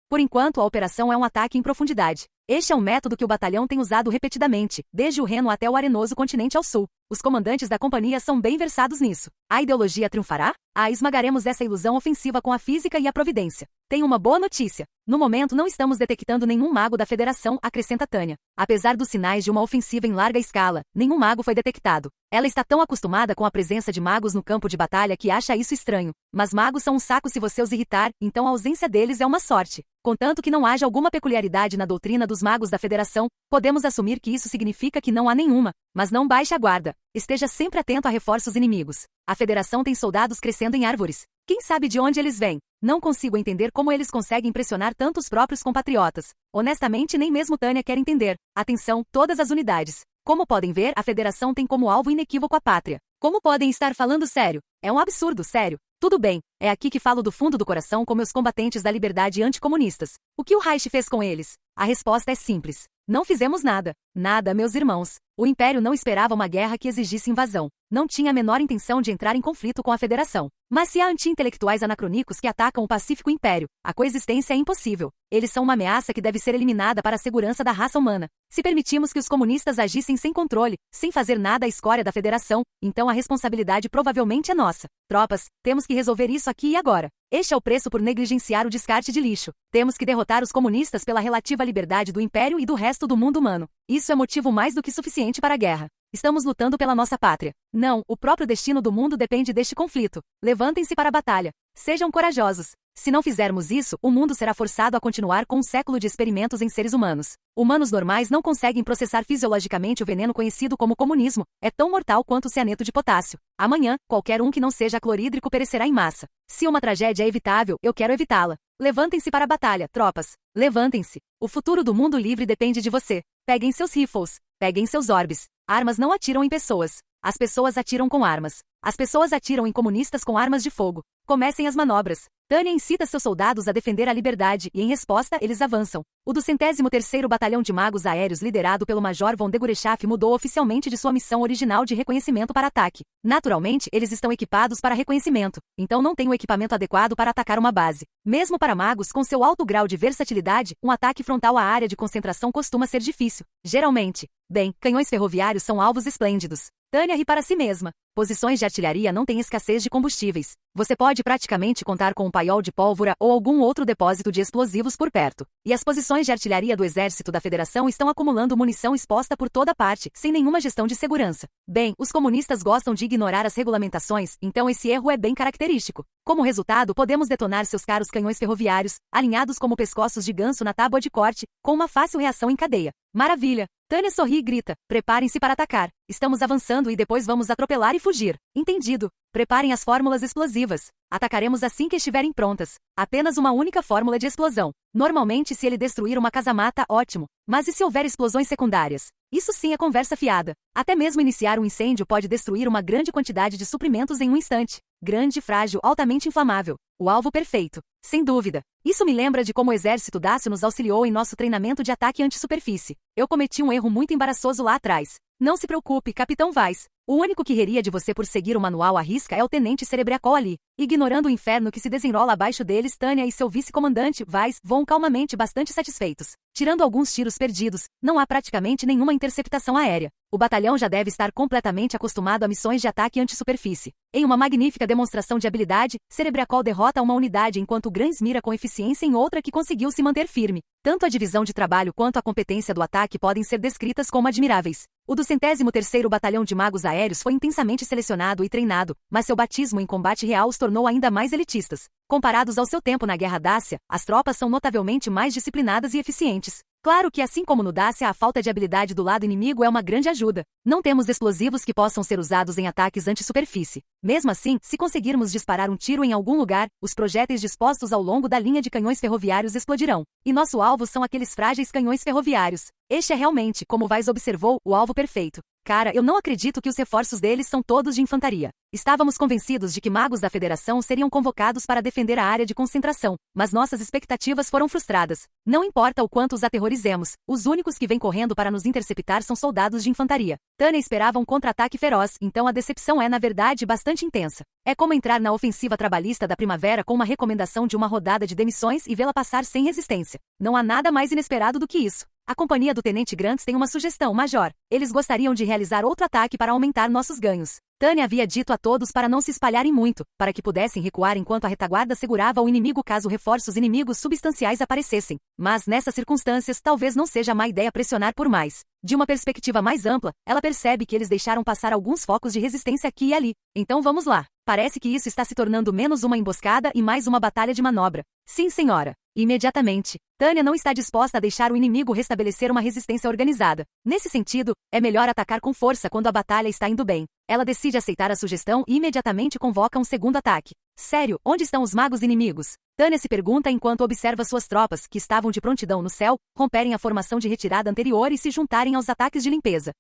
Por enquanto, a operação é um ataque em profundidade. Este é um método que o batalhão tem usado repetidamente, desde o Reno até o arenoso continente ao sul. Os comandantes da companhia são bem versados nisso. A ideologia triunfará? Esmagaremos essa ilusão ofensiva com a física e a providência. Tenho uma boa notícia. No momento não estamos detectando nenhum mago da Federação, acrescenta Tânia. Apesar dos sinais de uma ofensiva em larga escala, nenhum mago foi detectado. Ela está tão acostumada com a presença de magos no campo de batalha que acha isso estranho. Mas magos são um saco se você os irritar, então a ausência deles é uma sorte. Contanto que não haja alguma peculiaridade na doutrina dos magos da Federação, podemos assumir que isso significa que não há nenhuma. Mas não baixe a guarda. Esteja sempre atento a reforços inimigos. A Federação tem soldados crescendo em árvores. Quem sabe de onde eles vêm? Não consigo entender como eles conseguem impressionar tanto os próprios compatriotas. Honestamente, nem mesmo Tânia quer entender. Atenção, todas as unidades. Como podem ver, a Federação tem como alvo inequívoco a pátria. Como podem estar falando sério? É um absurdo, sério. Tudo bem, é aqui que falo do fundo do coração com meus combatentes da liberdade anticomunistas. O que o Reich fez com eles? A resposta é simples. Não fizemos nada. Nada, meus irmãos. O Império não esperava uma guerra que exigisse invasão. Não tinha a menor intenção de entrar em conflito com a Federação. Mas se há anti-intelectuais anacrônicos que atacam o Pacífico Império, a coexistência é impossível. Eles são uma ameaça que deve ser eliminada para a segurança da raça humana. Se permitimos que os comunistas agissem sem controle, sem fazer nada à escória da Federação, então a responsabilidade provavelmente é nossa. Tropas, temos que resolver isso aqui e agora. Este é o preço por negligenciar o descarte de lixo. Temos que derrotar os comunistas pela relativa liberdade do Império e do resto do mundo humano. Isso é motivo mais do que suficiente para a guerra. Estamos lutando pela nossa pátria. Não, o próprio destino do mundo depende deste conflito. Levantem-se para a batalha. Sejam corajosos. Se não fizermos isso, o mundo será forçado a continuar com um século de experimentos em seres humanos. Humanos normais não conseguem processar fisiologicamente o veneno conhecido como comunismo. É tão mortal quanto o cianeto de potássio. Amanhã, qualquer um que não seja clorídrico perecerá em massa. Se uma tragédia é evitável, eu quero evitá-la. Levantem-se para a batalha, tropas. Levantem-se. O futuro do mundo livre depende de você. Peguem seus rifles. Peguem seus orbes. Armas não atiram em pessoas. As pessoas atiram com armas. As pessoas atiram em comunistas com armas de fogo. Comecem as manobras. Tânia incita seus soldados a defender a liberdade e, em resposta, eles avançam. O do 103º Batalhão de Magos Aéreos liderado pelo Major von Degorechaf mudou oficialmente de sua missão original de reconhecimento para ataque. Naturalmente, eles estão equipados para reconhecimento, então não têm o equipamento adequado para atacar uma base. Mesmo para magos com seu alto grau de versatilidade, um ataque frontal à área de concentração costuma ser difícil. Geralmente. Bem, canhões ferroviários são alvos esplêndidos. Tânia ri para si mesma. Posições de artilharia não têm escassez de combustíveis. Você pode praticamente contar com um paiol de pólvora ou algum outro depósito de explosivos por perto. E as posições de artilharia do Exército da Federação estão acumulando munição exposta por toda parte, sem nenhuma gestão de segurança. Bem, os comunistas gostam de ignorar as regulamentações, então esse erro é bem característico. Como resultado, podemos detonar seus caros canhões ferroviários, alinhados como pescoços de ganso na tábua de corte, com uma fácil reação em cadeia. Maravilha! Tânia sorri e grita. Preparem-se para atacar. Estamos avançando e depois vamos atropelar e fugir. Entendido. Preparem as fórmulas explosivas. Atacaremos assim que estiverem prontas. Apenas uma única fórmula de explosão. Normalmente, se ele destruir uma casamata, ótimo. Mas e se houver explosões secundárias? Isso sim é conversa fiada. Até mesmo iniciar um incêndio pode destruir uma grande quantidade de suprimentos em um instante. Grande, frágil, altamente inflamável. O alvo perfeito. Sem dúvida. Isso me lembra de como o exército Dácio nos auxiliou em nosso treinamento de ataque anti-superfície. Eu cometi um erro muito embaraçoso lá atrás. Não se preocupe, Capitão Weiss. O único que riria de você por seguir o manual à risca é o Tenente Cerebriacol ali. Ignorando o inferno que se desenrola abaixo deles, Tânia e seu vice-comandante, Weiss, voam calmamente bastante satisfeitos. Tirando alguns tiros perdidos, não há praticamente nenhuma interceptação aérea. O batalhão já deve estar completamente acostumado a missões de ataque anti-superfície. Em uma magnífica demonstração de habilidade, Cerebriacol derrota uma unidade enquanto Grans mira com eficiência em outra que conseguiu se manter firme. Tanto a divisão de trabalho quanto a competência do ataque podem ser descritas como admiráveis. O do 103º Batalhão de Magos Aéreos foi intensamente selecionado e treinado, mas seu batismo em combate real os tornou ainda mais elitistas. Comparados ao seu tempo na Guerra Dácia, as tropas são notavelmente mais disciplinadas e eficientes. Claro que assim como no Dácia, a falta de habilidade do lado inimigo é uma grande ajuda. Não temos explosivos que possam ser usados em ataques anti-superfície. Mesmo assim, se conseguirmos disparar um tiro em algum lugar, os projéteis dispostos ao longo da linha de canhões ferroviários explodirão. E nosso alvo são aqueles frágeis canhões ferroviários. Este é realmente, como Weiss observou, o alvo perfeito. Cara, eu não acredito que os reforços deles são todos de infantaria. Estávamos convencidos de que magos da Federação seriam convocados para defender a área de concentração, mas nossas expectativas foram frustradas. Não importa o quanto os aterrorizemos, os únicos que vêm correndo para nos interceptar são soldados de infantaria. Tânia esperava um contra-ataque feroz, então a decepção é na verdade bastante intensa. É como entrar na ofensiva trabalhista da primavera com uma recomendação de uma rodada de demissões e vê-la passar sem resistência. Não há nada mais inesperado do que isso. A companhia do Tenente Grants tem uma sugestão, Major. Eles gostariam de realizar outro ataque para aumentar nossos ganhos. Tânia havia dito a todos para não se espalharem muito, para que pudessem recuar enquanto a retaguarda segurava o inimigo caso reforços inimigos substanciais aparecessem. Mas, nessas circunstâncias, talvez não seja má ideia pressionar por mais. De uma perspectiva mais ampla, ela percebe que eles deixaram passar alguns focos de resistência aqui e ali. Então vamos lá. Parece que isso está se tornando menos uma emboscada e mais uma batalha de manobra. Sim, senhora. Imediatamente. Tânia não está disposta a deixar o inimigo restabelecer uma resistência organizada. Nesse sentido, é melhor atacar com força quando a batalha está indo bem. Ela decide aceitar a sugestão e imediatamente convoca um segundo ataque. Sério, onde estão os magos inimigos? Tânia se pergunta enquanto observa suas tropas, que estavam de prontidão no céu, romperem a formação de retirada anterior e se juntarem aos ataques de limpeza.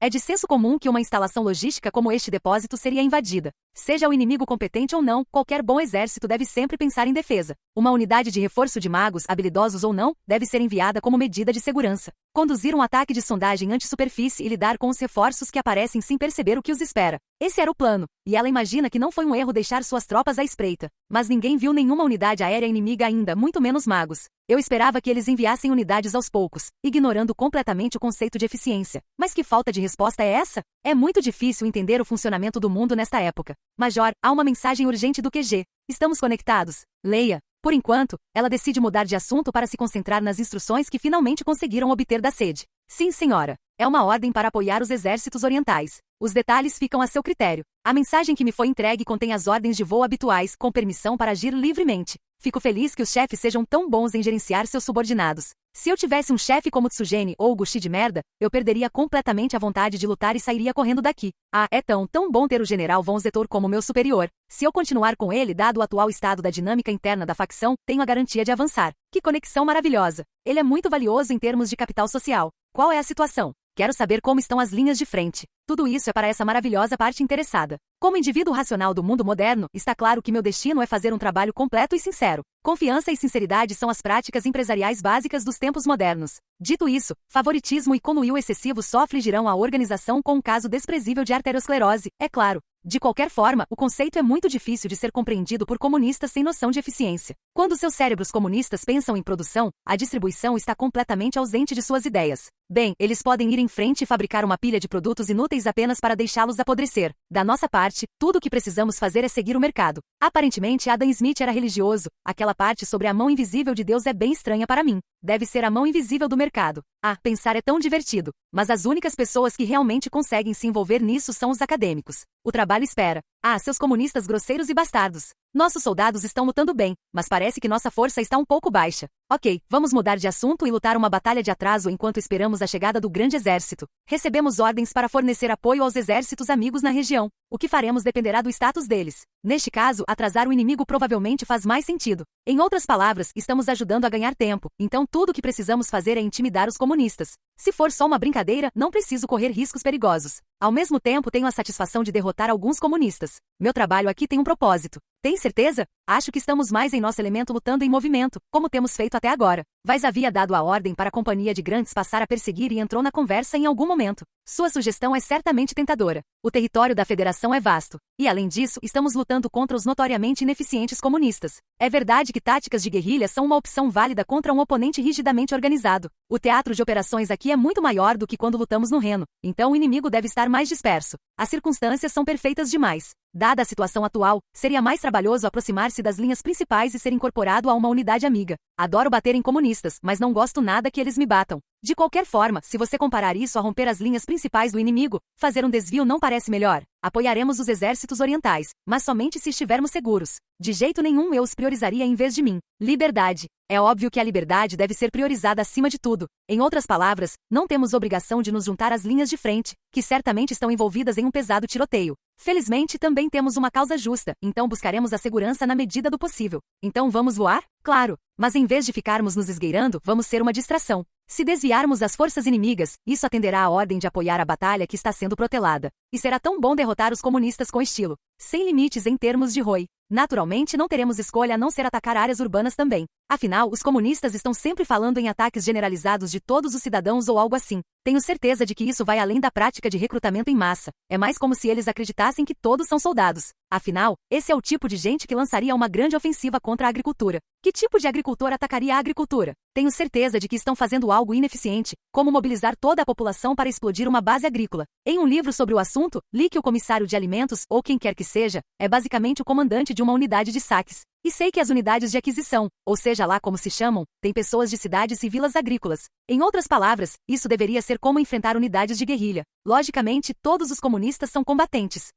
É de senso comum que uma instalação logística como este depósito seria invadida. Seja o inimigo competente ou não, qualquer bom exército deve sempre pensar em defesa. Uma unidade de reforço de magos, habilidosos ou não, deve ser enviada como medida de segurança. Conduzir um ataque de sondagem anti-superfície e lidar com os reforços que aparecem sem perceber o que os espera. Esse era o plano, e ela imagina que não foi um erro deixar suas tropas à espreita. Mas ninguém viu nenhuma unidade aérea inimiga ainda, muito menos magos. Eu esperava que eles enviassem unidades aos poucos, ignorando completamente o conceito de eficiência. Mas que falta de resposta é essa? É muito difícil entender o funcionamento do mundo nesta época. Major, há uma mensagem urgente do QG. Estamos conectados. Leia. Por enquanto, ela decide mudar de assunto para se concentrar nas instruções que finalmente conseguiram obter da sede. Sim, senhora. É uma ordem para apoiar os exércitos orientais. Os detalhes ficam a seu critério. A mensagem que me foi entregue contém as ordens de voo habituais, com permissão para agir livremente. Fico feliz que os chefes sejam tão bons em gerenciar seus subordinados. Se eu tivesse um chefe como Tsugene ou Gushi de merda, eu perderia completamente a vontade de lutar e sairia correndo daqui. Ah, é tão bom ter o General Von Zetor como meu superior. Se eu continuar com ele, dado o atual estado da dinâmica interna da facção, tenho a garantia de avançar. Que conexão maravilhosa. Ele é muito valioso em termos de capital social. Qual é a situação? Quero saber como estão as linhas de frente. Tudo isso é para essa maravilhosa parte interessada. Como indivíduo racional do mundo moderno, está claro que meu destino é fazer um trabalho completo e sincero. Confiança e sinceridade são as práticas empresariais básicas dos tempos modernos. Dito isso, favoritismo e conluio excessivo só afligirão a organização com um caso desprezível de arteriosclerose, é claro. De qualquer forma, o conceito é muito difícil de ser compreendido por comunistas sem noção de eficiência. Quando seus cérebros comunistas pensam em produção, a distribuição está completamente ausente de suas ideias. Bem, eles podem ir em frente e fabricar uma pilha de produtos inúteis apenas para deixá-los apodrecer. Da nossa parte, tudo o que precisamos fazer é seguir o mercado. Aparentemente, Adam Smith era religioso. Aquela parte sobre a mão invisível de Deus é bem estranha para mim. Deve ser a mão invisível do mercado. Ah, pensar é tão divertido. Mas as únicas pessoas que realmente conseguem se envolver nisso são os acadêmicos. O trabalho espera. Ah, seus comunistas grosseiros e bastardos. Nossos soldados estão lutando bem, mas parece que nossa força está um pouco baixa. Ok, vamos mudar de assunto e lutar uma batalha de atraso enquanto esperamos a chegada do grande exército. Recebemos ordens para fornecer apoio aos exércitos amigos na região. O que faremos dependerá do status deles. Neste caso, atrasar o inimigo provavelmente faz mais sentido. Em outras palavras, estamos ajudando a ganhar tempo, então tudo o que precisamos fazer é intimidar os comunistas. Se for só uma brincadeira, não preciso correr riscos perigosos. Ao mesmo tempo, tenho a satisfação de derrotar alguns comunistas. Meu trabalho aqui tem um propósito. Tem certeza? Acho que estamos mais em nosso elemento lutando em movimento, como temos feito até agora. Vais havia dado a ordem para a companhia de grandes passar a perseguir e entrou na conversa em algum momento. Sua sugestão é certamente tentadora. O território da federação é vasto. E além disso, estamos lutando contra os notoriamente ineficientes comunistas. É verdade que táticas de guerrilha são uma opção válida contra um oponente rigidamente organizado. O teatro de operações aqui é muito maior do que quando lutamos no Reno, então o inimigo deve estar mais disperso. As circunstâncias são perfeitas demais. Dada a situação atual, seria mais trabalhoso aproximar-se das linhas principais e ser incorporado a uma unidade amiga. Adoro bater em comunistas, mas não gosto nada que eles me batam. De qualquer forma, se você comparar isso a romper as linhas principais do inimigo, fazer um desvio não parece melhor. Apoiaremos os exércitos orientais, mas somente se estivermos seguros. De jeito nenhum eu os priorizaria em vez de mim. Liberdade. É óbvio que a liberdade deve ser priorizada acima de tudo. Em outras palavras, não temos obrigação de nos juntar às linhas de frente, que certamente estão envolvidas em um pesado tiroteio. Felizmente também temos uma causa justa, então buscaremos a segurança na medida do possível. Então vamos voar? Claro. Mas em vez de ficarmos nos esgueirando, vamos ser uma distração. Se desviarmos as forças inimigas, isso atenderá à ordem de apoiar a batalha que está sendo protelada. E será tão bom derrotar os comunistas com estilo. Sem limites em termos de ROI. Naturalmente não teremos escolha a não ser atacar áreas urbanas também. Afinal, os comunistas estão sempre falando em ataques generalizados de todos os cidadãos ou algo assim. Tenho certeza de que isso vai além da prática de recrutamento em massa. É mais como se eles acreditassem que todos são soldados. Afinal, esse é o tipo de gente que lançaria uma grande ofensiva contra a agricultura. Que tipo de agricultor atacaria a agricultura? Tenho certeza de que estão fazendo algo ineficiente, como mobilizar toda a população para explodir uma base agrícola. Em um livro sobre o assunto, li que o comissário de alimentos, ou quem quer que seja, é basicamente o comandante de uma unidade de saques. E sei que as unidades de aquisição, ou seja lá como se chamam, têm pessoas de cidades e vilas agrícolas. Em outras palavras, isso deveria ser como enfrentar unidades de guerrilha. Logicamente, todos os comunistas são combatentes.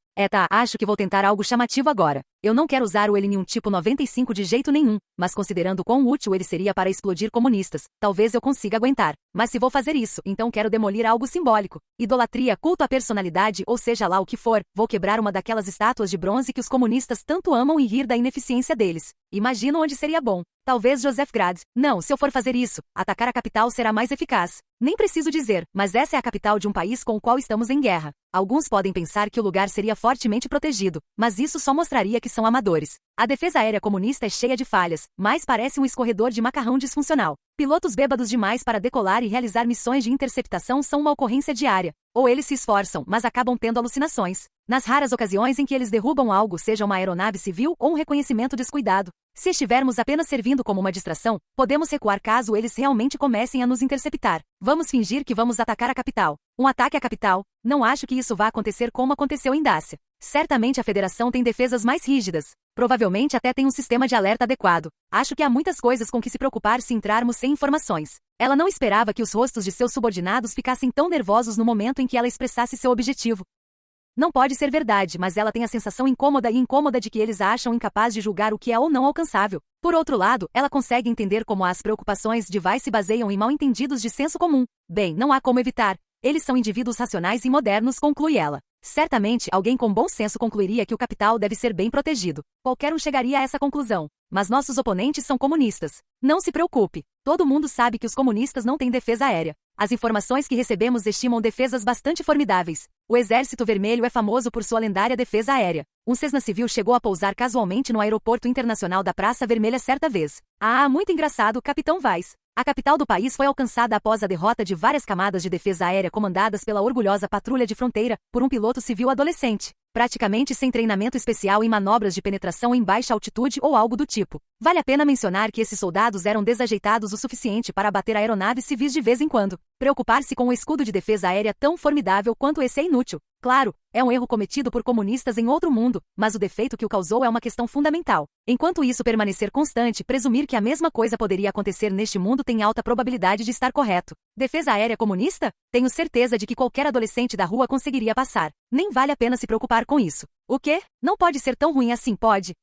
Acho que vou tentar algo chamativo agora. Eu não quero usar o Elinium tipo 95 de jeito nenhum, mas considerando quão útil ele seria para explodir comunistas, talvez eu consiga aguentar. Mas se vou fazer isso, então quero demolir algo simbólico. Idolatria, culto à personalidade, ou seja lá o que for, vou quebrar uma daquelas estátuas de bronze que os comunistas tanto amam e rir da ineficiência deles. Imagino onde seria bom. Talvez Josefgrad. Não, se eu for fazer isso, atacar a capital será mais eficaz. Nem preciso dizer, mas essa é a capital de um país com o qual estamos em guerra. Alguns podem pensar que o lugar seria fortemente protegido, mas isso só mostraria que são amadores. A defesa aérea comunista é cheia de falhas, mas parece um escorredor de macarrão disfuncional. Pilotos bêbados demais para decolar e realizar missões de interceptação são uma ocorrência diária. Ou eles se esforçam, mas acabam tendo alucinações. Nas raras ocasiões em que eles derrubam algo, seja uma aeronave civil ou um reconhecimento descuidado. Se estivermos apenas servindo como uma distração, podemos recuar caso eles realmente comecem a nos interceptar. Vamos fingir que vamos atacar a capital. Um ataque à capital? Não acho que isso vá acontecer como aconteceu em Dácia. Certamente a Federação tem defesas mais rígidas. Provavelmente até tem um sistema de alerta adequado. Acho que há muitas coisas com que se preocupar se entrarmos sem informações. Ela não esperava que os rostos de seus subordinados ficassem tão nervosos no momento em que ela expressasse seu objetivo. Não pode ser verdade, mas ela tem a sensação incômoda de que eles a acham incapaz de julgar o que é ou não alcançável. Por outro lado, ela consegue entender como as preocupações de Vice se baseiam em mal-entendidos de senso comum. Bem, não há como evitar. Eles são indivíduos racionais e modernos, conclui ela. Certamente, alguém com bom senso concluiria que o capital deve ser bem protegido. Qualquer um chegaria a essa conclusão. Mas nossos oponentes são comunistas. Não se preocupe. Todo mundo sabe que os comunistas não têm defesa aérea. As informações que recebemos estimam defesas bastante formidáveis. O Exército Vermelho é famoso por sua lendária defesa aérea. Um Cessna civil chegou a pousar casualmente no aeroporto internacional da Praça Vermelha certa vez. Ah, muito engraçado, Capitão Vice. A capital do país foi alcançada após a derrota de várias camadas de defesa aérea comandadas pela orgulhosa patrulha de fronteira por um piloto civil adolescente, praticamente sem treinamento especial em manobras de penetração em baixa altitude ou algo do tipo. Vale a pena mencionar que esses soldados eram desajeitados o suficiente para abater aeronaves civis de vez em quando. Preocupar-se com um escudo de defesa aérea tão formidável quanto esse é inútil. Claro, é um erro cometido por comunistas em outro mundo, mas o defeito que o causou é uma questão fundamental. Enquanto isso permanecer constante, presumir que a mesma coisa poderia acontecer neste mundo tem alta probabilidade de estar correto. Defesa aérea comunista? Tenho certeza de que qualquer adolescente da rua conseguiria passar. Nem vale a pena se preocupar com isso. O quê? Não pode ser tão ruim assim, pode?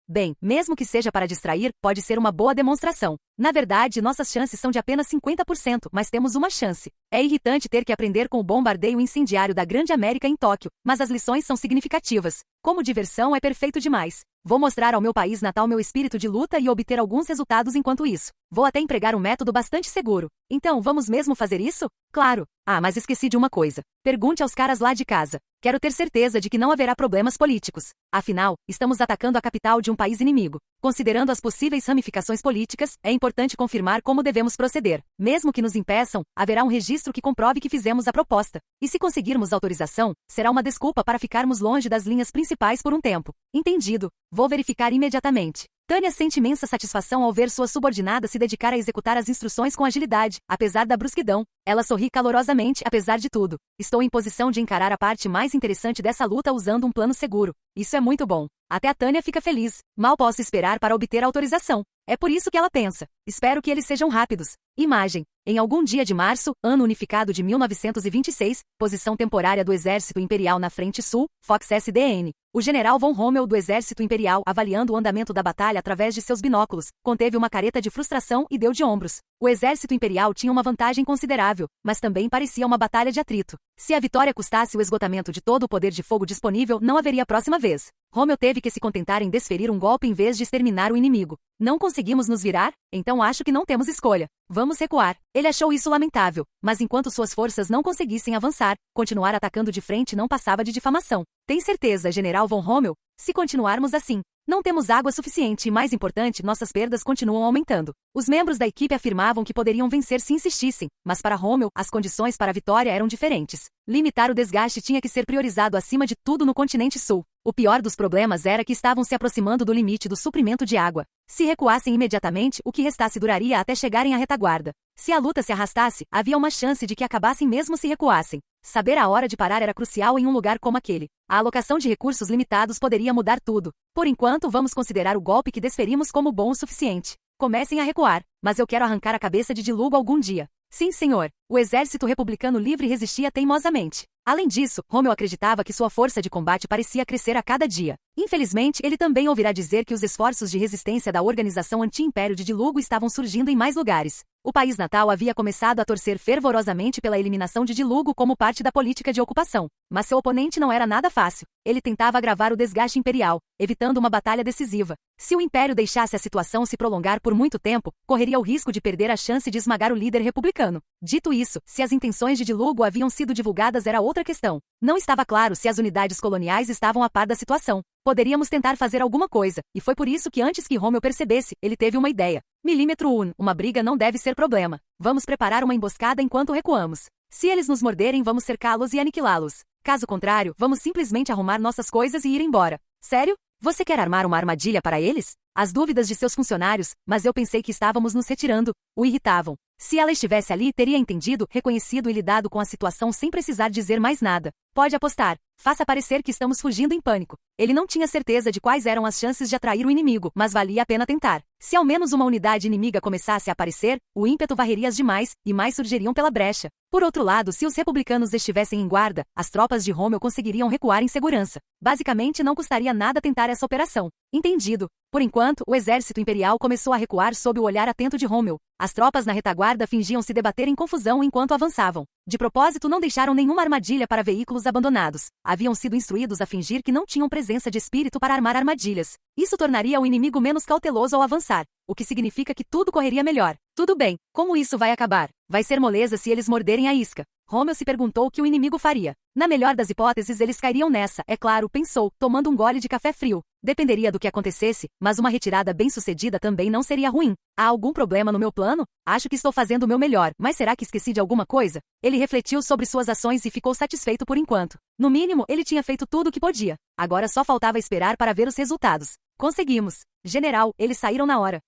Bem, mesmo que seja para distrair, pode ser uma boa demonstração. Na verdade, nossas chances são de apenas 50%, mas temos uma chance. É irritante ter que aprender com o bombardeio incendiário da Grande América em Tóquio, mas as lições são significativas. Como diversão é perfeito demais. Vou mostrar ao meu país natal meu espírito de luta e obter alguns resultados enquanto isso. Vou até empregar um método bastante seguro. Então, vamos mesmo fazer isso? Claro. Ah, mas esqueci de uma coisa. Pergunte aos caras lá de casa. Quero ter certeza de que não haverá problemas políticos. Afinal, estamos atacando a capital de um país inimigo. Considerando as possíveis ramificações políticas, é importante confirmar como devemos proceder. Mesmo que nos impeçam, haverá um registro que comprove que fizemos a proposta. E se conseguirmos autorização, será uma desculpa para ficarmos longe das linhas principais por um tempo. Entendido. Vou verificar imediatamente. Tânia sente imensa satisfação ao ver sua subordinada se dedicar a executar as instruções com agilidade, apesar da brusquidão. Ela sorri calorosamente, apesar de tudo. Estou em posição de encarar a parte mais interessante dessa luta usando um plano seguro. Isso é muito bom. Até a Tânia fica feliz. Mal posso esperar para obter a autorização. É por isso que ela pensa. Espero que eles sejam rápidos. Imagem. Em algum dia de março, ano unificado de 1926, posição temporária do Exército Imperial na Frente Sul, Fox SDN. O general von Rommel do Exército Imperial, avaliando o andamento da batalha através de seus binóculos, conteve uma careta de frustração e deu de ombros. O Exército Imperial tinha uma vantagem considerável, mas também parecia uma batalha de atrito. Se a vitória custasse o esgotamento de todo o poder de fogo disponível, não haveria próxima vez. Rommel teve que se contentar em desferir um golpe em vez de exterminar o inimigo. Não conseguimos nos virar? Então acho que não temos escolha. Vamos recuar. Ele achou isso lamentável, mas enquanto suas forças não conseguissem avançar, continuar atacando de frente não passava de difamação. Tem certeza, General von Rommel? Se continuarmos assim, não temos água suficiente e, mais importante, nossas perdas continuam aumentando. Os membros da equipe afirmavam que poderiam vencer se insistissem, mas para Rommel, as condições para a vitória eram diferentes. Limitar o desgaste tinha que ser priorizado acima de tudo no continente sul. O pior dos problemas era que estavam se aproximando do limite do suprimento de água. Se recuassem imediatamente, o que restasse duraria até chegarem à retaguarda. Se a luta se arrastasse, havia uma chance de que acabassem mesmo se recuassem. Saber a hora de parar era crucial em um lugar como aquele. A alocação de recursos limitados poderia mudar tudo. Por enquanto, vamos considerar o golpe que desferimos como bom o suficiente. Comecem a recuar, mas eu quero arrancar a cabeça de Dilugo algum dia. Sim, senhor. O exército republicano livre resistia teimosamente. Além disso, Rommel acreditava que sua força de combate parecia crescer a cada dia. Infelizmente, ele também ouvirá dizer que os esforços de resistência da organização anti-império de Dilugo estavam surgindo em mais lugares. O país natal havia começado a torcer fervorosamente pela eliminação de Dilugo como parte da política de ocupação. Mas seu oponente não era nada fácil. Ele tentava agravar o desgaste imperial, evitando uma batalha decisiva. Se o império deixasse a situação se prolongar por muito tempo, correria o risco de perder a chance de esmagar o líder republicano. Dito isso, se as intenções de Dilugo haviam sido divulgadas era outra questão. Não estava claro se as unidades coloniais estavam a par da situação. Poderíamos tentar fazer alguma coisa, e foi por isso que antes que Rommel percebesse, ele teve uma ideia. Milímetro 1, uma briga não deve ser problema. Vamos preparar uma emboscada enquanto recuamos. Se eles nos morderem, vamos cercá-los e aniquilá-los. Caso contrário, vamos simplesmente arrumar nossas coisas e ir embora. Sério? Você quer armar uma armadilha para eles? As dúvidas de seus funcionários, mas eu pensei que estávamos nos retirando, o irritavam. Se ela estivesse ali, teria entendido, reconhecido e lidado com a situação sem precisar dizer mais nada. Pode apostar. faça parecer que estamos fugindo em pânico. Ele não tinha certeza de quais eram as chances de atrair o inimigo, mas valia a pena tentar. Se ao menos uma unidade inimiga começasse a aparecer, o ímpeto varreria as demais, e mais surgiriam pela brecha. Por outro lado, se os republicanos estivessem em guarda, as tropas de Rommel conseguiriam recuar em segurança. Basicamente, não custaria nada tentar essa operação. Entendido. Por enquanto, o exército imperial começou a recuar sob o olhar atento de Rommel. As tropas na retaguarda fingiam se debater em confusão enquanto avançavam. De propósito, não deixaram nenhuma armadilha para veículos abandonados. Haviam sido instruídos a fingir que não tinham presença de espírito para armar armadilhas. Isso tornaria o inimigo menos cauteloso ao avançar, o que significa que tudo correria melhor. Tudo bem, como isso vai acabar? Vai ser moleza se eles morderem a isca. Rommel se perguntou o que o inimigo faria. Na melhor das hipóteses, eles cairiam nessa, é claro, pensou, tomando um gole de café frio. Dependeria do que acontecesse, mas uma retirada bem-sucedida também não seria ruim. Há algum problema no meu plano? Acho que estou fazendo o meu melhor, mas será que esqueci de alguma coisa? Ele refletiu sobre suas ações e ficou satisfeito por enquanto. No mínimo, ele tinha feito tudo o que podia. Agora só faltava esperar para ver os resultados. Conseguimos. General, eles saíram na hora.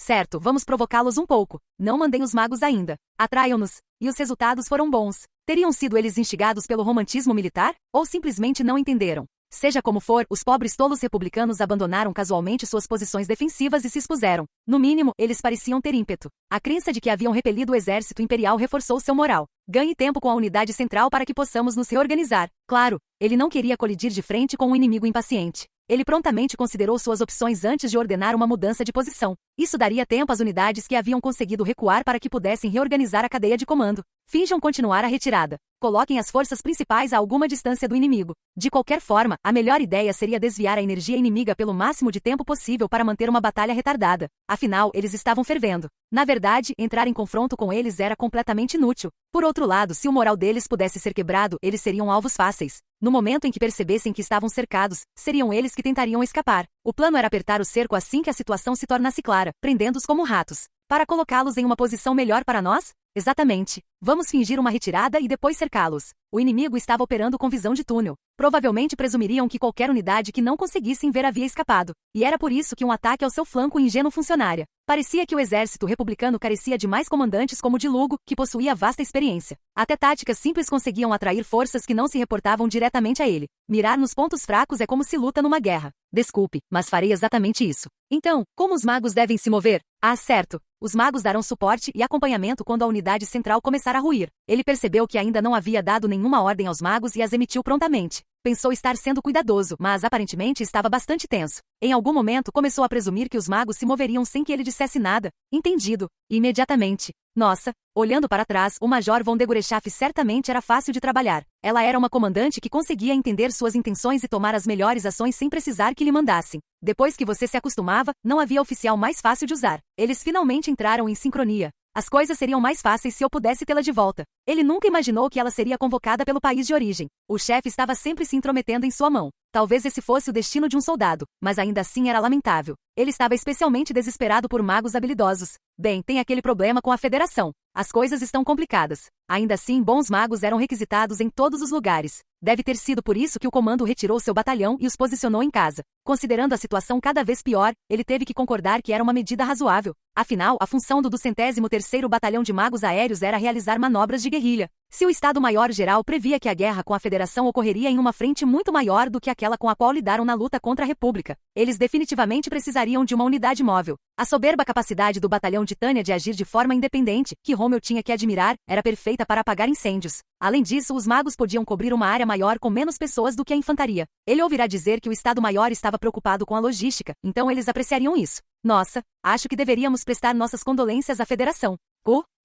Certo, vamos provocá-los um pouco. Não mandem os magos ainda. Atraiam-nos. E os resultados foram bons. Teriam sido eles instigados pelo romantismo militar? Ou simplesmente não entenderam? Seja como for, os pobres tolos republicanos abandonaram casualmente suas posições defensivas e se expuseram. No mínimo, eles pareciam ter ímpeto. A crença de que haviam repelido o exército imperial reforçou seu moral. Ganhe tempo com a unidade central para que possamos nos reorganizar. Claro, ele não queria colidir de frente com um inimigo impaciente. Ele prontamente considerou suas opções antes de ordenar uma mudança de posição. Isso daria tempo às unidades que haviam conseguido recuar para que pudessem reorganizar a cadeia de comando. Finjam continuar a retirada. Coloquem as forças principais a alguma distância do inimigo. De qualquer forma, a melhor ideia seria desviar a energia inimiga pelo máximo de tempo possível para manter uma batalha retardada. Afinal, eles estavam fervendo. Na verdade, entrar em confronto com eles era completamente inútil. Por outro lado, se o moral deles pudesse ser quebrado, eles seriam alvos fáceis. No momento em que percebessem que estavam cercados, seriam eles que tentariam escapar. O plano era apertar o cerco assim que a situação se tornasse clara, prendendo-os como ratos. Para colocá-los em uma posição melhor para nós? Exatamente. Vamos fingir uma retirada e depois cercá-los. O inimigo estava operando com visão de túnel. Provavelmente presumiriam que qualquer unidade que não conseguissem ver havia escapado. E era por isso que um ataque ao seu flanco ingênuo funcionaria. Parecia que o exército republicano carecia de mais comandantes como o de Lugo, que possuía vasta experiência. Até táticas simples conseguiam atrair forças que não se reportavam diretamente a ele. Mirar nos pontos fracos é como se luta numa guerra. Desculpe, mas farei exatamente isso. Então, como os magos devem se mover? Ah, certo. Os magos darão suporte e acompanhamento quando a unidade central começar a ruir. Ele percebeu que ainda não havia dado nenhuma ordem aos magos e as emitiu prontamente. Pensou estar sendo cuidadoso, mas aparentemente estava bastante tenso. Em algum momento começou a presumir que os magos se moveriam sem que ele dissesse nada. Entendido. Imediatamente. Nossa, olhando para trás, o Major von Degurechaff certamente era fácil de trabalhar. Ela era uma comandante que conseguia entender suas intenções e tomar as melhores ações sem precisar que lhe mandassem. Depois que você se acostumava, não havia oficial mais fácil de usar. Eles finalmente entraram em sincronia. As coisas seriam mais fáceis se eu pudesse tê-la de volta. Ele nunca imaginou que ela seria convocada pelo país de origem. O chefe estava sempre se intrometendo em sua mão. Talvez esse fosse o destino de um soldado, mas ainda assim era lamentável. Ele estava especialmente desesperado por magos habilidosos. Bem, tem aquele problema com a Federação. As coisas estão complicadas. Ainda assim, bons magos eram requisitados em todos os lugares. Deve ter sido por isso que o comando retirou seu batalhão e os posicionou em casa. Considerando a situação cada vez pior, ele teve que concordar que era uma medida razoável. Afinal, a função do 203º Batalhão de Magos Aéreos era realizar manobras de guerrilha. Se o Estado-Maior-Geral previa que a guerra com a Federação ocorreria em uma frente muito maior do que aquela com a qual lidaram na luta contra a República, eles definitivamente precisariam de uma unidade móvel. A soberba capacidade do Batalhão de Tânia de agir de forma independente, que Rommel tinha que admirar, era perfeita para apagar incêndios. Além disso, os magos podiam cobrir uma área maior com menos pessoas do que a infantaria. Ele ouvirá dizer que o Estado-Maior estava preocupado com a logística, então eles apreciariam isso. Nossa, acho que deveríamos prestar nossas condolências à Federação.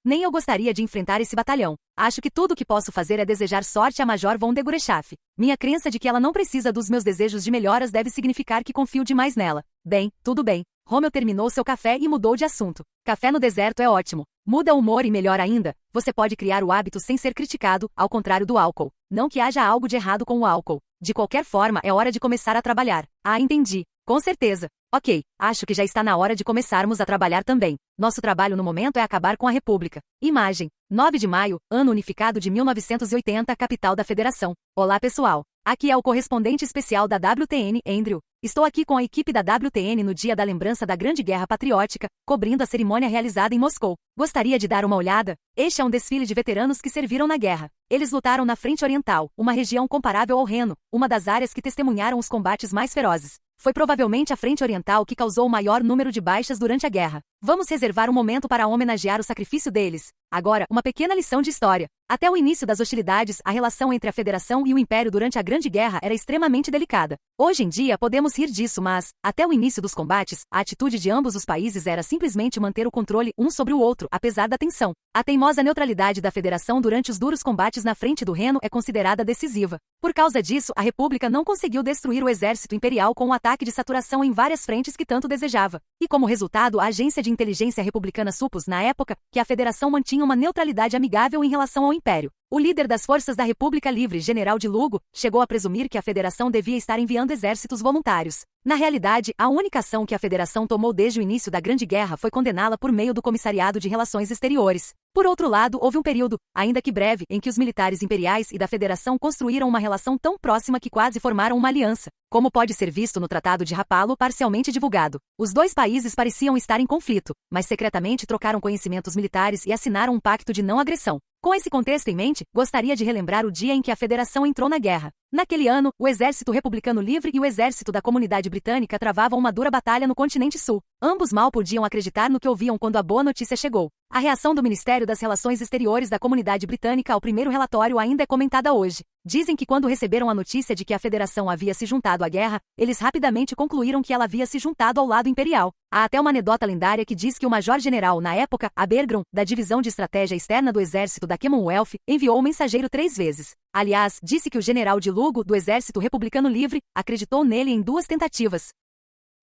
Nem eu gostaria de enfrentar esse batalhão. Acho que tudo o que posso fazer é desejar sorte à Major von Degurechaff. Minha crença de que ela não precisa dos meus desejos de melhoras deve significar que confio demais nela. Bem, tudo bem. Rommel terminou seu café e mudou de assunto. Café no deserto é ótimo. Muda o humor e melhor ainda, você pode criar o hábito sem ser criticado, ao contrário do álcool. Não que haja algo de errado com o álcool. De qualquer forma, é hora de começar a trabalhar. Ah, entendi. Com certeza. Ok, acho que já está na hora de começarmos a trabalhar também. Nosso trabalho no momento é acabar com a República. Imagem. 9 de maio, ano unificado de 1980, capital da Federação. Olá pessoal. Aqui é o correspondente especial da WTN, Andrew. Estou aqui com a equipe da WTN no dia da lembrança da Grande Guerra Patriótica, cobrindo a cerimônia realizada em Moscou. Gostaria de dar uma olhada? Este é um desfile de veteranos que serviram na guerra. Eles lutaram na Frente Oriental, uma região comparável ao Reno, uma das áreas que testemunharam os combates mais ferozes. Foi provavelmente a Frente Oriental que causou o maior número de baixas durante a guerra. Vamos reservar um momento para homenagear o sacrifício deles. Agora, uma pequena lição de história. Até o início das hostilidades, a relação entre a Federação e o Império durante a Grande Guerra era extremamente delicada. Hoje em dia podemos rir disso, mas, até o início dos combates, a atitude de ambos os países era simplesmente manter o controle um sobre o outro, apesar da tensão. A teimosa neutralidade da Federação durante os duros combates na frente do Reno é considerada decisiva. Por causa disso, a República não conseguiu destruir o exército imperial com um ataque de saturação em várias frentes que tanto desejava. E como resultado, a agência de inteligência republicana supôs, na época, que a Federação mantinha uma neutralidade amigável em relação ao Império. O líder das forças da República Livre, General de Lugo, chegou a presumir que a Federação devia estar enviando exércitos voluntários. Na realidade, a única ação que a Federação tomou desde o início da Grande Guerra foi condená-la por meio do Comissariado de Relações Exteriores. Por outro lado, houve um período, ainda que breve, em que os militares imperiais e da Federação construíram uma relação tão próxima que quase formaram uma aliança, como pode ser visto no Tratado de Rapallo, parcialmente divulgado. Os dois países pareciam estar em conflito, mas secretamente trocaram conhecimentos militares e assinaram um pacto de não agressão. Com esse contexto em mente, gostaria de relembrar o dia em que a Federação entrou na guerra. Naquele ano, o Exército Republicano Livre e o Exército da Comunidade Britânica travavam uma dura batalha no continente sul. Ambos mal podiam acreditar no que ouviam quando a boa notícia chegou. A reação do Ministério das Relações Exteriores da Comunidade Britânica ao primeiro relatório ainda é comentada hoje. Dizem que quando receberam a notícia de que a Federação havia se juntado à guerra, eles rapidamente concluíram que ela havia se juntado ao lado imperial. Há até uma anedota lendária que diz que o major-general, na época, Abergron, da Divisão de Estratégia Externa do Exército da Commonwealth, enviou o mensageiro 3 vezes. Aliás, disse que o general de Lugo, do Exército Republicano Livre, acreditou nele em 2 tentativas.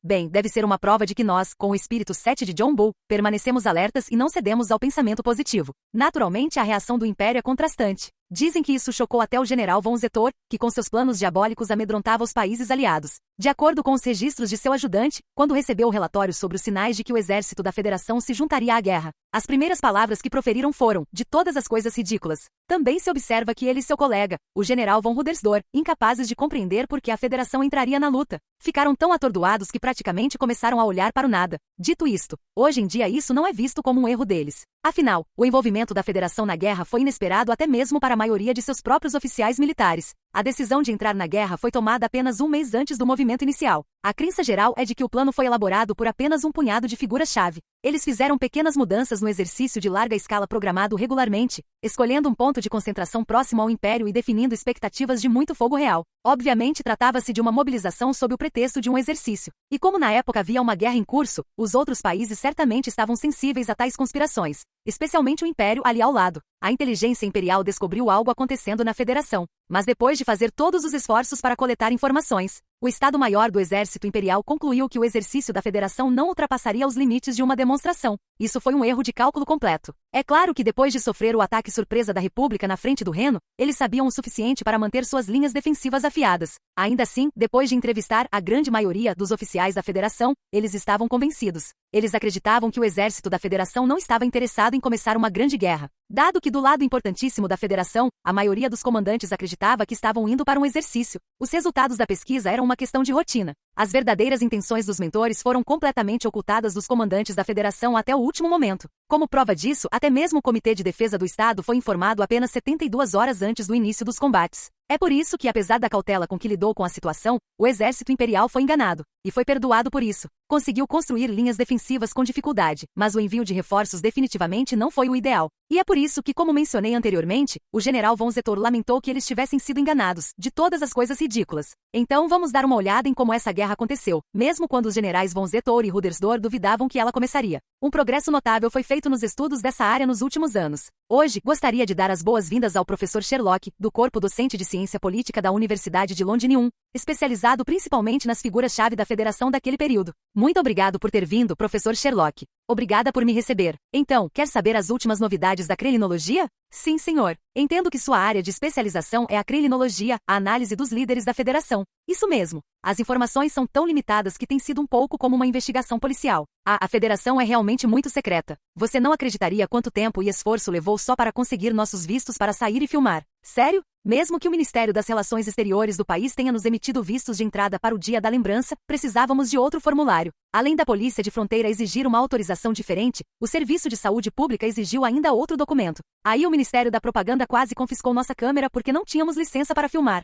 Bem, deve ser uma prova de que nós, com o espírito 7 de John Bull, permanecemos alertas e não cedemos ao pensamento positivo. Naturalmente, a reação do Império é contrastante. Dizem que isso chocou até o general von Zetor, que com seus planos diabólicos amedrontava os países aliados. De acordo com os registros de seu ajudante, quando recebeu o relatório sobre os sinais de que o exército da Federação se juntaria à guerra, as primeiras palavras que proferiram foram, de todas as coisas ridículas. Também se observa que ele e seu colega, o general von Rudersdorf, incapazes de compreender por que a Federação entraria na luta, ficaram tão atordoados que praticamente começaram a olhar para o nada. Dito isto, hoje em dia isso não é visto como um erro deles. Afinal, o envolvimento da Federação na guerra foi inesperado até mesmo para a maioria de seus próprios oficiais militares. A decisão de entrar na guerra foi tomada apenas um mês antes do movimento inicial. A crença geral é de que o plano foi elaborado por apenas um punhado de figuras-chave. Eles fizeram pequenas mudanças no exercício de larga escala programado regularmente, escolhendo um ponto de concentração próximo ao Império e definindo expectativas de muito fogo real. Obviamente tratava-se de uma mobilização sob o pretexto de um exercício. E como na época havia uma guerra em curso, os outros países certamente estavam sensíveis a tais conspirações, especialmente o Império ali ao lado. A inteligência imperial descobriu algo acontecendo na Federação, mas depois de fazer todos os esforços para coletar informações, o Estado-Maior do Exército Imperial concluiu que o exercício da Federação não ultrapassaria os limites de uma demonstração. Isso foi um erro de cálculo completo. É claro que depois de sofrer o ataque surpresa da República na frente do Reno, eles sabiam o suficiente para manter suas linhas defensivas afiadas. Ainda assim, depois de entrevistar a grande maioria dos oficiais da Federação, eles estavam convencidos. Eles acreditavam que o exército da Federação não estava interessado em começar uma grande guerra. Dado que do lado importantíssimo da Federação, a maioria dos comandantes acreditava que estavam indo para um exercício. Os resultados da pesquisa eram uma questão de rotina. As verdadeiras intenções dos mentores foram completamente ocultadas dos comandantes da Federação até o último momento. Como prova disso, até mesmo o Comitê de Defesa do Estado foi informado apenas 72 horas antes do início dos combates. É por isso que, apesar da cautela com que lidou com a situação, o exército imperial foi enganado, e foi perdoado por isso. Conseguiu construir linhas defensivas com dificuldade, mas o envio de reforços definitivamente não foi o ideal. E é por isso que, como mencionei anteriormente, o general von Zetor lamentou que eles tivessem sido enganados, de todas as coisas ridículas. Então vamos dar uma olhada em como essa guerra aconteceu, mesmo quando os generais von Zetor e Rudersdorf duvidavam que ela começaria. Um progresso notável foi feito nos estudos dessa área nos últimos anos. Hoje, gostaria de dar as boas-vindas ao professor Sherlock, do Corpo Docente de Ciência Política da Universidade de Londinium, especializado principalmente nas figuras-chave da Federação daquele período. Muito obrigado por ter vindo, professor Sherlock. Obrigada por me receber. Então, quer saber as últimas novidades da criminologia? Sim, senhor. Entendo que sua área de especialização é a criminologia, a análise dos líderes da Federação. Isso mesmo. As informações são tão limitadas que tem sido um pouco como uma investigação policial. A Federação é realmente muito secreta. Você não acreditaria quanto tempo e esforço levou só para conseguir nossos vistos para sair e filmar. Sério? Mesmo que o Ministério das Relações Exteriores do país tenha nos emitido vistos de entrada para o Dia da Lembrança, precisávamos de outro formulário. Além da Polícia de Fronteira exigir uma autorização diferente, o Serviço de Saúde Pública exigiu ainda outro documento. Aí o Ministério da Propaganda quase confiscou nossa câmera porque não tínhamos licença para filmar.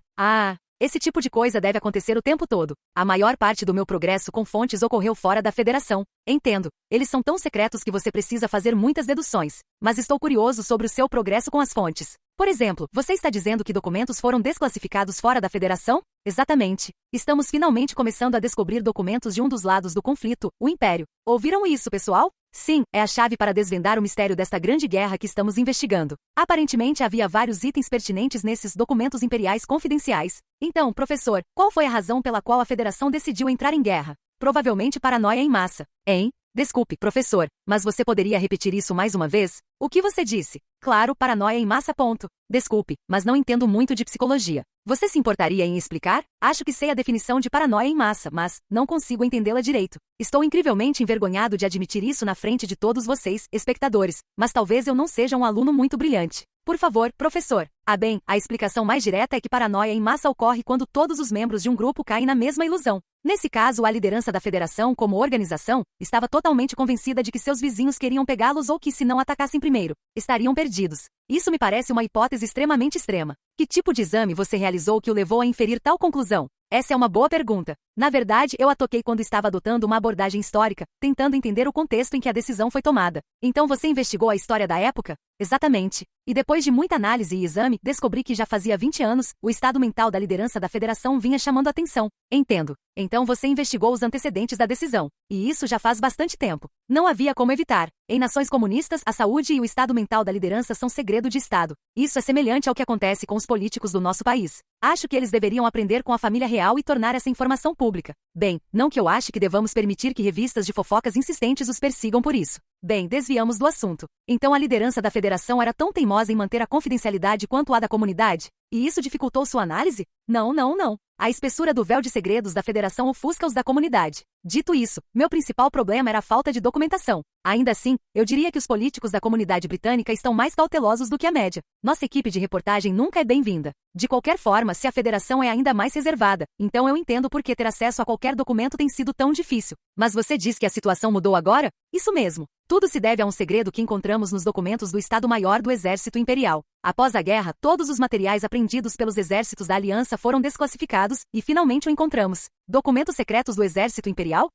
Esse tipo de coisa deve acontecer o tempo todo. A maior parte do meu progresso com fontes ocorreu fora da federação. Entendo. Eles são tão secretos que você precisa fazer muitas deduções. Mas estou curioso sobre o seu progresso com as fontes. Por exemplo, você está dizendo que documentos foram desclassificados fora da federação? Exatamente. Estamos finalmente começando a descobrir documentos de um dos lados do conflito, o Império. Ouviram isso, pessoal? Sim, é a chave para desvendar o mistério desta grande guerra que estamos investigando. Aparentemente havia vários itens pertinentes nesses documentos imperiais confidenciais. Então, professor, qual foi a razão pela qual a Federação decidiu entrar em guerra? Provavelmente paranoia em massa. Hein? Desculpe, professor, mas você poderia repetir isso mais uma vez? O que você disse? Claro, paranoia em massa. Desculpe, mas não entendo muito de psicologia. Você se importaria em explicar? Acho que sei a definição de paranoia em massa, mas não consigo entendê-la direito. Estou incrivelmente envergonhado de admitir isso na frente de todos vocês, espectadores, mas talvez eu não seja um aluno muito brilhante. Por favor, professor. Bem, a explicação mais direta é que paranoia em massa ocorre quando todos os membros de um grupo caem na mesma ilusão. Nesse caso, a liderança da federação, como organização, estava totalmente convencida de que seus vizinhos queriam pegá-los ou que, se não atacassem primeiro, estariam perdidos. Isso me parece uma hipótese extremamente extrema. Que tipo de exame você realizou que o levou a inferir tal conclusão? Essa é uma boa pergunta. Na verdade, eu a toquei quando estava adotando uma abordagem histórica, tentando entender o contexto em que a decisão foi tomada. Então você investigou a história da época? Exatamente. E depois de muita análise e exame, descobri que já fazia 20 anos, o estado mental da liderança da federação vinha chamando atenção. Entendo. Então você investigou os antecedentes da decisão. E isso já faz bastante tempo. Não havia como evitar. Em nações comunistas, a saúde e o estado mental da liderança são segredo de Estado. Isso é semelhante ao que acontece com os políticos do nosso país. Acho que eles deveriam aprender com a família real e tornar essa informação pública. Bem, não que eu ache que devamos permitir que revistas de fofocas insistentes os persigam por isso. Bem, desviamos do assunto. Então a liderança da federação era tão teimosa em manter a confidencialidade quanto a da comunidade? E isso dificultou sua análise? Não. A espessura do véu de segredos da federação ofusca os da comunidade. Dito isso, meu principal problema era a falta de documentação. Ainda assim, eu diria que os políticos da comunidade britânica estão mais cautelosos do que a média. Nossa equipe de reportagem nunca é bem-vinda. De qualquer forma, se a federação é ainda mais reservada, então eu entendo por que ter acesso a qualquer documento tem sido tão difícil. Mas você diz que a situação mudou agora? Isso mesmo. Tudo se deve a um segredo que encontramos nos documentos do Estado-Maior do Exército Imperial. Após a guerra, todos os materiais apreendidos pelos exércitos da Aliança foram desclassificados, e finalmente o encontramos. Documentos secretos do Exército Imperial?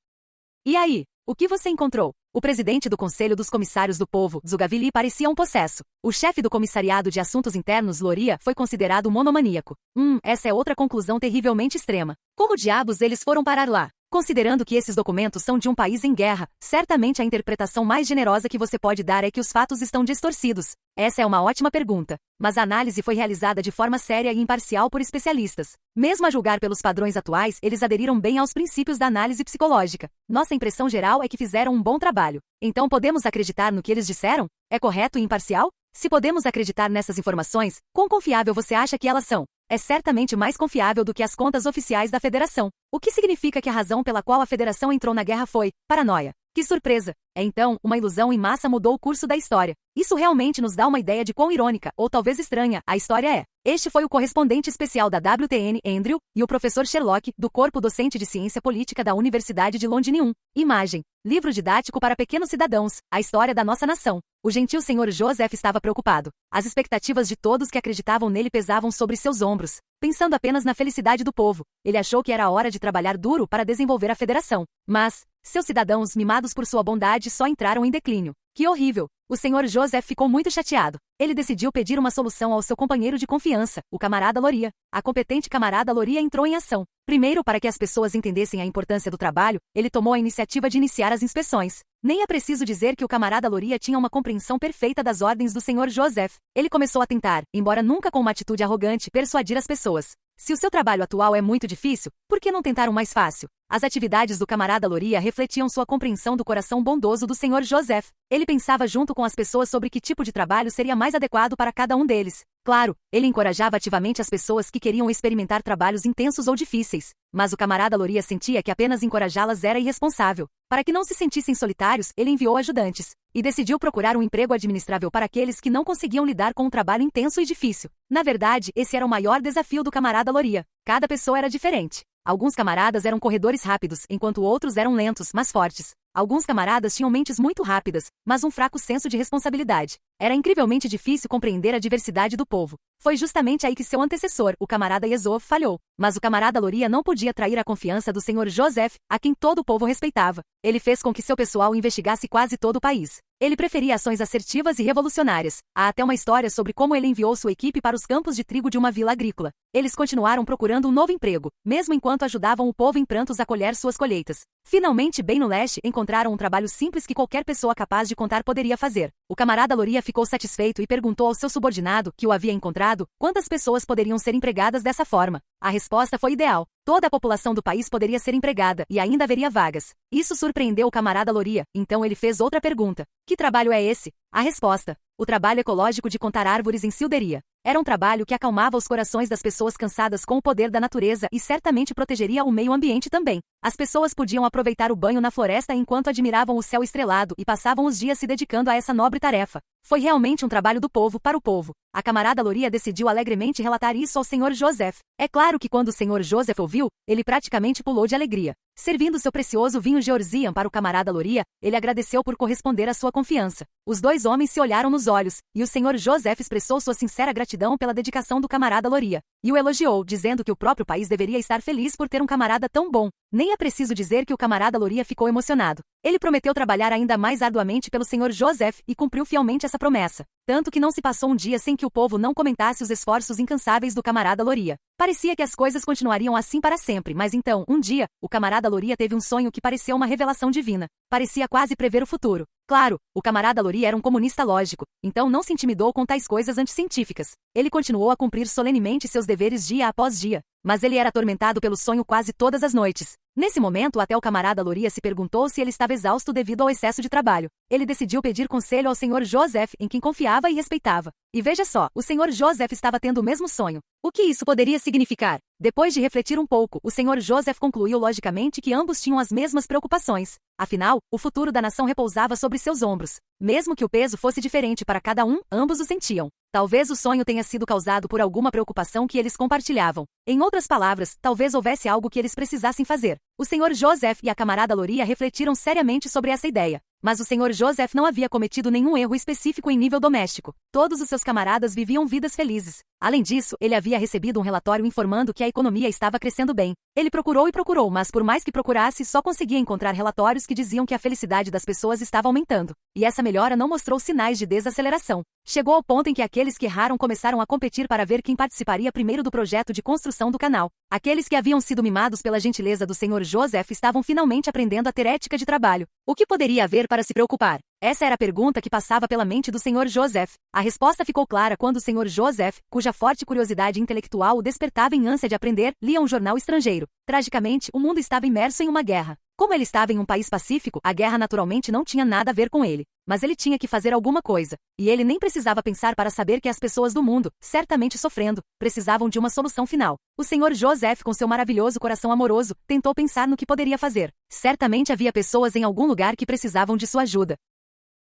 E aí? O que você encontrou? O presidente do Conselho dos Comissários do Povo, Zugavili, parecia um possesso. O chefe do Comissariado de Assuntos Internos, Loria, foi considerado monomaníaco. Essa é outra conclusão terrivelmente extrema. Como diabos eles foram parar lá? Considerando que esses documentos são de um país em guerra, certamente a interpretação mais generosa que você pode dar é que os fatos estão distorcidos. Essa é uma ótima pergunta, mas a análise foi realizada de forma séria e imparcial por especialistas. Mesmo a julgar pelos padrões atuais, eles aderiram bem aos princípios da análise psicológica. Nossa impressão geral é que fizeram um bom trabalho. Então podemos acreditar no que eles disseram? É correto e imparcial? Se podemos acreditar nessas informações, quão confiável você acha que elas são? É certamente mais confiável do que as contas oficiais da Federação. O que significa que a razão pela qual a Federação entrou na guerra foi paranoia. Que surpresa! Então, uma ilusão em massa mudou o curso da história. Isso realmente nos dá uma ideia de quão irônica, ou talvez estranha, a história é. Este foi o correspondente especial da WTN, Andrew, e o professor Sherlock, do Corpo Docente de Ciência Política da Universidade de Londinium. Imagem. Livro didático para pequenos cidadãos. A história da nossa nação. O gentil Sr. Joseph estava preocupado. As expectativas de todos que acreditavam nele pesavam sobre seus ombros. Pensando apenas na felicidade do povo, ele achou que era hora de trabalhar duro para desenvolver a federação. Mas, seus cidadãos, mimados por sua bondade, só entraram em declínio. Que horrível! O Sr. Joseph ficou muito chateado. Ele decidiu pedir uma solução ao seu companheiro de confiança, o camarada Loria. A competente camarada Loria entrou em ação. Primeiro, para que as pessoas entendessem a importância do trabalho, ele tomou a iniciativa de iniciar as inspeções. Nem é preciso dizer que o camarada Loria tinha uma compreensão perfeita das ordens do Sr. Joseph. Ele começou a tentar, embora nunca com uma atitude arrogante, persuadir as pessoas. Se o seu trabalho atual é muito difícil, por que não tentar um mais fácil? As atividades do camarada Loria refletiam sua compreensão do coração bondoso do Sr. Joseph. Ele pensava junto com as pessoas sobre que tipo de trabalho seria mais adequado para cada um deles. Claro, ele encorajava ativamente as pessoas que queriam experimentar trabalhos intensos ou difíceis, mas o camarada Loria sentia que apenas encorajá-las era irresponsável. Para que não se sentissem solitários, ele enviou ajudantes e decidiu procurar um emprego administrável para aqueles que não conseguiam lidar com um trabalho intenso e difícil. Na verdade, esse era o maior desafio do camarada Loria. Cada pessoa era diferente. Alguns camaradas eram corredores rápidos, enquanto outros eram lentos, mas fortes. Alguns camaradas tinham mentes muito rápidas, mas um fraco senso de responsabilidade. Era incrivelmente difícil compreender a diversidade do povo. Foi justamente aí que seu antecessor, o camarada Yesov, falhou. Mas o camarada Loria não podia trair a confiança do senhor Joseph, a quem todo o povo respeitava. Ele fez com que seu pessoal investigasse quase todo o país. Ele preferia ações assertivas e revolucionárias. Há até uma história sobre como ele enviou sua equipe para os campos de trigo de uma vila agrícola. Eles continuaram procurando um novo emprego, mesmo enquanto ajudavam o povo em prantos a colher suas colheitas. Finalmente, bem no leste, encontraram um trabalho simples que qualquer pessoa capaz de contar poderia fazer. O camarada Loria ficou satisfeito e perguntou ao seu subordinado, que o havia encontrado, quantas pessoas poderiam ser empregadas dessa forma. A resposta foi ideal. Toda a população do país poderia ser empregada, e ainda haveria vagas. Isso surpreendeu o camarada Loria, então ele fez outra pergunta. Que trabalho é esse? A resposta: o trabalho ecológico de contar árvores em Silderia. Era um trabalho que acalmava os corações das pessoas cansadas com o poder da natureza e certamente protegeria o meio ambiente também. As pessoas podiam aproveitar o banho na floresta enquanto admiravam o céu estrelado e passavam os dias se dedicando a essa nobre tarefa. Foi realmente um trabalho do povo para o povo. A camarada Loria decidiu alegremente relatar isso ao senhor Joseph. É claro que quando o senhor Joseph ouviu, ele praticamente pulou de alegria. Servindo seu precioso vinho Georgian para o camarada Loria, ele agradeceu por corresponder à sua confiança. Os dois homens se olharam nos olhos, e o senhor Joseph expressou sua sincera gratidão pela dedicação do camarada Loria. E o elogiou, dizendo que o próprio país deveria estar feliz por ter um camarada tão bom. Nem é preciso dizer que o camarada Loria ficou emocionado. Ele prometeu trabalhar ainda mais arduamente pelo senhor Joseph e cumpriu fielmente essa promessa. Tanto que não se passou um dia sem que o povo não comentasse os esforços incansáveis do camarada Loria. Parecia que as coisas continuariam assim para sempre, mas então, um dia, o camarada Loria teve um sonho que pareceu uma revelação divina. Parecia quase prever o futuro. Claro, o camarada Loria era um comunista lógico, então não se intimidou com tais coisas anticientíficas. Ele continuou a cumprir solenemente seus deveres dia após dia, mas ele era atormentado pelo sonho quase todas as noites. Nesse momento, até o camarada Loria se perguntou se ele estava exausto devido ao excesso de trabalho. Ele decidiu pedir conselho ao senhor Joseph, em quem confiava e respeitava. E veja só, o senhor Joseph estava tendo o mesmo sonho. O que isso poderia significar? Depois de refletir um pouco, o senhor Joseph concluiu logicamente que ambos tinham as mesmas preocupações. Afinal, o futuro da nação repousava sobre seus ombros. Mesmo que o peso fosse diferente para cada um, ambos o sentiam. Talvez o sonho tenha sido causado por alguma preocupação que eles compartilhavam. Em outras palavras, talvez houvesse algo que eles precisassem fazer. O senhor Joseph e a camarada Loria refletiram seriamente sobre essa ideia. Mas o senhor Joseph não havia cometido nenhum erro específico em nível doméstico. Todos os seus camaradas viviam vidas felizes. Além disso, ele havia recebido um relatório informando que a economia estava crescendo bem. Ele procurou e procurou, mas por mais que procurasse, só conseguia encontrar relatórios que diziam que a felicidade das pessoas estava aumentando. E essa melhora não mostrou sinais de desaceleração. Chegou ao ponto em que aqueles que erraram começaram a competir para ver quem participaria primeiro do projeto de construção do canal. Aqueles que haviam sido mimados pela gentileza do senhor Joseph estavam finalmente aprendendo a ter ética de trabalho. O que poderia haver para se preocupar? Essa era a pergunta que passava pela mente do senhor Joseph. A resposta ficou clara quando o senhor Joseph, cuja forte curiosidade intelectual o despertava em ânsia de aprender, lia um jornal estrangeiro. Tragicamente, o mundo estava imerso em uma guerra. Como ele estava em um país pacífico, a guerra naturalmente não tinha nada a ver com ele. Mas ele tinha que fazer alguma coisa. E ele nem precisava pensar para saber que as pessoas do mundo, certamente sofrendo, precisavam de uma solução final. O senhor Joseph, com seu maravilhoso coração amoroso, tentou pensar no que poderia fazer. Certamente havia pessoas em algum lugar que precisavam de sua ajuda.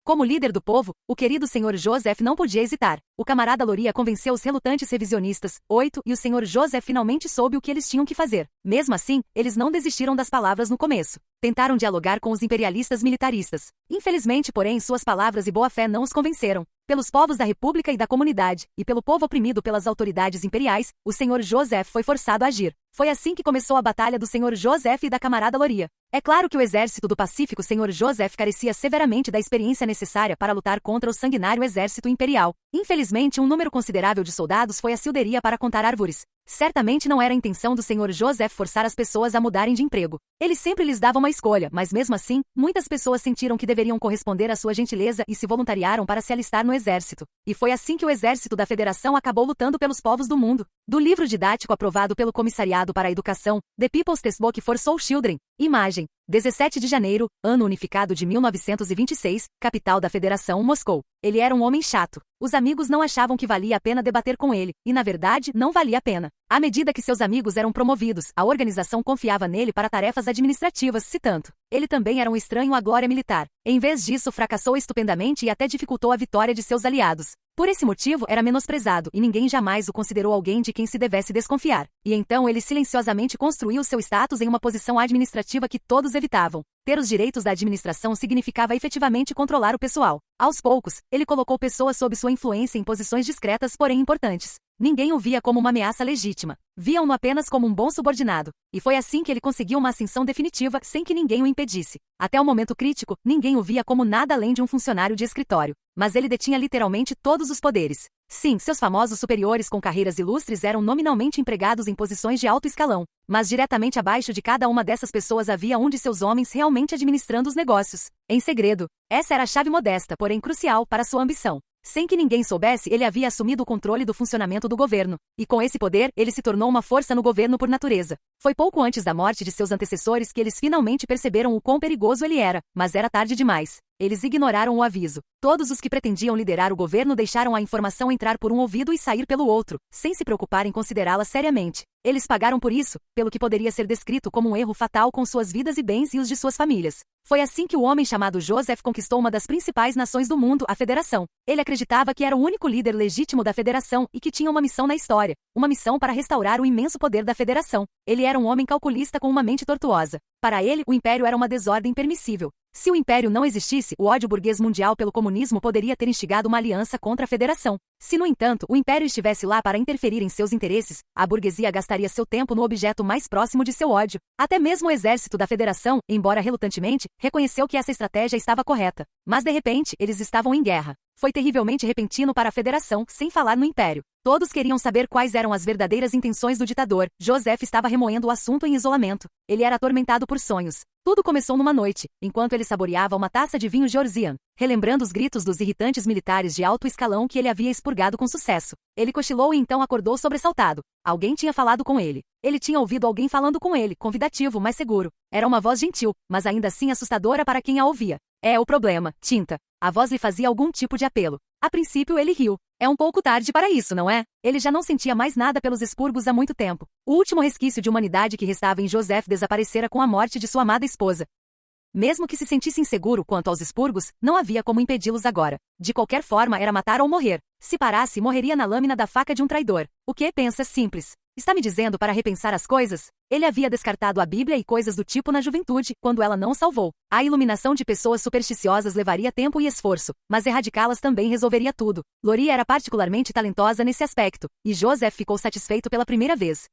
Como líder do povo, o querido senhor Joseph não podia hesitar. O camarada Loria convenceu os relutantes revisionistas, 8, e o senhor Joseph finalmente soube o que eles tinham que fazer. Mesmo assim, eles não desistiram das palavras no começo. Tentaram dialogar com os imperialistas militaristas. Infelizmente, porém, suas palavras e boa-fé não os convenceram. Pelos povos da República e da comunidade, e pelo povo oprimido pelas autoridades imperiais, o senhor Joseph foi forçado a agir. Foi assim que começou a batalha do senhor Joseph e da camarada Loria. É claro que o exército do Pacífico senhor Joseph carecia severamente da experiência necessária para lutar contra o sanguinário exército imperial. Infelizmente, um número considerável de soldados foi a Silderia para contar árvores. Certamente não era a intenção do senhor Joseph forçar as pessoas a mudarem de emprego. Ele sempre lhes dava uma escolha, mas mesmo assim, muitas pessoas sentiram que deveriam corresponder à sua gentileza e se voluntariaram para se alistar no exército. E foi assim que o exército da Federação acabou lutando pelos povos do mundo. Do livro didático aprovado pelo Comissariado para a Educação, The People's Textbook for Soul Children, imagem. 17 de janeiro, ano unificado de 1926, capital da Federação, Moscou. Ele era um homem chato. Os amigos não achavam que valia a pena debater com ele, e na verdade, não valia a pena. À medida que seus amigos eram promovidos, a organização confiava nele para tarefas administrativas, se tanto. Ele também era um estranho à glória militar. Em vez disso, fracassou estupendamente e até dificultou a vitória de seus aliados. Por esse motivo, era menosprezado e ninguém jamais o considerou alguém de quem se devesse desconfiar. E então ele silenciosamente construiu seu status em uma posição administrativa que todos evitavam. Ter os direitos da administração significava efetivamente controlar o pessoal. Aos poucos, ele colocou pessoas sob sua influência em posições discretas, porém importantes. Ninguém o via como uma ameaça legítima. Viam-no apenas como um bom subordinado. E foi assim que ele conseguiu uma ascensão definitiva sem que ninguém o impedisse. Até o momento crítico, ninguém o via como nada além de um funcionário de escritório. Mas ele detinha literalmente todos os poderes. Sim, seus famosos superiores com carreiras ilustres eram nominalmente empregados em posições de alto escalão. Mas diretamente abaixo de cada uma dessas pessoas havia um de seus homens realmente administrando os negócios. Em segredo. Essa era a chave modesta, porém crucial, para sua ambição. Sem que ninguém soubesse, ele havia assumido o controle do funcionamento do governo. E com esse poder, ele se tornou uma força no governo por natureza. Foi pouco antes da morte de seus antecessores que eles finalmente perceberam o quão perigoso ele era, mas era tarde demais. Eles ignoraram o aviso. Todos os que pretendiam liderar o governo deixaram a informação entrar por um ouvido e sair pelo outro, sem se preocupar em considerá-la seriamente. Eles pagaram por isso, pelo que poderia ser descrito como um erro fatal com suas vidas e bens e os de suas famílias. Foi assim que o homem chamado Joseph conquistou uma das principais nações do mundo, a Federação. Ele acreditava que era o único líder legítimo da Federação e que tinha uma missão na história, uma missão para restaurar o imenso poder da Federação. Ele era um homem calculista com uma mente tortuosa. Para ele, o império era uma desordem permissível. Se o império não existisse, o ódio burguês mundial pelo comunismo poderia ter instigado uma aliança contra a Federação. Se, no entanto, o império estivesse lá para interferir em seus interesses, a burguesia gastaria seu tempo no objeto mais próximo de seu ódio. Até mesmo o exército da Federação, embora relutantemente, reconheceu que essa estratégia estava correta. Mas de repente, eles estavam em guerra. Foi terrivelmente repentino para a Federação, sem falar no império. Todos queriam saber quais eram as verdadeiras intenções do ditador. Joseph estava remoendo o assunto em isolamento. Ele era atormentado por sonhos. Tudo começou numa noite, enquanto ele saboreava uma taça de vinho Georgian, relembrando os gritos dos irritantes militares de alto escalão que ele havia expurgado com sucesso. Ele cochilou e então acordou sobressaltado. Alguém tinha falado com ele. Ele tinha ouvido alguém falando com ele, convidativo, mas seguro. Era uma voz gentil, mas ainda assim assustadora para quem a ouvia. É o problema, Tinta. A voz lhe fazia algum tipo de apelo. A princípio ele riu. É um pouco tarde para isso, não é? Ele já não sentia mais nada pelos expurgos há muito tempo. O último resquício de humanidade que restava em Joseph desaparecera com a morte de sua amada esposa. Mesmo que se sentisse inseguro quanto aos expurgos, não havia como impedi-los agora. De qualquer forma, era matar ou morrer. Se parasse, morreria na lâmina da faca de um traidor. O que pensa simples? Está me dizendo para repensar as coisas? Ele havia descartado a Bíblia e coisas do tipo na juventude, quando ela não o salvou. A iluminação de pessoas supersticiosas levaria tempo e esforço, mas erradicá-las também resolveria tudo. Lori era particularmente talentosa nesse aspecto, e Joseph ficou satisfeito pela primeira vez.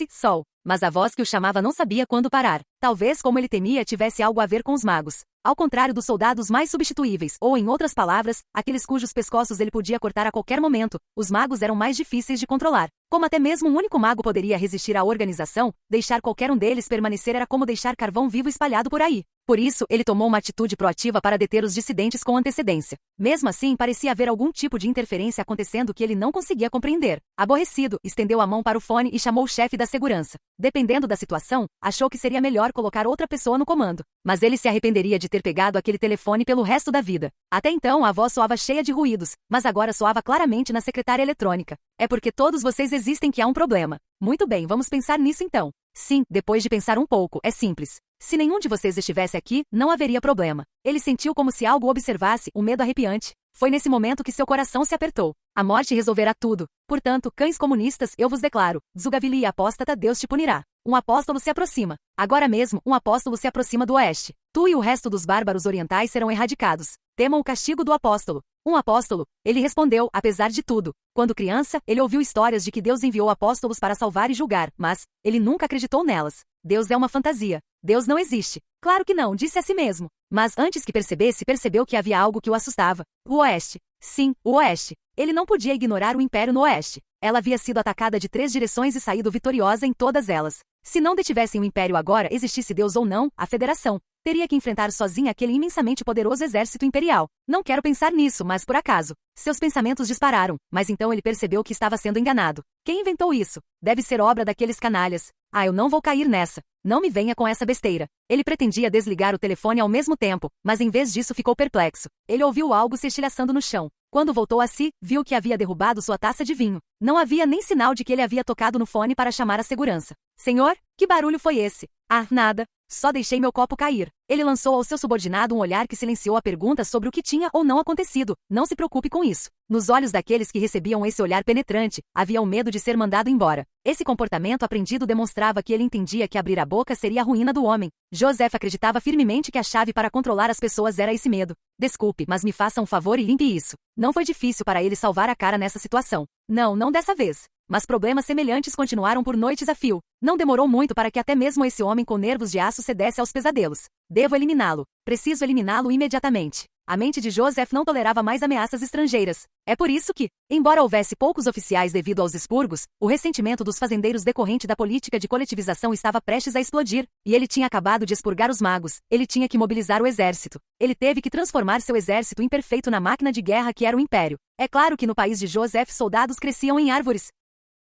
Sol. Mas a voz que o chamava não sabia quando parar. Talvez, como ele temia, tivesse algo a ver com os magos. Ao contrário dos soldados mais substituíveis, ou em outras palavras, aqueles cujos pescoços ele podia cortar a qualquer momento, os magos eram mais difíceis de controlar. Como até mesmo um único mago poderia resistir à organização, deixar qualquer um deles permanecer era como deixar carvão vivo espalhado por aí. Por isso, ele tomou uma atitude proativa para deter os dissidentes com antecedência. Mesmo assim, parecia haver algum tipo de interferência acontecendo que ele não conseguia compreender. Aborrecido, estendeu a mão para o fone e chamou o chefe da segurança. Dependendo da situação, achou que seria melhor colocar outra pessoa no comando. Mas ele se arrependeria de ter pegado aquele telefone pelo resto da vida. Até então, a voz soava cheia de ruídos, mas agora soava claramente na secretária eletrônica. É porque todos vocês existem que há um problema. Muito bem, vamos pensar nisso então. Sim, depois de pensar um pouco, é simples. Se nenhum de vocês estivesse aqui, não haveria problema. Ele sentiu como se algo o observasse, um medo arrepiante. Foi nesse momento que seu coração se apertou. A morte resolverá tudo. Portanto, cães comunistas, eu vos declaro, Zugavili e apóstata, Deus te punirá. Um apóstolo se aproxima. Agora mesmo, um apóstolo se aproxima do oeste. Tu e o resto dos bárbaros orientais serão erradicados. Temam o castigo do apóstolo. Um apóstolo, ele respondeu, apesar de tudo. Quando criança, ele ouviu histórias de que Deus enviou apóstolos para salvar e julgar, mas ele nunca acreditou nelas. Deus é uma fantasia. Deus não existe. Claro que não, disse a si mesmo. Mas antes que percebesse, percebeu que havia algo que o assustava. O oeste. Sim, o oeste. Ele não podia ignorar o império no oeste. Ela havia sido atacada de 3 direções e saído vitoriosa em todas elas. Se não detivessem o império agora, existisse Deus ou não, a Federação teria que enfrentar sozinha aquele imensamente poderoso exército imperial. Não quero pensar nisso, mas por acaso. Seus pensamentos dispararam, mas então ele percebeu que estava sendo enganado. Quem inventou isso? Deve ser obra daqueles canalhas. Eu não vou cair nessa. Não me venha com essa besteira. Ele pretendia desligar o telefone ao mesmo tempo, mas em vez disso ficou perplexo. Ele ouviu algo se estilhaçando no chão. Quando voltou a si, viu que havia derrubado sua taça de vinho. Não havia nem sinal de que ele havia tocado no fone para chamar a segurança. Senhor, que barulho foi esse? Ah, nada. Só deixei meu copo cair. Ele lançou ao seu subordinado um olhar que silenciou a pergunta sobre o que tinha ou não acontecido. Não se preocupe com isso. Nos olhos daqueles que recebiam esse olhar penetrante, havia o medo de ser mandado embora. Esse comportamento aprendido demonstrava que ele entendia que abrir a boca seria a ruína do homem. Joseph acreditava firmemente que a chave para controlar as pessoas era esse medo. Desculpe, mas me faça um favor e limpe isso. Não foi difícil para ele salvar a cara nessa situação. Não dessa vez. Mas problemas semelhantes continuaram por noites a fio. Não demorou muito para que até mesmo esse homem com nervos de aço cedesse aos pesadelos. Devo eliminá-lo. Preciso eliminá-lo imediatamente. A mente de Joseph não tolerava mais ameaças estrangeiras. É por isso que, embora houvesse poucos oficiais devido aos expurgos, o ressentimento dos fazendeiros decorrente da política de coletivização estava prestes a explodir, e ele tinha acabado de expurgar os magos. Ele tinha que mobilizar o exército. Ele teve que transformar seu exército imperfeito na máquina de guerra que era o império. É claro que no país de Joseph soldados cresciam em árvores.